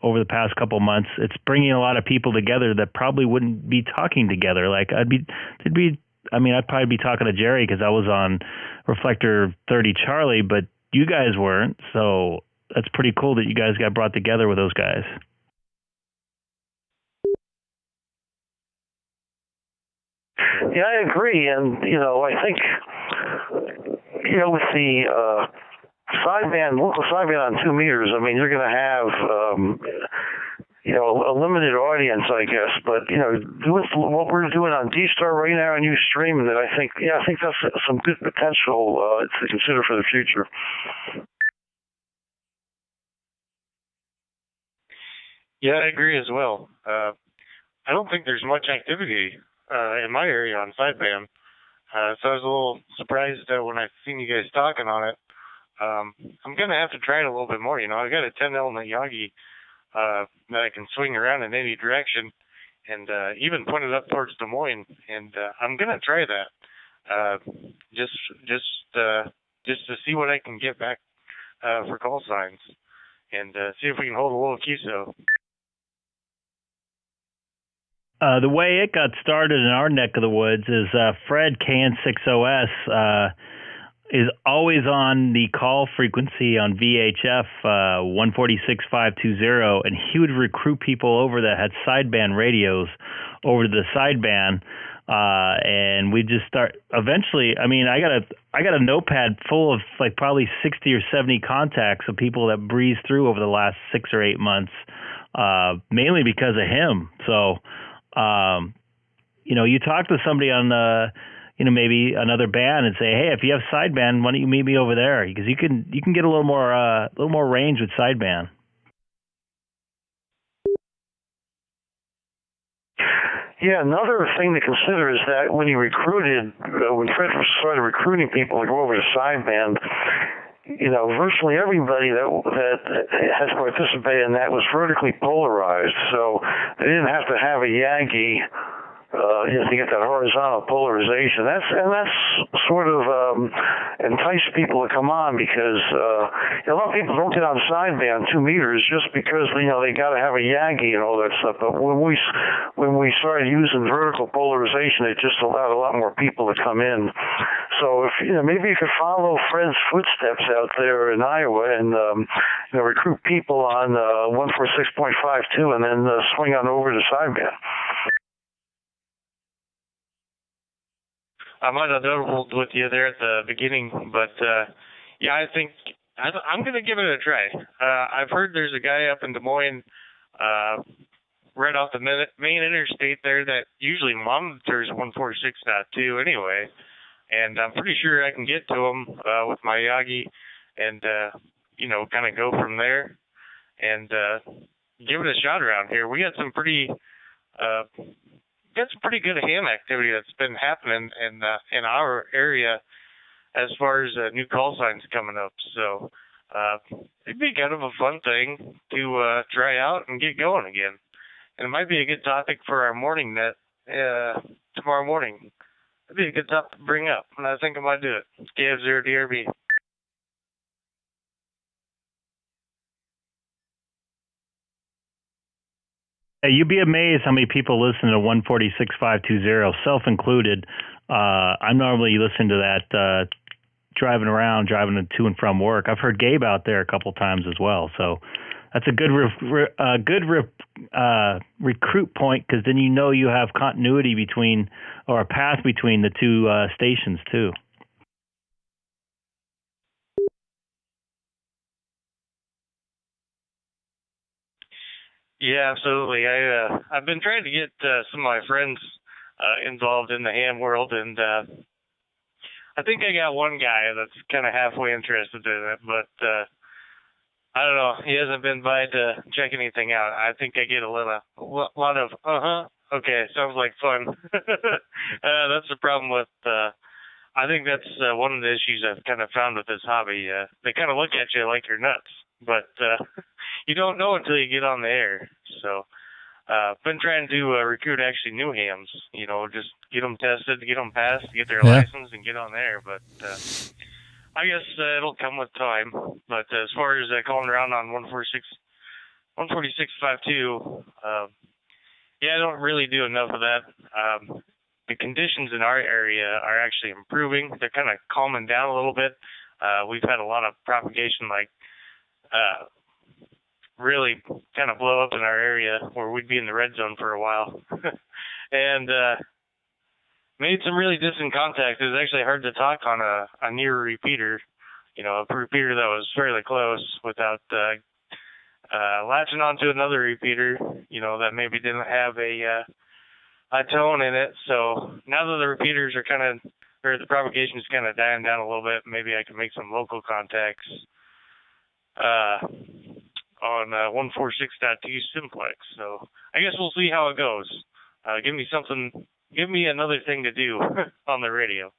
over the past couple months. It's bringing a lot of people together that probably wouldn't be talking together. Like I'd probably be talking to Jerry because I was on Reflector 30 Charlie, but you guys weren't. So that's pretty cool that you guys got brought together with those guys. Yeah, I agree, and I think with the local sideband on 2 meters, I mean, you're going to have a limited audience, I guess. But doing what we're doing on DStar right now and you streaming it, I think that's some good potential to consider for the future. Yeah, I agree as well. I don't think there's much activity in my area on sideband. So I was a little surprised when I seen you guys talking on it. I'm going to have to try it a little bit more. I've got a 10-element Yagi that I can swing around in any direction and even point it up towards Des Moines. And I'm going to try that just to see what I can get back for call signs and see if we can hold a little QSO. The way it got started in our neck of the woods is Fred KN6OS is always on the call frequency on VHF 146520, and he would recruit people over that had sideband radios over to the sideband, and we just start. Eventually, I mean, I got a notepad full of like probably 60 or 70 contacts of people that breezed through over the last 6 or 8 months, mainly because of him. So. You talk to somebody on maybe another band and say, hey, if you have sideband, why don't you meet me over there? Because you can get a little more range with sideband. Yeah, another thing to consider is that when Fred started recruiting people to go over to sideband, virtually everybody that has participated in that was vertically polarized, so they didn't have to have a Yagi to get that horizontal polarization. That's sort of enticed people to come on because a lot of people don't get on sideband 2 meters just because they got to have a Yagi and all that stuff. But when we started using vertical polarization, it just allowed a lot more people to come in. So if maybe you could follow Fred's footsteps out there in Iowa and recruit people on 146.52 and then swing on over to sideband. I might have doubled with you there at the beginning, but yeah, I think I'm going to give it a try. I've heard there's a guy up in Des Moines right off the main interstate there that usually monitors 146.2 anyway, and I'm pretty sure I can get to him with my Yagi and, kind of go from there and give it a shot around here. We got some pretty good ham activity that's been happening in our area as far as new call signs coming up. So it'd be kind of a fun thing to try out and get going again. And it might be a good topic for our morning net tomorrow morning. It'd be a good topic to bring up, and I think I might do it. KF0DRB. Hey, you'd be amazed how many people listen to 146.520, self included. I'm normally listening to that driving to and from work. I've heard Gabe out there a couple times as well. So that's a good recruit point, because then you have continuity between, or a path between the two stations too. Yeah, absolutely. I've been trying to get some of my friends involved in the ham world, and I think I got one guy that's kind of halfway interested in it, but I don't know. He hasn't been by to check anything out. I think I get a lot of okay, sounds like fun. That's the problem with. I think that's one of the issues I've kind of found with this hobby. They kind of look at you like you're nuts, but you don't know until you get on the air. So, been trying to recruit actually new hams. You know, just get them tested, get them passed, get their license, and get on the air. But I guess it'll come with time. But as far as calling around on 146.52, yeah, I don't really do enough of that. The conditions in our area are actually improving. They're kind of calming down a little bit. We've had a lot of propagation, like really kind of blow up in our area where we'd be in the red zone for a while. And made some really distant contact. It was actually hard to talk on a near repeater, you know, a repeater that was fairly close without latching onto another repeater, you know, that maybe didn't have a tone in it. So now that the repeaters are or the propagation is kind of dying down a little bit, maybe I can make some local contacts on 146.2 simplex. So I guess we'll see how it goes. Give me another thing to do on the radio.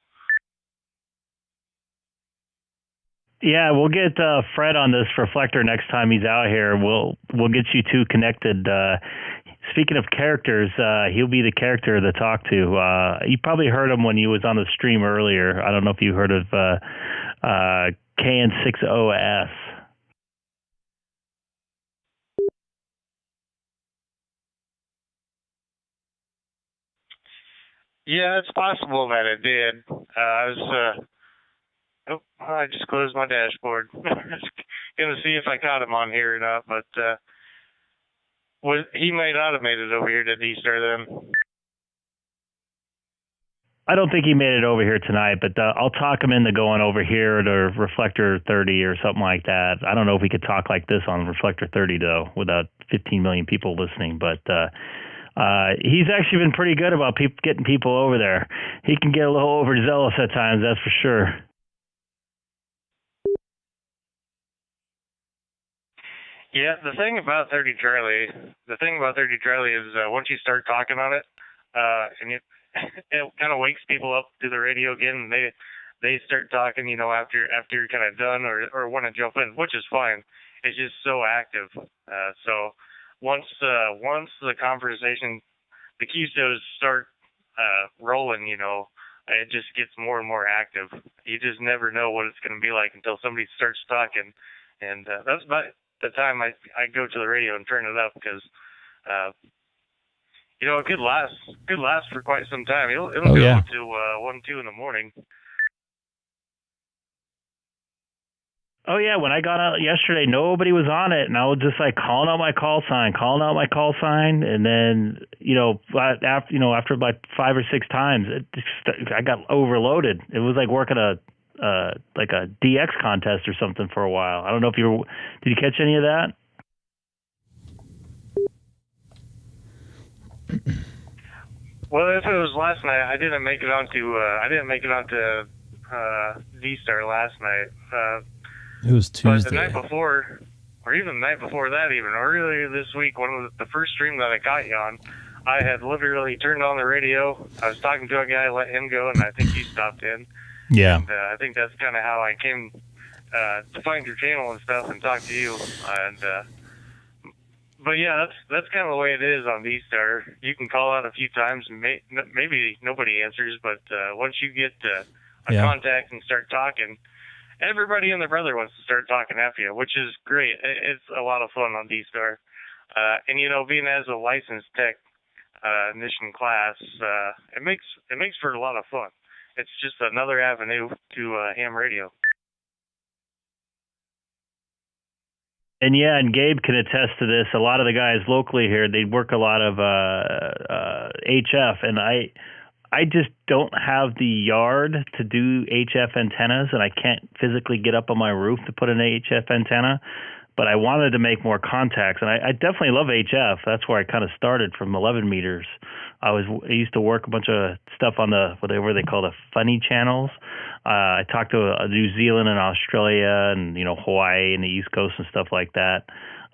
Yeah, we'll get Fred on this reflector next time he's out here. We'll get you two connected. Speaking of characters, he'll be the character to talk to. You probably heard him when he was on the stream earlier. I don't know if you heard of K6EGG. Yeah, it's possible that it did. I just closed my dashboard. Gonna see if I caught him on here or not, but he might not have made it over here to DStar then. I don't think he made it over here tonight, but I'll talk him into going over here to Reflector 30 or something like that. I don't know if we could talk like this on Reflector 30, though, without 15 million people listening, but he's actually been pretty good about getting people over there. He can get a little overzealous at times, that's for sure. Yeah, the thing about 30 Charlie is once you start talking on it, and it kind of wakes people up to the radio again, and they start talking, you know, after you're kind of done or want to jump in, which is fine. It's just so active. So once the conversation, the keystones start rolling, you know, it just gets more and more active. You just never know what it's going to be like until somebody starts talking, and that's about the time I go to the radio and turn it up, because you know, it could last for quite some time. It'll go to 1, 2 in the morning. Oh yeah, when I got out yesterday, nobody was on it, and I was just like calling out my call sign, and then after like 5 or 6 times, I got overloaded. It was like working a DX contest or something for a while. I don't know if did you catch any of that? Well, if it was last night, I didn't make it onto DStar last night. It was Tuesday. But the night before, or even the night before that, even earlier this week, one of the first stream that I caught you on, I had literally turned on the radio. I was talking to a guy, let him go, and I think he stopped in. Yeah. And I think that's kind of how I came to find your channel and stuff and talk to you. And but yeah, that's kind of the way it is on DStar. You can call out a few times, and maybe nobody answers, but once you get a contact and start talking, everybody and their brother wants to start talking after you, which is great. It's a lot of fun on DStar. And you know, being as a licensed technician class, it makes for a lot of fun. It's just another avenue to ham radio. And yeah, and Gabe can attest to this. A lot of the guys locally here, they work a lot of HF, and I just don't have the yard to do HF antennas, and I can't physically get up on my roof to put an HF antenna. but I wanted to make more contacts, and I definitely love HF. That's where I kind of started, from 11 meters. I used to work a bunch of stuff on whatever they call the funny channels. I talked to New Zealand and Australia and Hawaii and the East Coast and stuff like that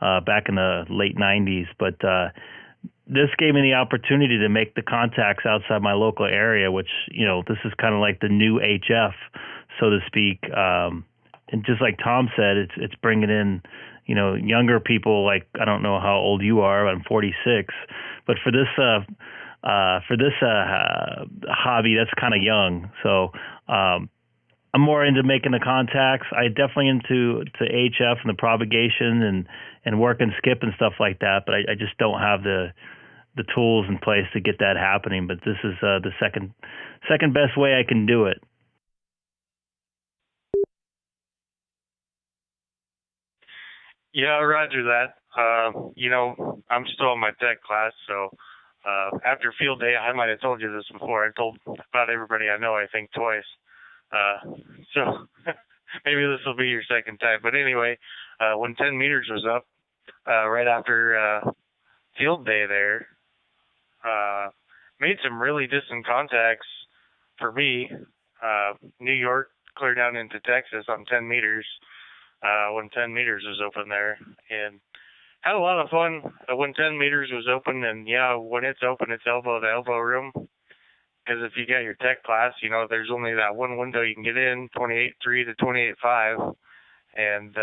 back in the late 90s. But this gave me the opportunity to make the contacts outside my local area, which this is kind of like the new HF, so to speak. And just like Tom said, it's bringing in younger people. Like, I don't know how old you are. I'm 46, but for this hobby, that's kind of young. So I'm more into making the contacts. I definitely into HF and the propagation and work and skip and stuff like that. But I just don't have the tools in place to get that happening. But this is the second best way I can do it. Yeah, roger that. I'm still in my tech class, so after field day, I might have told you this before. I told about everybody I know, I think, twice. So maybe this will be your second time. But anyway, when 10 meters was up, right after field day there, made some really distant contacts for me. New York, clear down into Texas on 10 meters. When 10 meters was open there, and had a lot of fun when 10 meters was open. And yeah, when it's open, it's elbow to elbow room, because if you got your tech class, there's only that one window you can get in, 28.3 to 28.5, and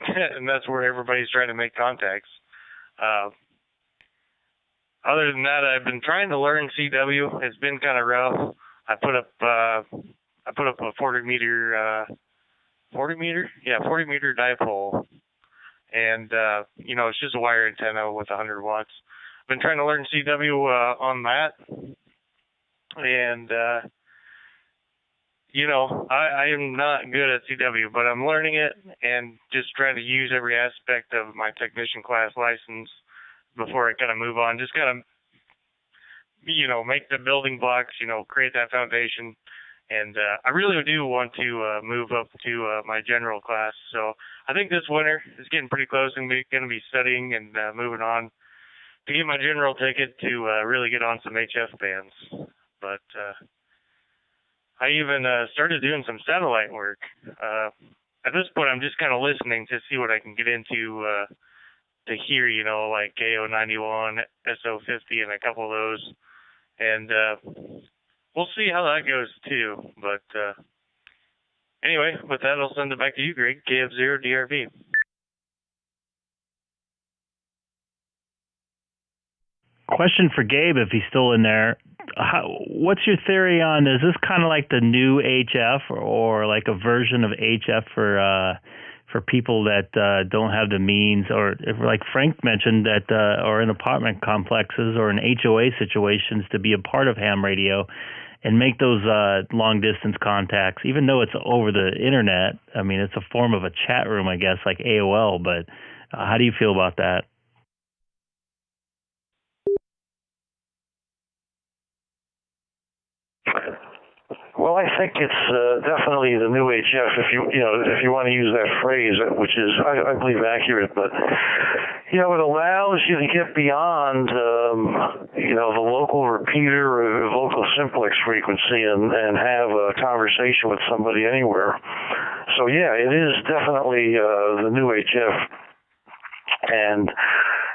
and that's where everybody's trying to make contacts. Other than that, I've been trying to learn CW. It's been kind of rough. I put up a 40 meter dipole, and it's just a wire antenna with 100 watts. Been trying to learn CW on that, and I am not good at CW, but I'm learning it and just trying to use every aspect of my technician class license before I kind of move on. Just kind of make the building blocks, create that foundation. And I really do want to move up to my general class. So I think this winter is getting pretty close, and we're going to be studying and moving on to get my general ticket to really get on some HF bands. But I even started doing some satellite work. At this point, I'm just kind of listening to see what I can get into to hear, like KO91, SO50, and a couple of those. And we'll see how that goes, too. But anyway, with that, I'll send it back to you, Greg, KF0DRV. Question for Gabe, if he's still in there. What's your theory on, is this kind of like the new HF or like a version of HF for people that don't have the means, or if, like Frank mentioned, that or in apartment complexes or in HOA situations, to be a part of ham radio and make those long distance contacts, even though it's over the internet? I mean, it's a form of a chat room, I guess, like AOL, but how do you feel about that? Well, I think it's definitely the new HF, if you want to use that phrase, which is, I believe, accurate. But it allows you to get beyond the local repeater or local simplex frequency and have a conversation with somebody anywhere. So yeah, it is definitely the new HF, and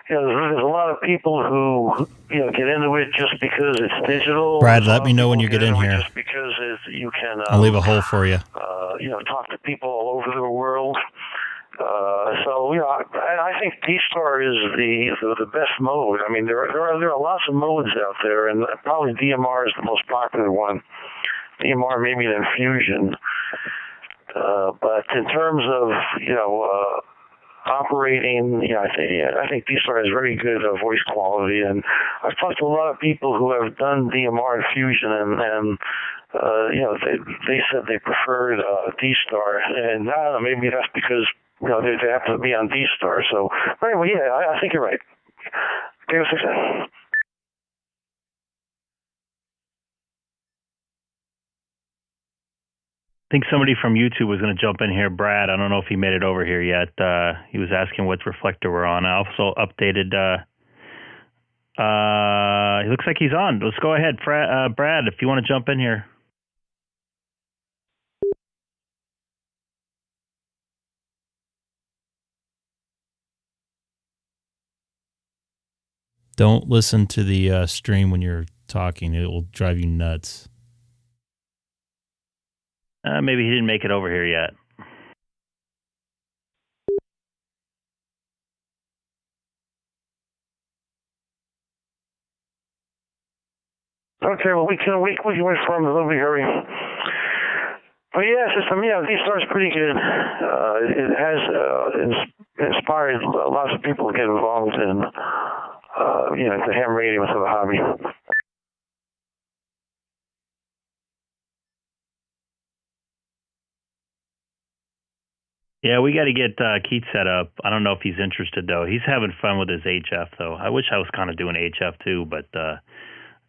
there's a lot of people who get into it just because it's digital. Brad, let me know when you get in here. Just because you can. I'll leave a hole for you. Talk to people all over the world. I think DStar is the best mode. I mean, there are lots of modes out there, and probably DMR is the most popular one. DMR maybe than Fusion. But in terms of operating, I think DStar has very good voice quality, and I've talked to a lot of people who have done DMR and Fusion, and they said they preferred DStar, and I don't know, maybe that's because they happen to be on DStar. So, but anyway, yeah, I think you're right. K6EGG. think somebody from YouTube was going to jump in here. Brad, I don't know if he made it over here yet. He was asking what reflector we're on. I also updated. He looks like he's on. Let's go ahead, Brad, if you want to jump in here. Don't listen to the stream when you're talking. It will drive you nuts. Maybe he didn't make it over here yet. Okay, well, we went from a little bit hurry. But yeah, system, DStar is pretty good. It has inspired lots of people to get involved in, the ham radio as a hobby. Yeah, we got to get Keith set up. I don't know if he's interested, though. He's having fun with his HF, though. I wish I was kind of doing HF, too, but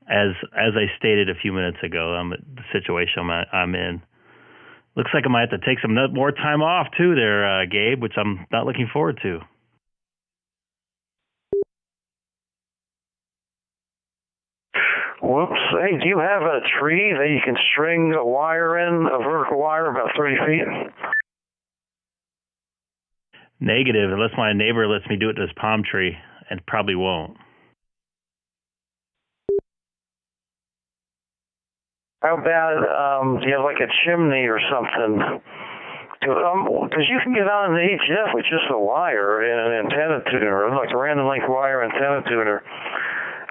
as I stated a few minutes ago, the situation I'm in. Looks like I might have to take some more time off, too, there, Gabe, which I'm not looking forward to. Whoops. Hey, do you have a tree that you can string a wire in, a vertical wire about 30 feet? Negative, unless my neighbor lets me do it to his palm tree, and probably won't. How about, do you have like a chimney or something? Because you can get on the HF with just a wire and an antenna tuner, like a random length wire antenna tuner.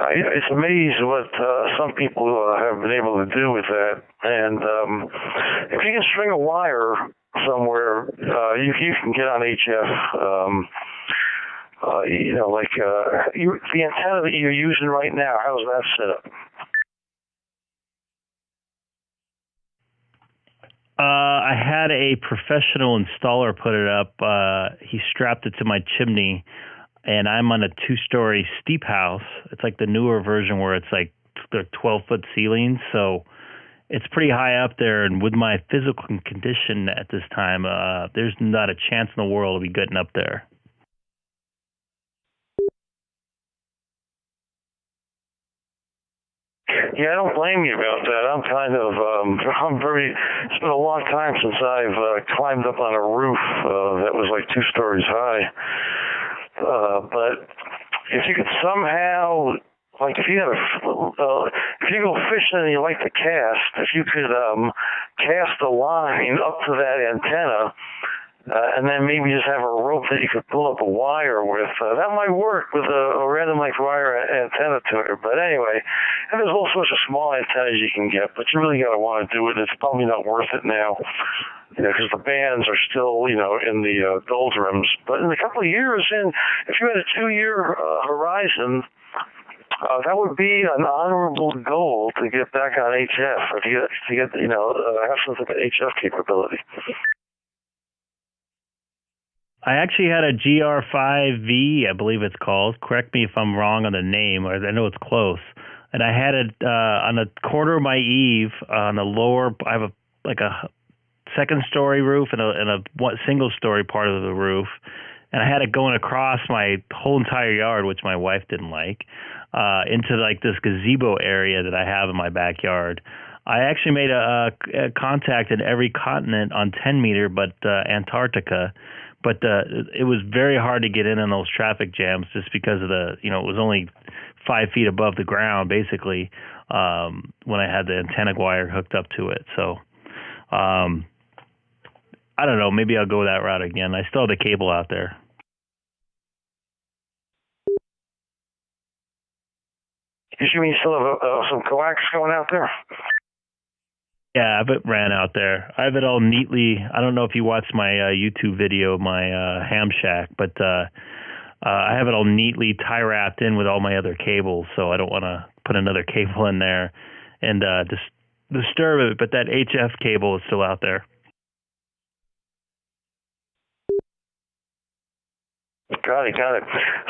It's amazing what some people have been able to do with that. And if you can string a wire somewhere, you can get on HF. The antenna that you're using right now, how's that set up? I had a professional installer put it up. He strapped it to my chimney, and I'm on a 2-story steep house. It's like the newer version where it's like they're 12-foot ceilings, so it's pretty high up there. And with my physical condition at this time, there's not a chance in the world of me getting up there. Yeah, I don't blame you about that. I'm kind of, it's been a long time since I've climbed up on a roof that was like 2 stories high. But if you could somehow, like if you go fishing and you like to cast, if you could cast a line up to that antenna, and then maybe just have a rope that you could pull up a wire with. That might work with a random length wire antenna tuner. But anyway, and there's all sorts of small antennas you can get, but you really got to want to do it. It's probably not worth it now, because the bands are still, in the doldrums. But in a couple of years, if you had a 2-year horizon, that would be an honorable goal to get back on HF, or to get have some type of HF capability. I actually had a GR5V, I believe it's called. Correct me if I'm wrong on the name, or I know it's close. And I had it on the corner of my eave on the lower. I have a second-story roof and a single-story part of the roof, and I had it going across my whole entire yard, which my wife didn't like, into like this gazebo area that I have in my backyard. I actually made a contact in every continent on 10 meter, but Antarctica. But it was very hard to get in on those traffic jams just because of it was only 5 feet above the ground, basically, when I had the antenna wire hooked up to it. So I don't know. Maybe I'll go that route again. I still have the cable out there. You mean you still have some coax going out there? Yeah, I have it ran out there. I have it all neatly. I don't know if you watched my YouTube video of my ham shack, but I have it all neatly tie wrapped in with all my other cables, so I don't want to put another cable in there and just disturb it. But that HF cable is still out there. Got it.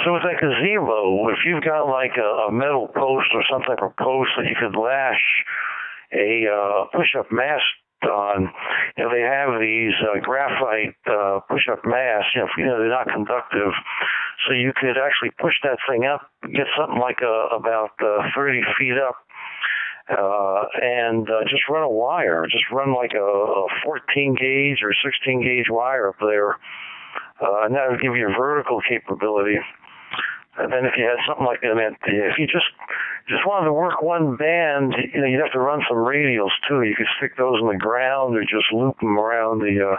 So with that gazebo, if you've got like a metal post or some type of post that you could lash a push-up mast on, they have these graphite push-up masks. They're not conductive, so you could actually push that thing up, get something like about 30 feet up, and just run a wire. Just run like a 14 gauge or 16 gauge wire up there, and that would give you vertical capability. And then if you had something like that, if you just wanted to work one band, you'd have to run some radials too. You could stick those in the ground or just loop them around the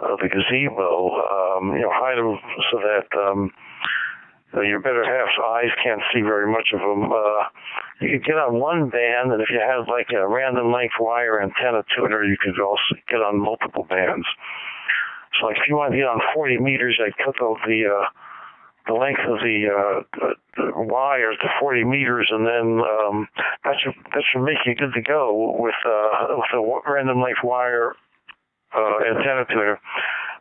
gazebo, hide them so that your better half's eyes can't see very much of them. You could get on one band, and if you had like a random length wire antenna tuner, you could also get on multiple bands. So like if you wanted to get on 40 meters, I'd cut out the length of the wire to 40 meters, and then that should make you good to go with a random length wire antenna tuner.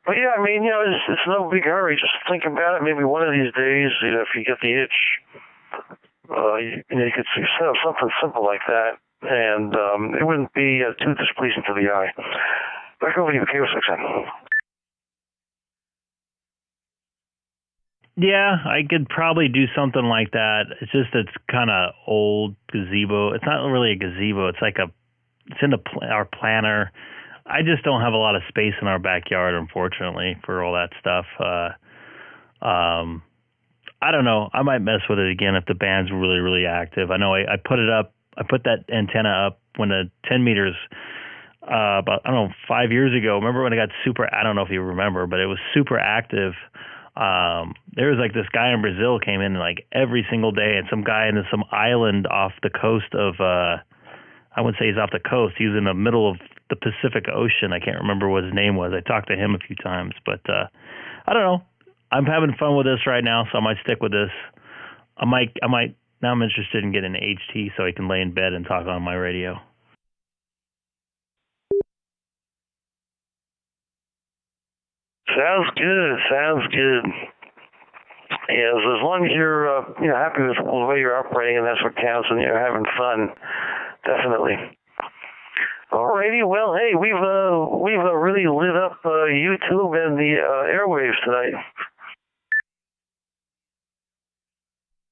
But yeah, it's no big hurry. Just think about it. Maybe one of these days, if you get the itch, you could set up something simple like that, and it wouldn't be too displeasing to the eye. Back over to you, K6EGG. Yeah, I could probably do something like that. It's kind of old gazebo. It's not really a gazebo. It's in our planter. I just don't have a lot of space in our backyard, unfortunately, for all that stuff. I don't know. I might mess with it again if the band's really, really active. I know I put it up. I put that antenna up when the 10 meters, about, 5 years ago. Remember when it got super, I don't know if you remember, but it was super active. There was like this guy in Brazil came in like every single day, and some guy in some island off the coast of, I wouldn't say he's off the coast. He was in the middle of the Pacific Ocean. I can't remember what his name was. I talked to him a few times, but I don't know. I'm having fun with this right now, so I might stick with this. I might. Now I'm interested in getting an HT so I can lay in bed and talk on my radio. Sounds good. Yeah, as long as you're happy with the way you're operating, and that's what counts, and you're having fun, definitely. Alrighty, well, hey, we've really lit up YouTube and the airwaves tonight.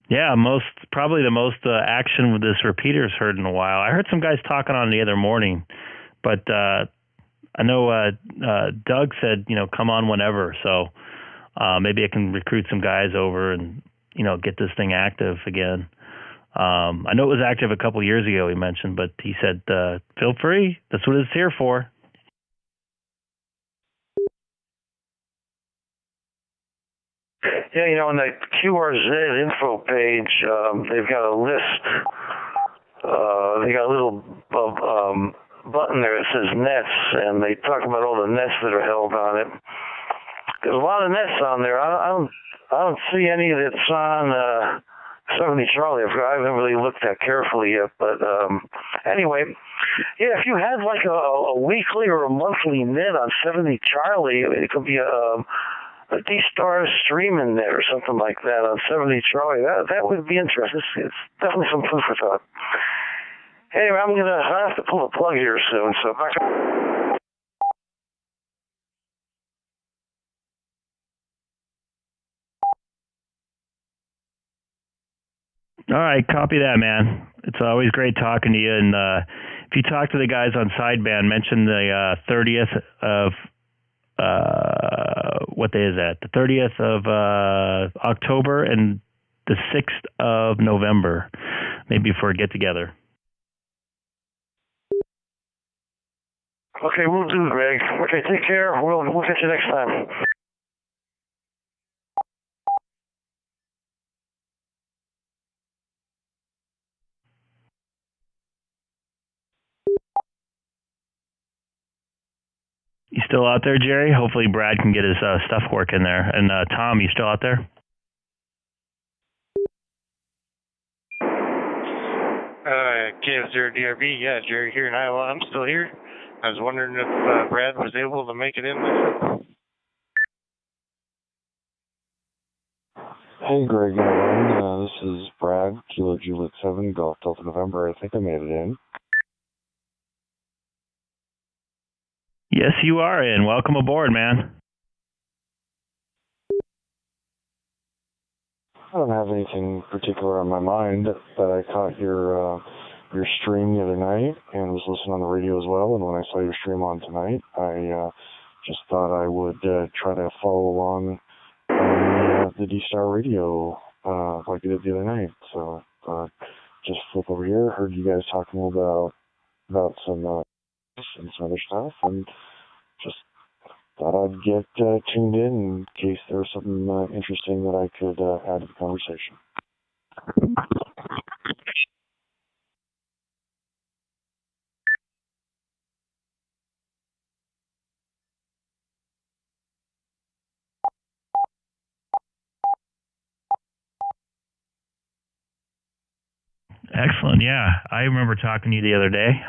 Yeah, probably the most action with this repeater's heard in a while. I heard some guys talking on the other morning, but I know Doug said, come on whenever. So maybe I can recruit some guys over and, get this thing active again. I know it was active a couple years ago, he mentioned, but he said, feel free. That's what it's here for. Yeah, on that QRZ info page, they've got a list. They got a little button there that says nets, and they talk about all the nets that are held on it. There's a lot of nets on there. I don't see any that's on 70 Charlie. I haven't really looked that carefully yet, but anyway, yeah, if you had like a weekly or a monthly net on 70 Charlie, it could be a DStar streaming net or something like that on 70 Charlie. That would be interesting. It's definitely some food for thought. Anyway, I have to pull a plug here soon, so back up. All right, copy that, man. It's always great talking to you. And if you talk to the guys on Sideband, mention the 30th of, what day is that? The 30th of October and the 6th of November, maybe for a get-together. Okay, we'll do, Greg. Okay, take care. We'll catch you next time. You still out there, Jerry? Hopefully Brad can get his stuff working there. And Tom, you still out there? K6EGG, yeah, Jerry here in Iowa. I'm still here. I was wondering if Brad was able to make it in there. Hey, Greg, this is Brad, Kilo Juliet 7, Golf Delta November. I think I made it in. Yes, you are in. Welcome aboard, man. I don't have anything particular on my mind, but I caught your stream the other night and was listening on the radio as well. And when I saw your stream on tonight, I just thought I would try to follow along on the DStar radio like I did the other night. So just flip over here, heard you guys talking about some other stuff, and just thought I'd get tuned in case there was something interesting that I could add to the conversation. Excellent. Yeah, I remember talking to you the other day.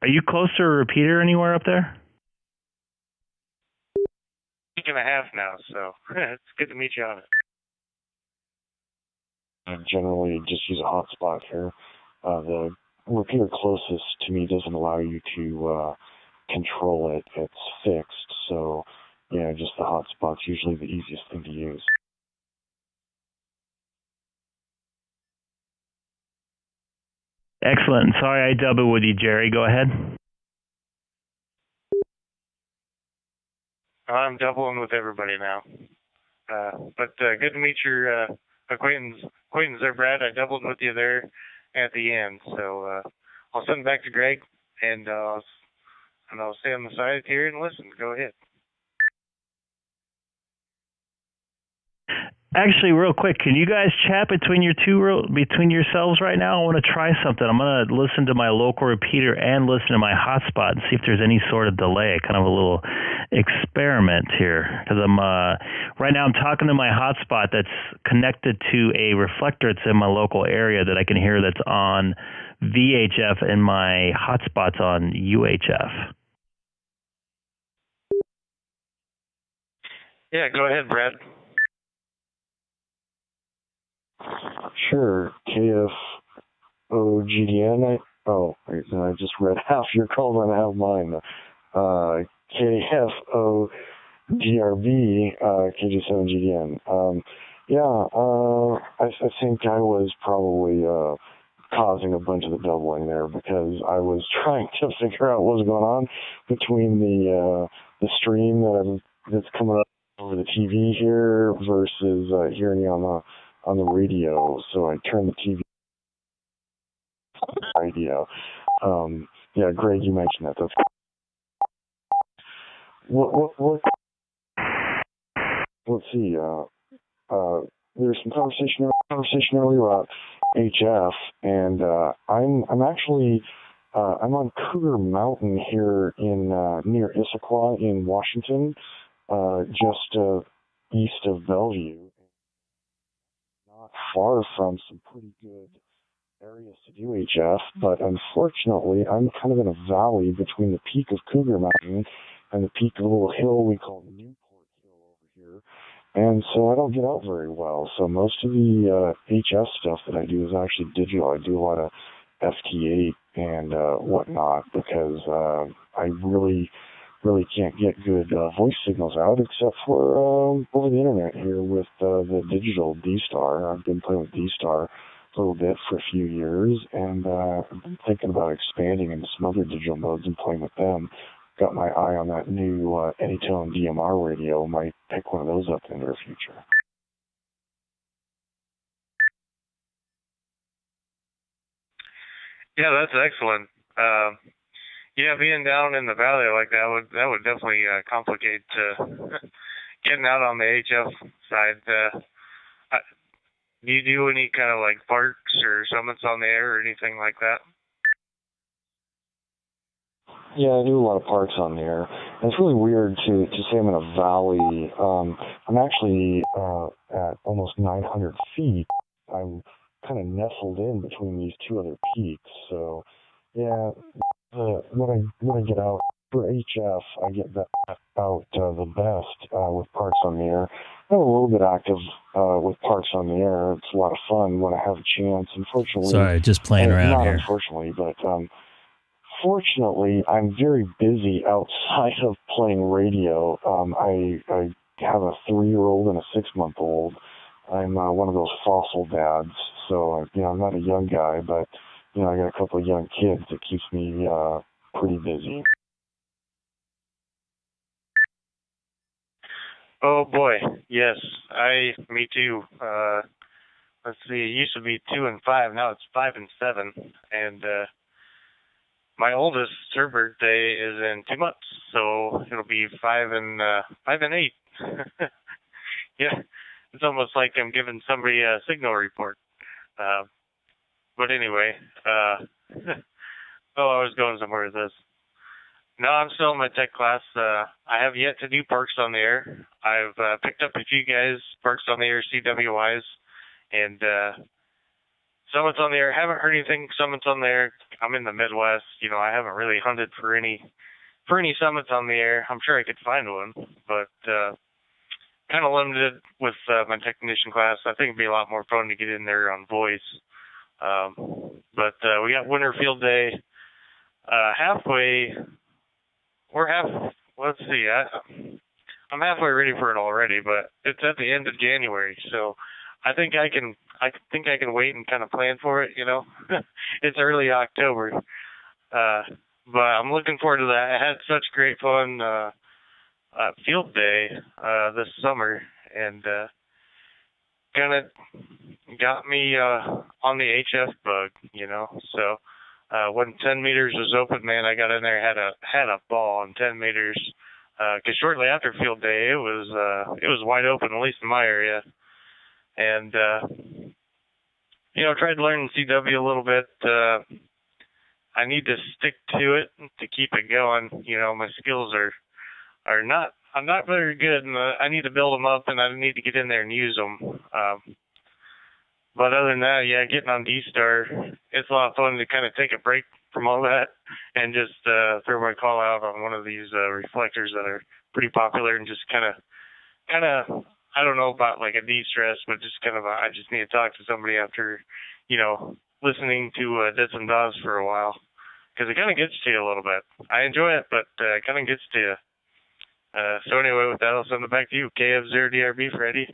Are you close to a repeater anywhere up there? Week and a half now, so it's good to meet you on it. I generally just use a hotspot here. The repeater closest to me doesn't allow you to control it. It's fixed, so yeah, just the hotspot's usually the easiest thing to use. Excellent. Sorry I doubled with you, Jerry. Go ahead. I'm doubling with everybody now. But good to meet your acquaintance there, Brad. I doubled with you there at the end. So I'll send it back to Greg, and I'll stay on the side here and listen. Go ahead. Actually, real quick, can you guys chat between yourselves right now? I want to try something. I'm going to listen to my local repeater and listen to my hotspot and see if there's any sort of delay. Kind of a little experiment here, because right now I'm talking to my hotspot that's connected to a reflector that's in my local area that I can hear that's on VHF, and my hotspot's on UHF. Yeah, go ahead, Brad. Sure, KFOGDN. I just read half your call and half mine. KFOGRB, KG7GDN. I think I was probably causing a bunch of the doubling there because I was trying to figure out what was going on between the stream that's coming up over the TV here versus hearing you on the radio. So I turned the TV radio. Yeah, Greg, you mentioned that. That's what let's see. There's some conversation earlier about HF, and I'm actually I'm on Cougar Mountain here in near Issaquah in Washington, just east of Bellevue. Not far from some pretty good areas to do HF, but unfortunately, I'm kind of in a valley between the peak of Cougar Mountain and the peak of a little hill we call Newport Hill over here, and so I don't get out very well. So most of the HF stuff that I do is actually digital. I do a lot of FT8 and whatnot because I really can't get good voice signals out except for over the internet here with the digital DStar. I've been playing with DStar a little bit for a few years, and I've been thinking about expanding into some other digital modes and playing with them. Got my eye on that new Anytone DMR radio. Might pick one of those up in the near future. Yeah, that's excellent. Yeah, being down in the valley like that would definitely complicate getting out on the HF side. Do you do any kind of like parks or summits on the air or anything like that? Yeah, I do a lot of parks on the air. And it's really weird to say I'm in a valley. I'm actually at almost 900 feet. I'm kind of nestled in between these two other peaks. So, yeah, when I get out for HF, I get out the best with parks on the air. I'm a little bit active with parks on the air. It's a lot of fun when I have a chance. Unfortunately, sorry, just playing around not here. Unfortunately, but unfortunately, I'm very busy outside of playing radio. I have a 3-year-old and a 6-month-old. I'm one of those fossil dads, so I'm not a young guy, but I got a couple of young kids that keeps me pretty busy. Oh boy, yes, me too. Let's see, it used to be 2 and 5, now it's 5 and 7, and my oldest, her birthday is in 2 months, so it'll be 5 and 8. Yeah, it's almost like I'm giving somebody a signal report. But anyway, I was going somewhere with this. No, I'm still in my tech class. I have yet to do Parks on the Air. I've picked up a few guys, Parks on the Air, CWIs, and Summits on the Air. Haven't heard anything Summits on the Air. I'm in the Midwest. I haven't really hunted for any Summits on the Air. I'm sure I could find one, but kind of limited with my technician class. I think it'd be a lot more fun to get in there on voice. But we got winter field day halfway. Let's see, I'm halfway ready for it already, but it's at the end of January, so I think I can wait and kind of plan for it, It's early October. But I'm looking forward to that. I had such great fun field day this summer, and kind of got me on the HF bug, So when 10 meters was open, man, I got in there, had a ball on 10 meters. Because shortly after field day, it was wide open, at least in my area, and tried learning CW a little bit. I need to stick to it to keep it going. My skills are not. I'm not very good, and I need to build them up, and I need to get in there and use them. But other than that, yeah, getting on DStar, it's a lot of fun to kind of take a break from all that and just throw my call out on one of these reflectors that are pretty popular, and just kind of, I don't know about like a de-stress, but just kind of, I just need to talk to somebody after, listening to Dits and Daws for a while, because it kind of gets to you a little bit. I enjoy it, but it kind of gets to you. So anyway, with that, I'll send it back to you. KF0DRB for Eddie.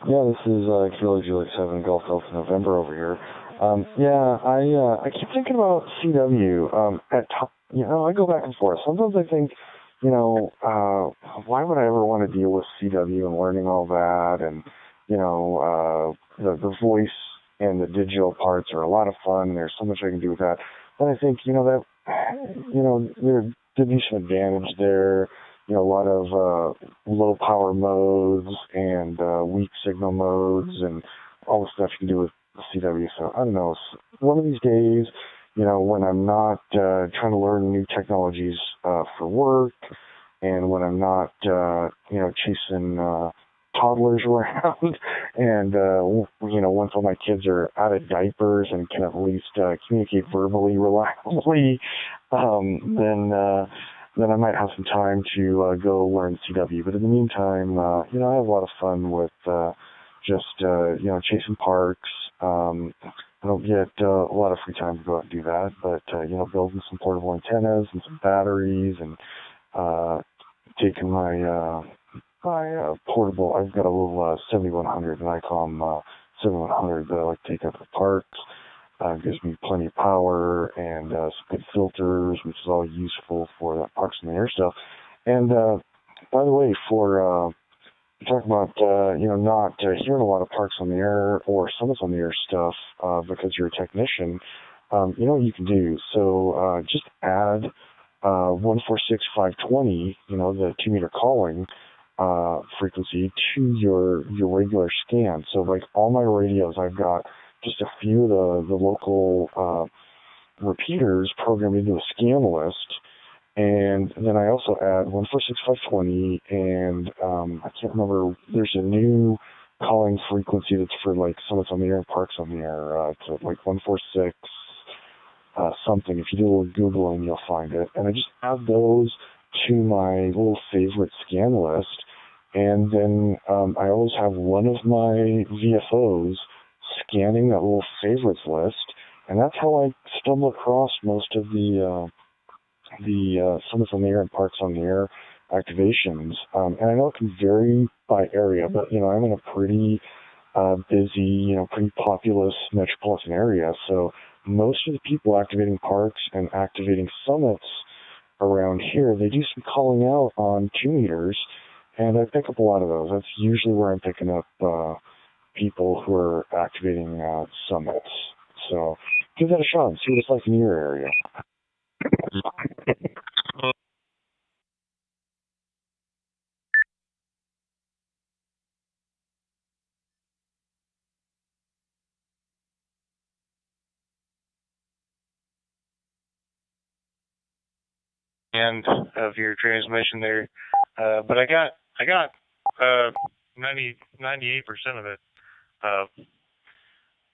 Yeah, this is Kilo Juliet 7 Golf Delta November over here. I keep thinking about CW. I go back and forth. Sometimes I think, why would I ever want to deal with CW and learning all that? And, the voice and the digital parts are a lot of fun. There's so much I can do with that. But I think, there'd be some advantage there. A lot of low power modes and weak signal modes and all the stuff you can do with CW. So I don't know. One of these days, when I'm not trying to learn new technologies for work, and when I'm not, chasing toddlers around, and once all my kids are out of diapers and can at least communicate verbally reliably, then I might have some time to go learn CW. But in the meantime, I have a lot of fun with just chasing parks. I don't get a lot of free time to go out and do that, but building some portable antennas and some batteries, and taking my portable. I've got a little 7100, an Icom 7100 that I like to take out to the parks. Gives me plenty of power and some good filters, which is all useful for that Parks in the Air stuff. And by the way, for talk about not hearing a lot of Parks on the Air or Summits on the Air stuff because you're a technician, what you can do. So just add 146520, the 2-meter calling frequency to your regular scan. So like all my radios, I've got just a few of the local repeaters programmed into a scan list. And then I also add 146520, and I can't remember, there's a new calling frequency that's for like Summits on the Air and Parks on the Air. It's like 146 something. If you do a little Googling, you'll find it. And I just add those to my little favorite scan list. And then I always have one of my VFOs scanning that little favorites list And that's how I stumble across most of the Summits on the Air and Parks on the Air activations. And I know it can vary by area, but, I'm in a pretty busy, pretty populous metropolitan area. So most of the people activating parks and activating summits around here, they do some calling out on 2 meters, and I pick up a lot of those. That's usually where I'm picking up people who are activating summits. So give that a shot and see what it's like in your area. End of your transmission there, but I got 98% of it.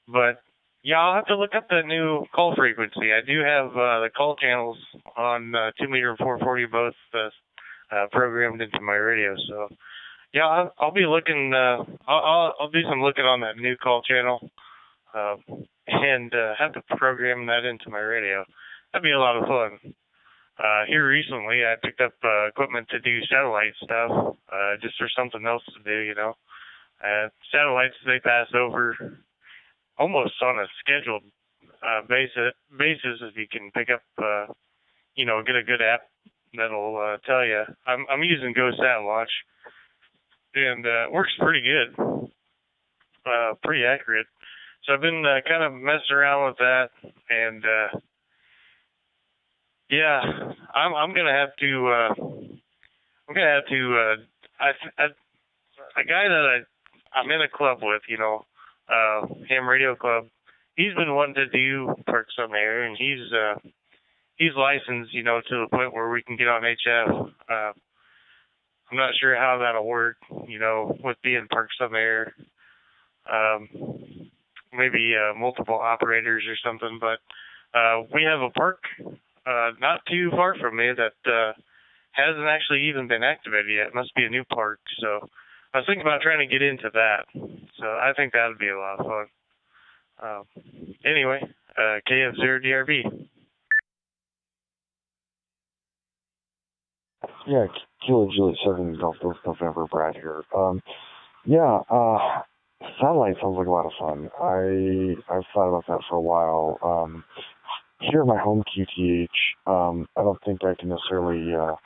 But yeah, I'll have to look up the new call frequency. I do have the call channels on 2 meter and 440 both programmed into my radio. So yeah, I'll be looking. I'll do some looking on that new call channel and have to program that into my radio. That'd be a lot of fun. Here recently, I picked up equipment to do satellite stuff, just for something else to do, Satellites, they pass over almost on a scheduled basis if you can pick up, get a good app that'll tell you. I'm using GoSat Launch, and it works pretty good, pretty accurate. So I've been kind of messing around with that, and yeah, I'm gonna have to. A guy that I'm in a club with, Ham Radio Club. He's been wanting to do Parks on the Air, and he's licensed, to the point where we can get on HF. I'm not sure how that'll work, with being Parks on the Air. Maybe multiple operators or something, but we have a park not too far from me that hasn't actually even been activated yet. It must be a new park. So I was thinking about trying to get into that. So I think that would be a lot of fun. Anyway, KF0DRB. Yeah, Kilo Juliet 7 Golf November, Brad here. Satellite sounds like a lot of fun. I've thought about that for a while. Here at my home QTH, I don't think I can necessarily, I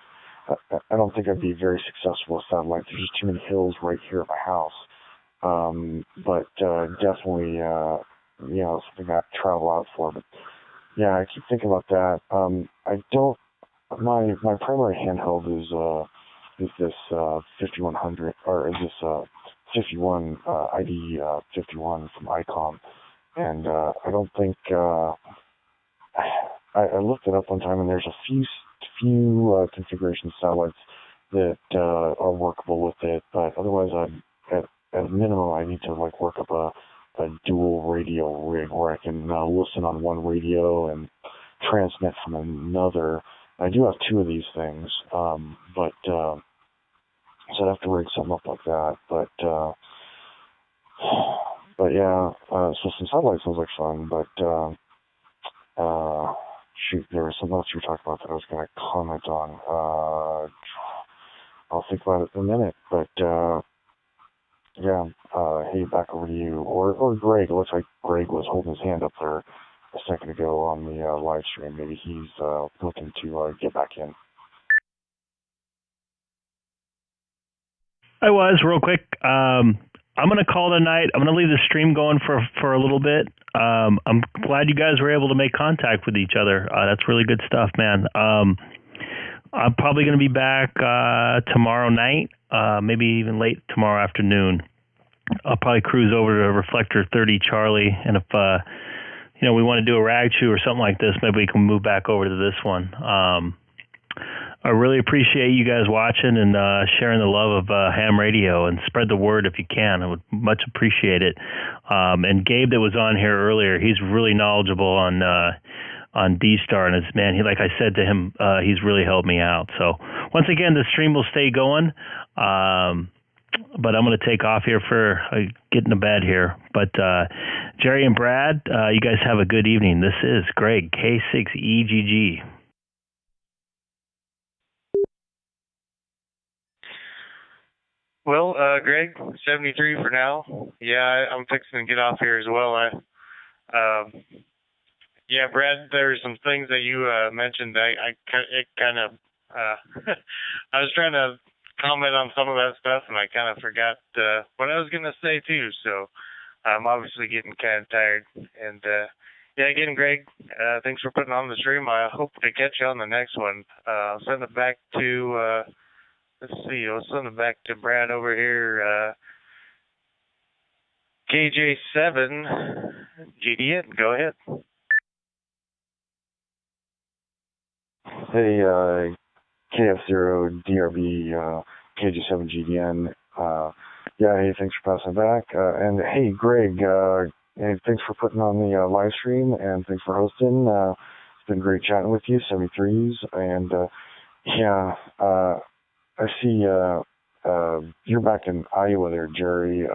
don't think I'd be very successful with satellite. There's just too many hills right here at my house. But definitely, something I travel out for. But yeah, I keep thinking about that. My primary handheld is this 5100, or is this 51 ID 51 from Icom, and I don't think I looked it up one time, and there's a few configuration satellites that are workable with it, but otherwise, at minimum, I need to work up a dual radio rig where I can listen on one radio and transmit from another. I do have 2 of these things, but so I'd have to rig something up like that. But yeah, so some satellites sounds like fun, but shoot, there was something else you were talking about that I was going to comment on. I'll think about it in a minute, but hey, back over to you, or Greg. It looks like Greg was holding his hand up there a second ago on the live stream. Maybe he's looking to get back in. I was, real quick. I'm going to call it a night. I'm going to leave the stream going for a little bit. I'm glad you guys were able to make contact with each other. That's really good stuff, man. I'm probably going to be back tomorrow night, maybe even late tomorrow afternoon. I'll probably cruise over to Reflector 30 Charlie, and if we want to do a rag chew or something like this, maybe we can move back over to this one. I really appreciate you guys watching and sharing the love of ham radio, and spread the word if you can. I would much appreciate it. And Gabe that was on here earlier, he's really knowledgeable on DStar, and it's, man, like I said to him, he's really helped me out. So once again, the stream will stay going. but I'm going to take off here for getting to bed here. But Jerry and Brad, you guys have a good evening. This is Greg, K6EGG. Well, Greg, 73 for now. Yeah, I'm fixing to get off here as well. Yeah, Brad, there's some things that you mentioned that it kind of, I was trying to comment on some of that stuff, and I kind of forgot what I was going to say, too. So I'm obviously getting kind of tired. And, yeah, again, Greg, thanks for putting on the stream. I hope to catch you on the next one. I'll send it back to, let's see, I'll send it back to Brad over here. KJ7GD, go ahead. Hey, KF0DRB, KJ7GDN. Yeah, hey, thanks for passing back. And hey, Greg, hey, thanks for putting on the live stream, and thanks for hosting. It's been great chatting with you, 73s. And yeah, I see you're back in Iowa there, Jerry.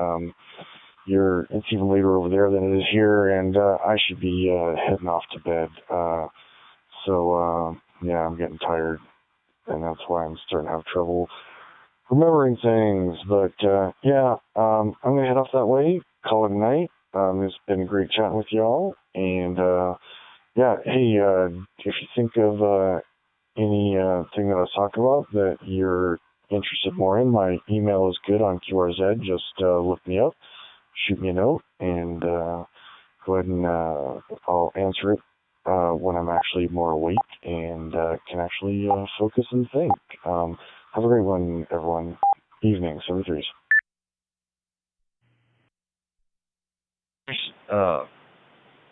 It's even later over there than it is here, and I should be heading off to bed. So yeah, I'm getting tired, and that's why I'm starting to have trouble remembering things. But yeah, I'm gonna head off that way. Call it a night. It's been great chatting with y'all, and yeah, hey, if you think of anything that I was talking about that you're interested more in, my email is good on QRZ. Just look me up, shoot me a note, and go ahead and I'll answer it when I'm actually more awake and can actually focus and think. Have a great one, everyone. Evening, 73s.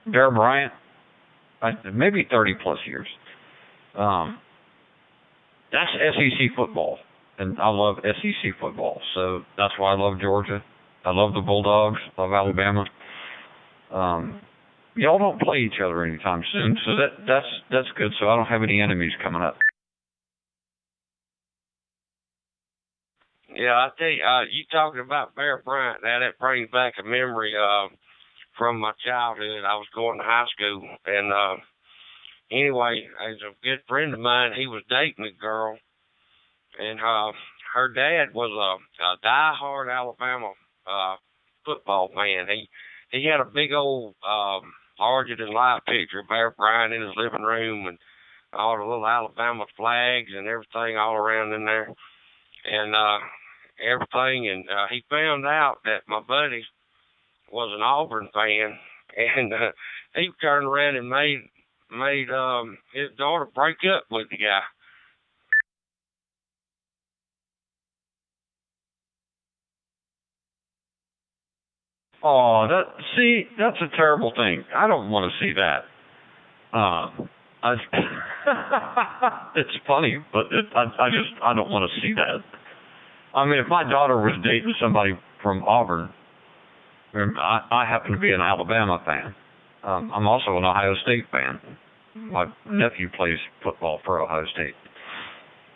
Bear Bryant, maybe 30 plus years. That's SEC football, and I love SEC football, so that's why I love Georgia. I love the Bulldogs, love Alabama. Y'all don't play each other anytime soon, so that's good, so I don't have any enemies coming up. Yeah, I tell you, you talking about Bear Bryant, that brings back a memory from my childhood. I was going to high school, and anyway, as a good friend of mine, he was dating a girl, and her dad was a diehard Alabama football fan. He had a big old larger-than-life picture of Bear Bryant in his living room, and all the little Alabama flags and everything all around in there, and everything. And he found out that my buddy was an Auburn fan, and he turned around and made his daughter break up with the guy. Oh, that's a terrible thing. I don't want to see that. It's funny, but I don't want to see that. I mean, if my daughter was dating somebody from Auburn, I happen to be an Alabama fan. I'm also an Ohio State fan. My nephew plays football for Ohio State,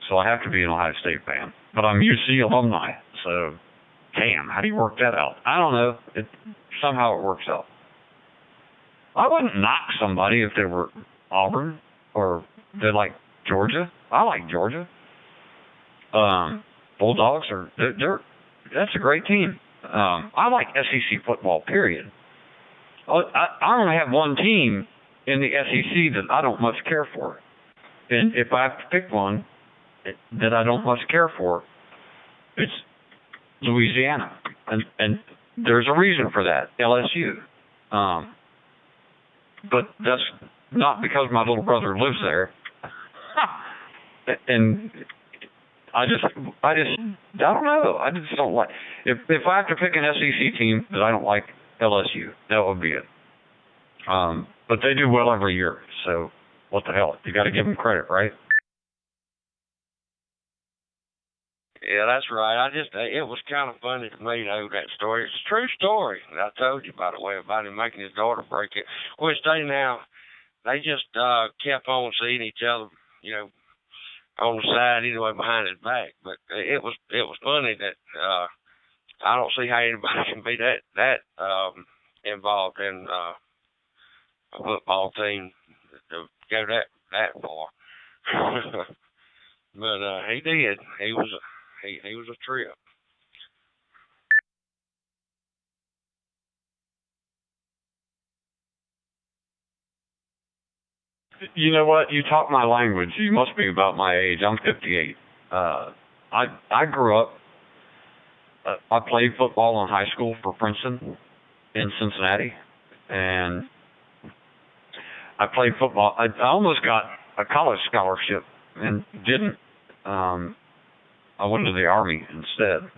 so I have to be an Ohio State fan. But I'm UC alumni, so damn, how do you work that out? I don't know. Somehow it works out. I wouldn't knock somebody if they were Auburn or they like Georgia. I like Georgia. Bulldogs that's a great team. I like SEC football, period. I only have one team in the SEC that I don't much care for. And if I have to pick one that I don't much care for, it's Louisiana. And there's a reason for that, LSU. But that's not because my little brother lives there. And I don't know. I just don't like. If I have to pick an SEC team that I don't like, LSU, that would be it. But they do well every year, so what the hell? You got to give them credit, right? Yeah, that's right. It was kind of funny to me, though, that story. It's a true story. I told you, by the way, about him making his daughter break it. Which they just kept on seeing each other, on the side anyway, behind his back. But it was funny that I don't see how anybody can be that involved in a football team to go that far. But he did. He was a trip. You know what? You talk my language. You must be about my age. I'm 58. I grew up. I played football in high school for Princeton in Cincinnati, and I played football. I almost got a college scholarship and didn't. I went to the Army instead.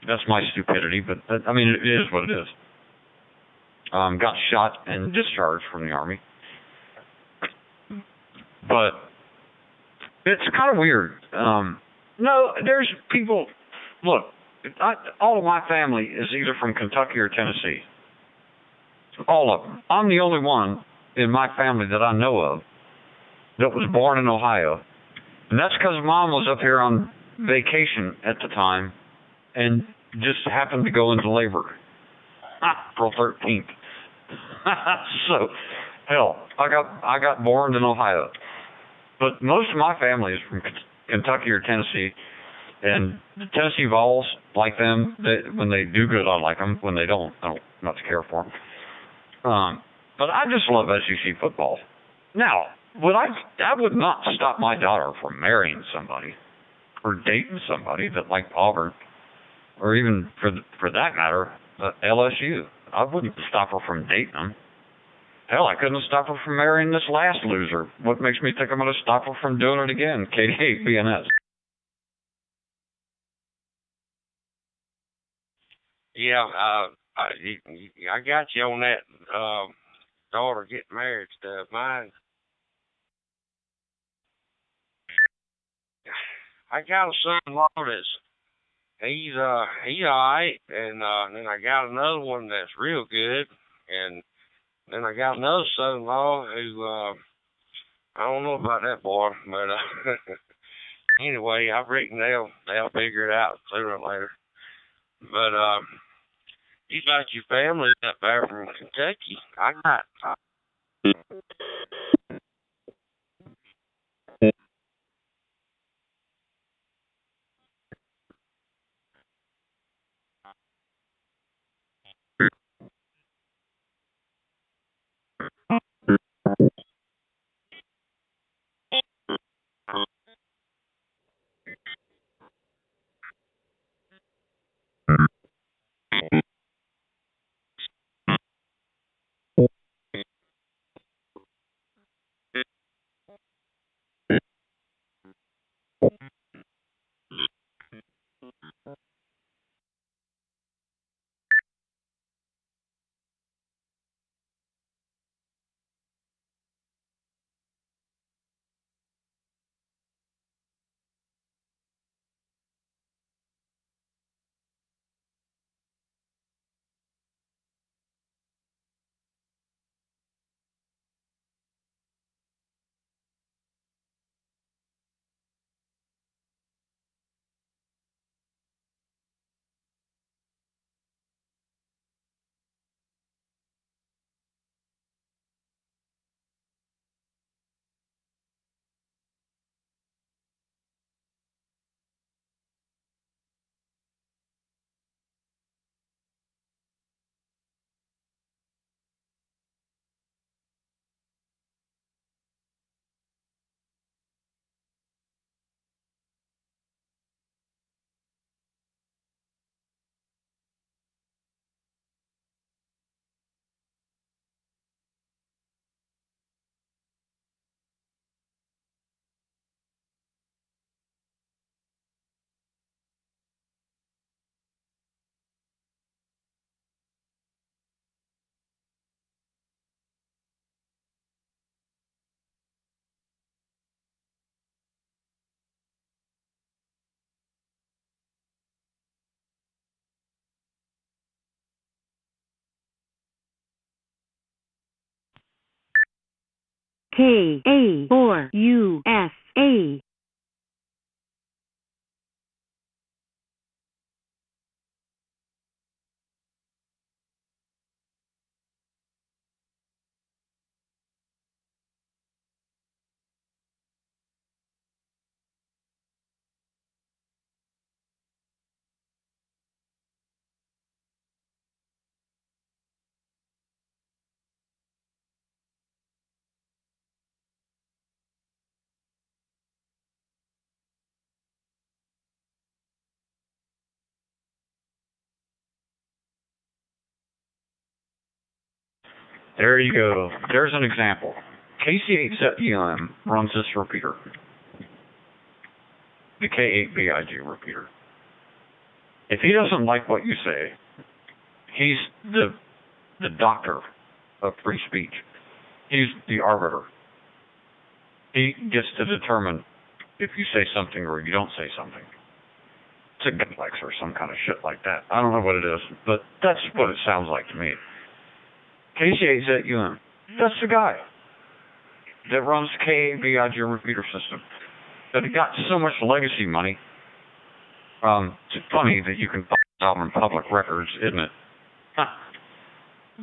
That's my stupidity, but I mean, it is what it is. Got shot and discharged from the Army. But it's kind of weird. No, there's people. Look, all of my family is either from Kentucky or Tennessee. All of them. I'm the only one in my family that I know of that was born in Ohio. And that's because Mom was up here on vacation at the time and just happened to go into labor. April 13th. So, hell, I got born in Ohio. But most of my family is from Kentucky or Tennessee. And the Tennessee Vols, like them, when they do good, I like them. When they don't, I don't much care for them. But I just love SEC football. Now, I would not stop my daughter from marrying somebody or dating somebody that liked Auburn, or even for that matter, LSU. I wouldn't stop her from dating them. Hell, I couldn't stop her from marrying this last loser. What makes me think I'm going to stop her from doing it again? K8BNS. Yeah, I got you on that daughter getting married stuff. Mine, I got a son-in-law he's alright, and then I got another one that's real good, and then I got another son-in-law who I don't know about that boy, but anyway, I reckon they'll figure it out sooner or later. But you got your family up there from Kentucky. I got. KA4USA. There you go. There's an example. K6EGG runs this repeater. The K8BIG repeater. If he doesn't like what you say, he's the doctor of free speech. He's the arbiter. He gets to determine if you say something or you don't say something. It's a complex or some kind of shit like that. I don't know what it is, but that's what it sounds like to me. K6EGG, that's the guy that runs the K8BIG repeater system. But he got so much legacy money. It's funny that you can find out on public records, isn't it?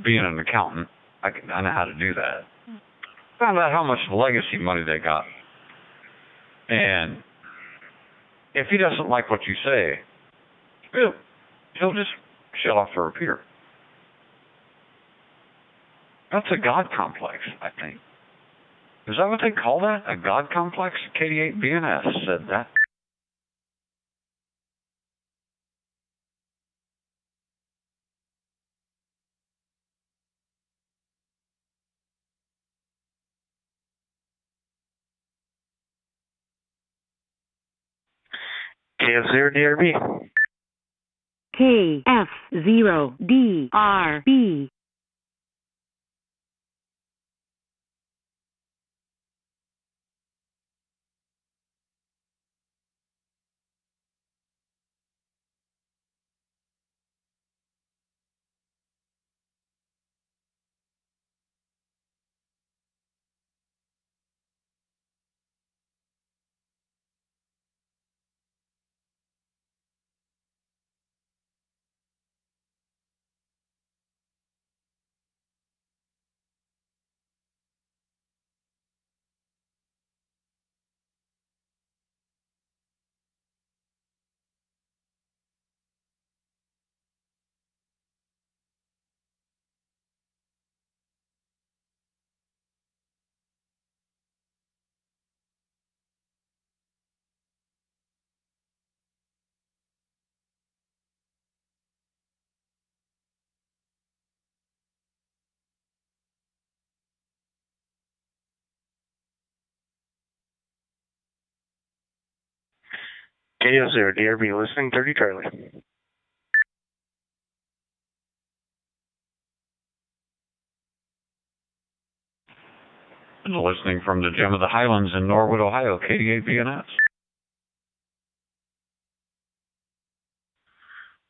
Being an accountant, I know how to do that. Found out how much legacy money they got. And if he doesn't like what you say, he'll just shut off the repeater. That's a God complex, I think. Is that what they call that? A God complex? KD8BNS said that. KF0DRB. KF0DRB. KF0DRB, listening 30 Charlie. Listening from the Gem of the Highlands in Norwood, Ohio, KD8BNS.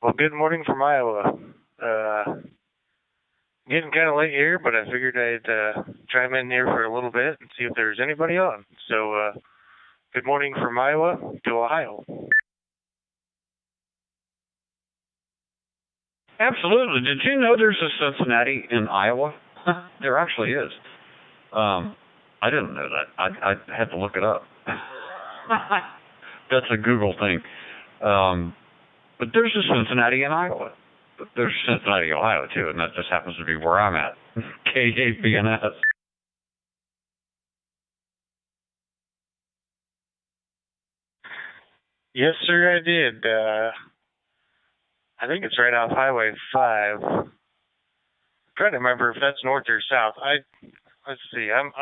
Well, good morning from Iowa. Getting kind of late here, but I figured I'd chime in here for a little bit and see if there's anybody on. So, good morning from Iowa to Ohio. Absolutely. Did you know there's a Cincinnati in Iowa? There actually is. I didn't know that. I had to look it up. That's a Google thing. But there's a Cincinnati in Iowa. There's Cincinnati, Ohio, too, and that just happens to be where I'm at. K8BNS. Yes, sir, I did. I think it's right off Highway 5. I'm trying to remember if that's north or south. Let's see. I'm